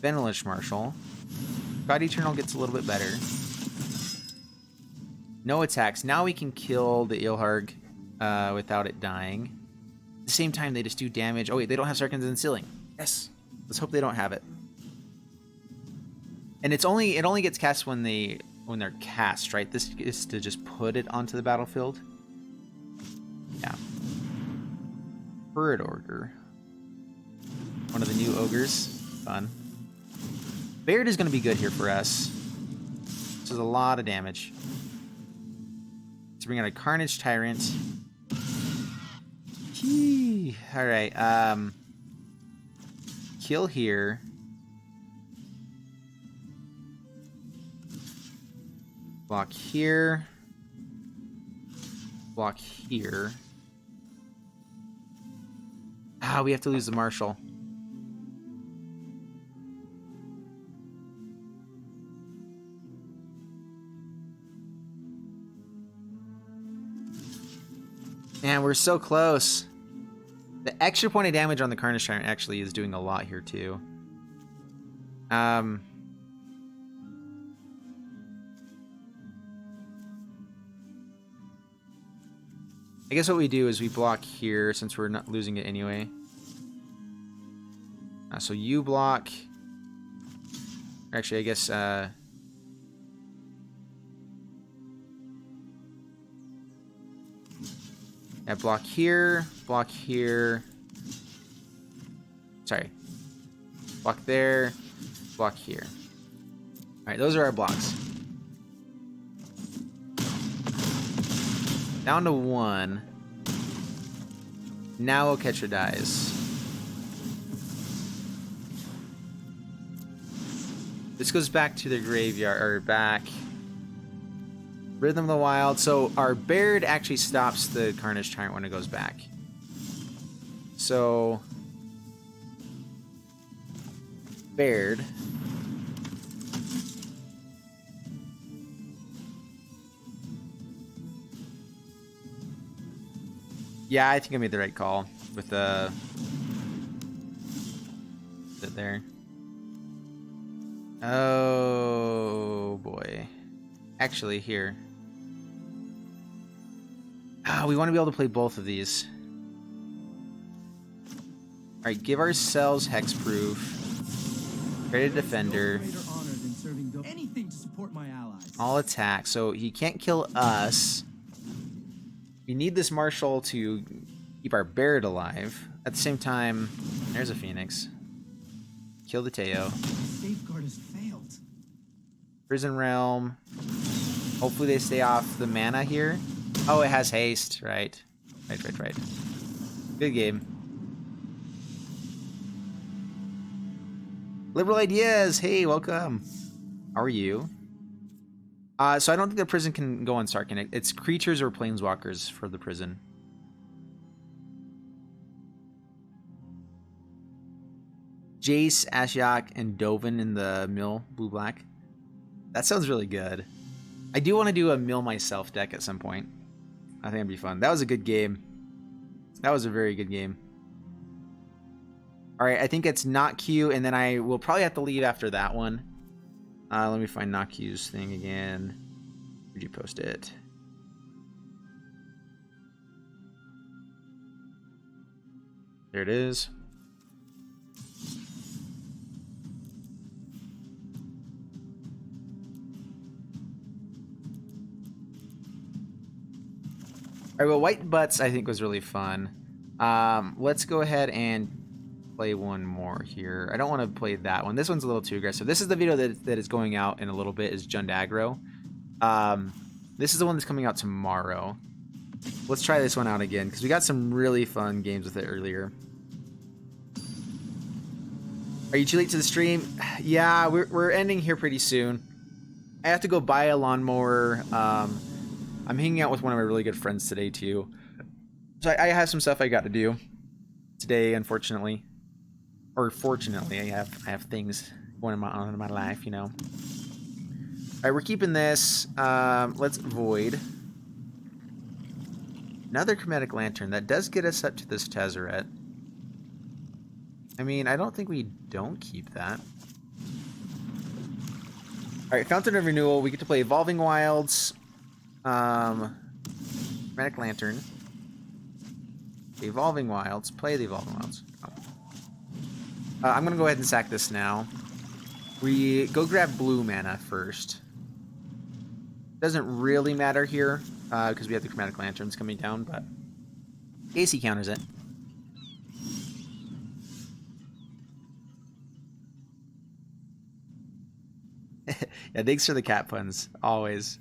Benelish Marshal. God Eternal gets a little bit better. No attacks. Now we can kill the Ilharg without it dying. At the same time, they just do damage. Oh wait, they don't have Sarkans and Sealing. Yes. Let's hope they don't have it. And it only gets cast when they're cast, right? This is to just put it onto the battlefield. Yeah. Bird Ogre. One of the new ogres. Fun. Baird is going to be good here for us. This is a lot of damage. Let's bring out a Carnage Tyrant. Alright, kill here. Block here. Block here. Ah, we have to lose the Marshal. Man, we're so close. The extra point of damage on the Carnage Tyrant actually is doing a lot here too. I guess what we do is we block here since we're not losing it anyway. So you block. Actually, I guess yeah, block here, block here. Sorry. Block there, block here. Alright, those are our blocks. Down to 1. Now Oketra dies. This goes back to the graveyard, or back. Rhythm of the Wild. So our Baird actually stops the Carnage Tyrant when it goes back. So Baird. Yeah, I think I made the right call with the sit there. Oh boy. Actually, here. We want to be able to play both of these. Alright, give ourselves Hexproof. Create a Defender. Anything to support my allies. All attack. So he can't kill us. We need this Marshal to keep our Baird alive. At the same time, there's a Phoenix. Kill the Teo. Safeguard has failed. Prison Realm. Hopefully they stay off the mana here. Oh, it has haste. Right. Right. Good game. Liberal Ideas. Hey, welcome. How are you? So I don't think the prison can go on Sarkin. It's creatures or planeswalkers for the prison. Jace, Ashiok, and Dovin in the mill, blue-black. That sounds really good. I do want to do a mill myself deck at some point. I think it'd be fun. That was a good game. That was a very good game. Alright, I think it's not Q, and then I will probably have to leave after that one. Let me find Naku's thing again. Where'd you post it? There it is. Alright, well, White Butts I think was really fun. Let's go ahead and play one more here. I don't want to play that one. This one's a little too aggressive. This is the video that is going out in a little bit, is Jund Aggro. This is the one that's coming out tomorrow. Let's try this one out again, because we got some really fun games with it earlier. Are you too late to the stream? Yeah, we're ending here pretty soon. I have to go buy a lawnmower. I'm hanging out with one of my really good friends today, too. So I have some stuff I got to do today, unfortunately. Or fortunately, I have things going on in my life, you know. Alright, we're keeping this. Let's Void. Another Chromatic Lantern. That does get us up to this Tezzeret. I mean, I don't think we don't keep that. Alright, Fountain of Renewal. We get to play Evolving Wilds. Chromatic Lantern. Evolving Wilds. Play the Evolving Wilds. Oh. I'm going to go ahead and sack this now. We go grab blue mana first. Doesn't really matter here, because we have the Chromatic Lanterns coming down, but AC counters it. Yeah, thanks for the cat puns. Always.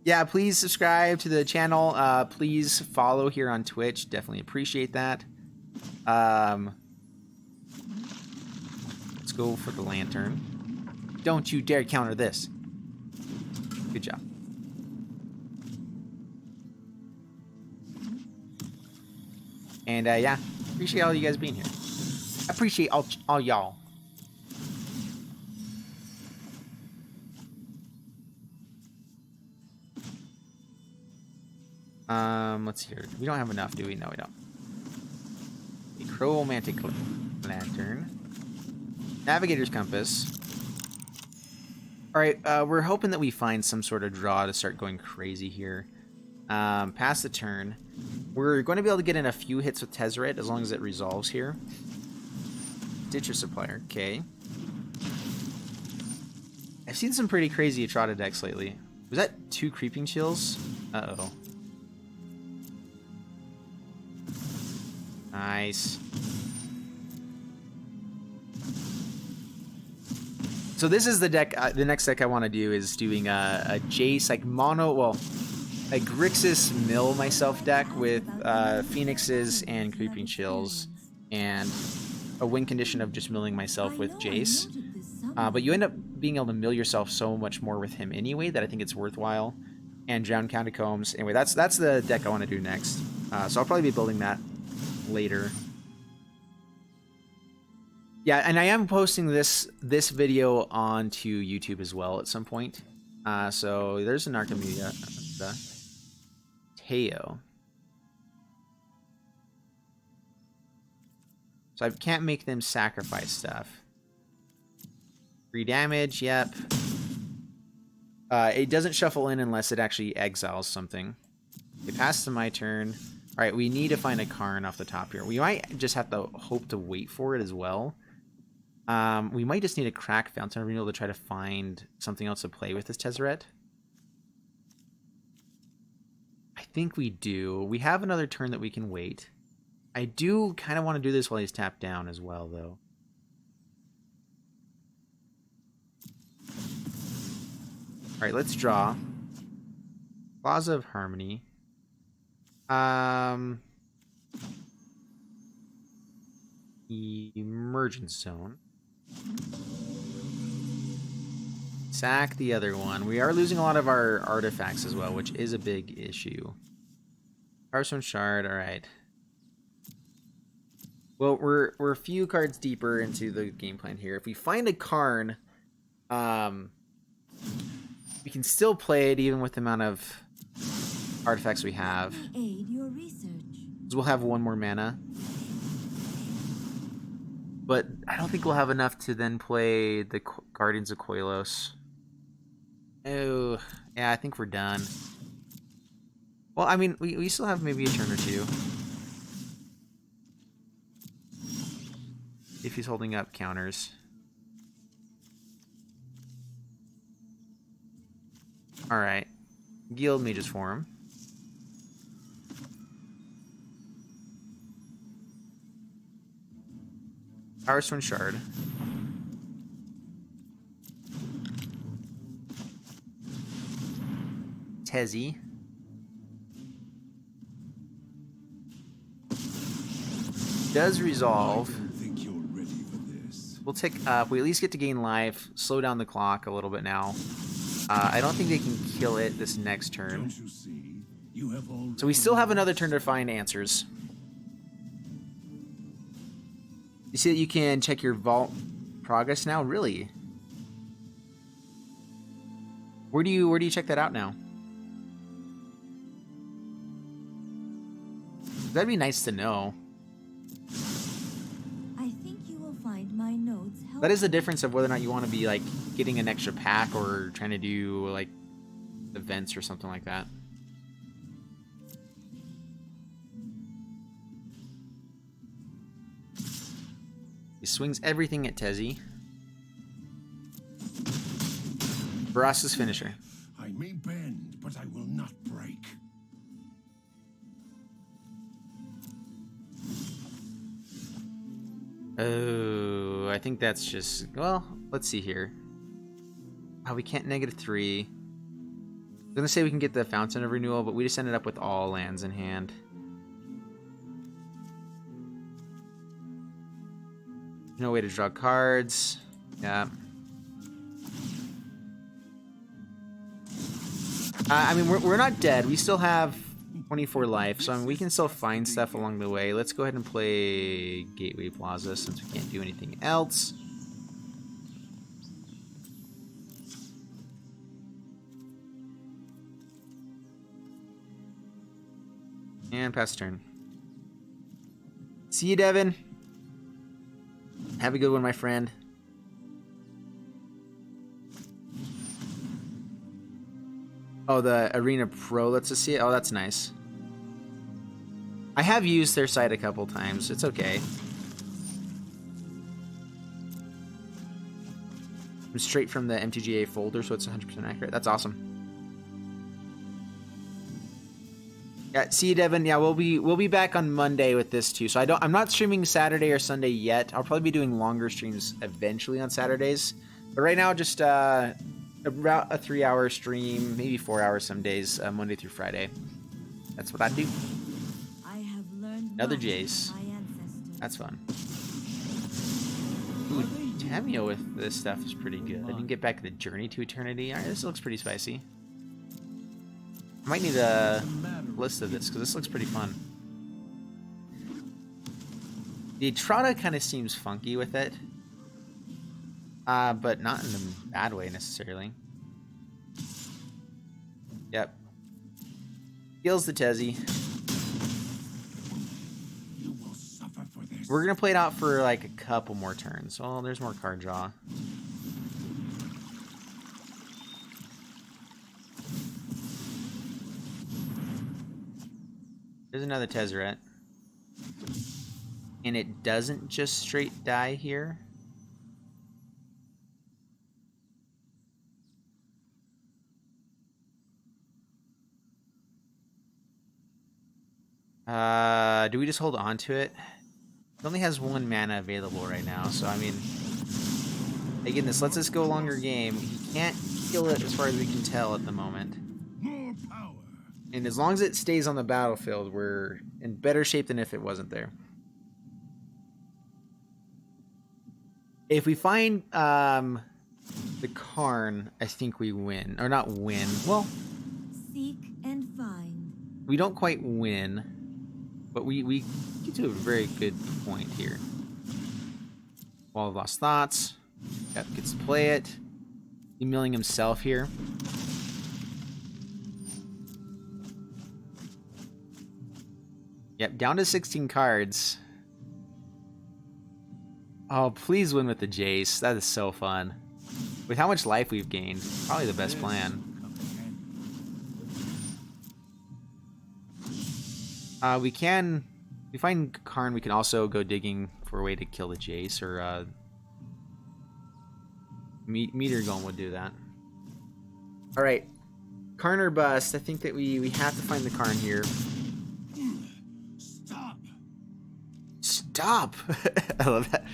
Yeah, please subscribe to the channel. Please follow here on Twitch. Definitely appreciate that. Let's go for the lantern. Don't you dare counter this. Good job. And yeah, appreciate all you guys being here. Appreciate all y'all. Let's see here. We don't have enough, do we? No, we don't. A Chromatic Lantern. Navigator's Compass. Alright, we're hoping that we find some sort of draw to start going crazy here. Pass the turn. We're going to be able to get in a few hits with Tezzeret as long as it resolves here. Ditcher Supplier. Okay. I've seen some pretty crazy Etrata decks lately. Was that 2 Creeping Chills? Uh-oh. Nice. So this is the deck. The next deck I want to do is doing a Jace, like mono, well, a Grixis Mill myself deck with Phoenixes and Creeping Chills, and a win condition of just milling myself with Jace. But you end up being able to mill yourself so much more with him anyway that I think it's worthwhile. And Drown Catacombs. Anyway, that's the deck I want to do next. So I'll probably be building that later. Yeah, and I am posting this video onto YouTube as well at some point. So there's an Archimedia. Teo. So I can't make them sacrifice stuff. 3 damage, yep. It doesn't shuffle in unless it actually exiles something. It passes to my turn. Alright, we need to find a Karn off the top here. We might just have to hope to wait for it as well. We might just need a crack Fountain of Renewal to try to find something else to play with this Tezzeret. I think we do. We have another turn that we can wait. I do kind of want to do this while he's tapped down as well, though. Alright, let's draw. Plaza of Harmony. Emergence Zone. Sack the other one. We are losing a lot of our artifacts as well, which is a big issue. Powerstone Shard, alright. Well, we're a few cards deeper into the game plan here. If we find a Karn, we can still play it even with the amount of artifacts we have. Aid your research. Because we'll have 1 more mana. But I don't think we'll have enough to then play the Guardians of Koilos. Oh, yeah, I think we're done. Well, I mean, we still have maybe a turn or two. If he's holding up counters. Alright. Guild Mage's Forum. Powerstone Shard. Tezzy. Does resolve. We'll tick up. We at least get to gain life. Slow down the clock a little bit now. I don't think they can kill it this next turn. So we still have another turn to find answers. You see that you can check your vault progress now? Really? Where do you check that out now? That'd be nice to know. I think you will find my notes helpful. That is the difference of whether or not you want to be like getting an extra pack or trying to do like events or something like that. He swings everything at Tezzy. Baras's finisher. I may bend, but I will not break. Oh, I think that's just... Well, let's see here. Oh, we can't -3. I'm gonna say we can get the Fountain of Renewal, but we just ended up with all lands in hand. No way to draw cards. Yeah. I mean, we're not dead. We still have 24 life, so I mean, we can still find stuff along the way. Let's go ahead and play Gateway Plaza since we can't do anything else. And pass turn. See you, Devin. Have a good one, my friend. Oh, the Arena Pro lets us see it? Oh, that's nice. I have used their site a couple times. It's okay. I'm straight from the MTGA folder, so it's 100% accurate. That's awesome. Yeah, see you, Devin. Yeah, we'll be back on Monday with this too. So I'm not streaming Saturday or Sunday yet. I'll probably be doing longer streams eventually on Saturdays. But right now, just about a 3-hour stream, maybe 4 hours some days, Monday through Friday. That's what I do. I have learned Another much Jace. from my ancestors. That's fun. Ooh, cameo with this stuff is pretty good. I didn't get back the Journey to Eternity. Alright, this looks pretty spicy. I might need a list of this, because this looks pretty fun. The Etrata kind of seems funky with it. But not in a bad way, necessarily. Yep. Heals the Tezzy. We're going to play it out for like a couple more turns. Oh, there's more card draw. There's another Tezzeret. And it doesn't just straight die here. Do we just hold on to it? It only has 1 mana available right now, so I mean... Again, this lets us go a longer game. He can't kill it as far as we can tell at the moment. More power. And as long as it stays on the battlefield, we're in better shape than if it wasn't there. If we find the Karn, I think we win. Or not win. Well, Seek and find. we don't quite win, but we get to a very good point here. Wall of Lost Thoughts. Yep, gets to play it. He's milling himself here. Yep, down to 16 cards. Oh, please win with the Jace. That is so fun. With how much life we've gained, probably the best plan. We find Karn, we can also go digging for a way to kill the Jace, or Meteor Golem would do that. Alright, Karn or bust. I think that we have to find the Karn here. Stop! I love that.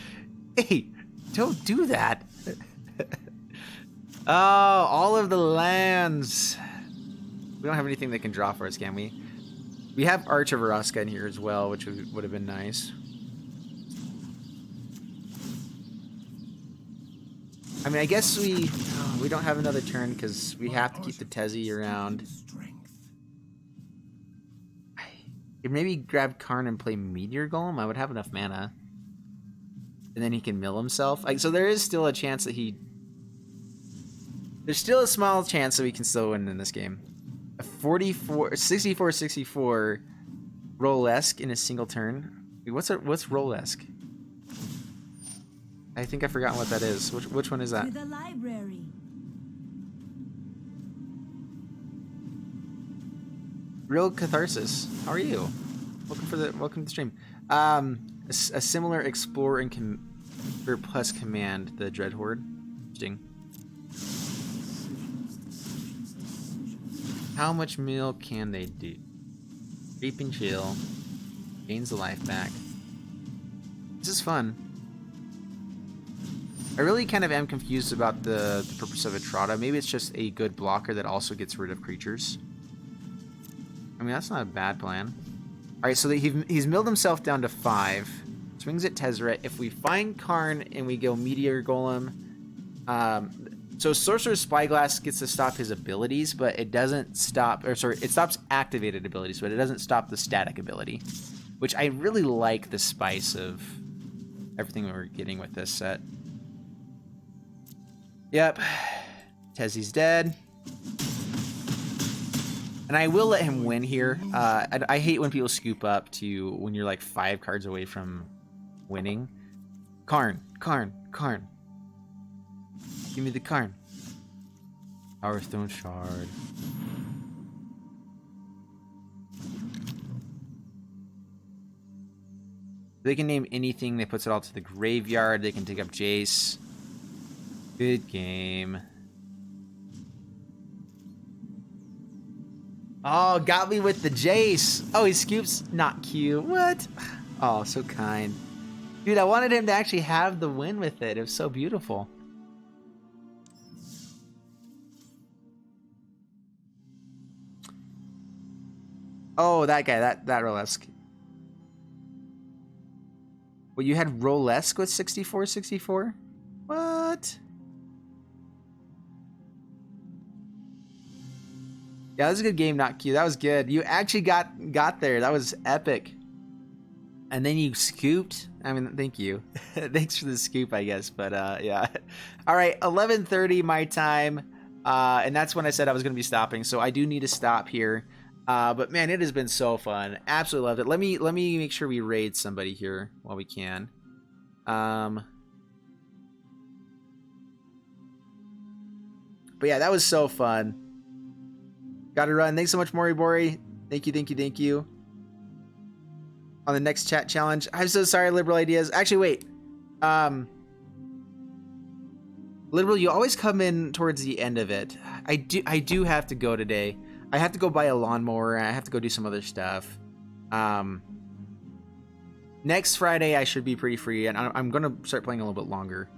Hey, don't do that. Oh, all of the lands. We don't have anything that can draw for us, can we? We have Arch of Araska in here as well, which would have been nice. I mean, I guess we don't have another turn because we have to keep the Tezzy around. I could maybe grab Karn and play Meteor Golem. I would have enough mana. And then he can mill himself. So there is still a chance that he... There's still a small chance that we can still win in this game. A 64-64 Rollesque in a single turn. Wait, what's Rollesque? I think I've forgotten what that is. Which one is that? To the library. Real Catharsis. How are you? Welcome to the stream. A similar Explorer and plus Command, the Dread Horde. Interesting. How much mill can they do? Creep and chill. Gains the life back. This is fun. I really kind of am confused about the purpose of Etrata. Maybe it's just a good blocker that also gets rid of creatures. I mean, that's not a bad plan. Alright, so he's milled himself down to 5. Swings at Tezzeret. If we find Karn and we go Meteor Golem... so Sorcerer's Spyglass gets to stop his abilities, but it doesn't stop... Or sorry, it stops activated abilities, but it doesn't stop the static ability. Which I really like the spice of everything we're getting with this set. Yep. Tezzy's dead. And I will let him win here. I hate when people scoop up to when you're like 5 cards away from winning. Karn. Give me the Karn. Powerstone Shard. They can name anything. They puts it all to the graveyard. They can take up Jace. Good game. Oh, got me with the Jace. Oh, he scoops. Not cute. What? Oh, so kind. Dude, I wanted him to actually have the win with it. It was so beautiful. Oh, that guy. That Rollesque. Well, you had Rollesque with 64-64? What? Yeah, that was a good game, not Q. That was good. You actually got there. That was epic. And then you scooped. I mean, thank you. Thanks for the scoop, I guess. But yeah. All right, 11:30 my time. And that's when I said I was going to be stopping. So I do need to stop here. But man, it has been so fun. Absolutely loved it. Let me make sure we raid somebody here while we can. But yeah, that was so fun. Got to run. Thanks so much, Moribori. Thank you. On the next chat challenge. I'm so sorry, Liberal Ideas. Actually, wait. Liberal, you always come in towards the end of it. I do have to go today. I have to go buy a lawnmower, and I have to go do some other stuff. Next Friday, I should be pretty free, and I'm gonna start playing a little bit longer.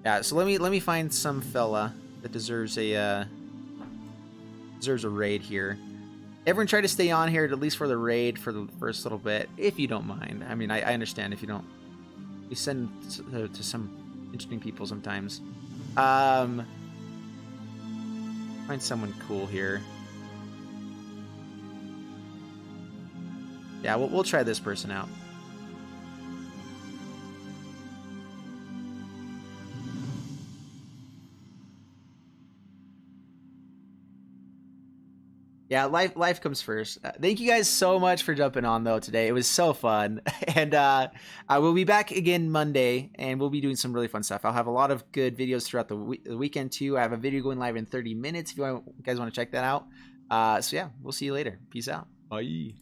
Yeah, so let me find some fella that deserves a raid here. Everyone try to stay on here at least for the raid for the first little bit, if you don't mind. I mean, I understand if you don't. We send to some interesting people sometimes. Find someone cool here. Yeah, we'll try this person out. Yeah, life comes first. Thank you guys so much for jumping on though today. It was so fun, and I will be back again Monday, and we'll be doing some really fun stuff. I'll have a lot of good videos throughout the weekend too. I have a video going live in 30 minutes if you guys want to check that out. So yeah, we'll see you later. Peace out. Bye.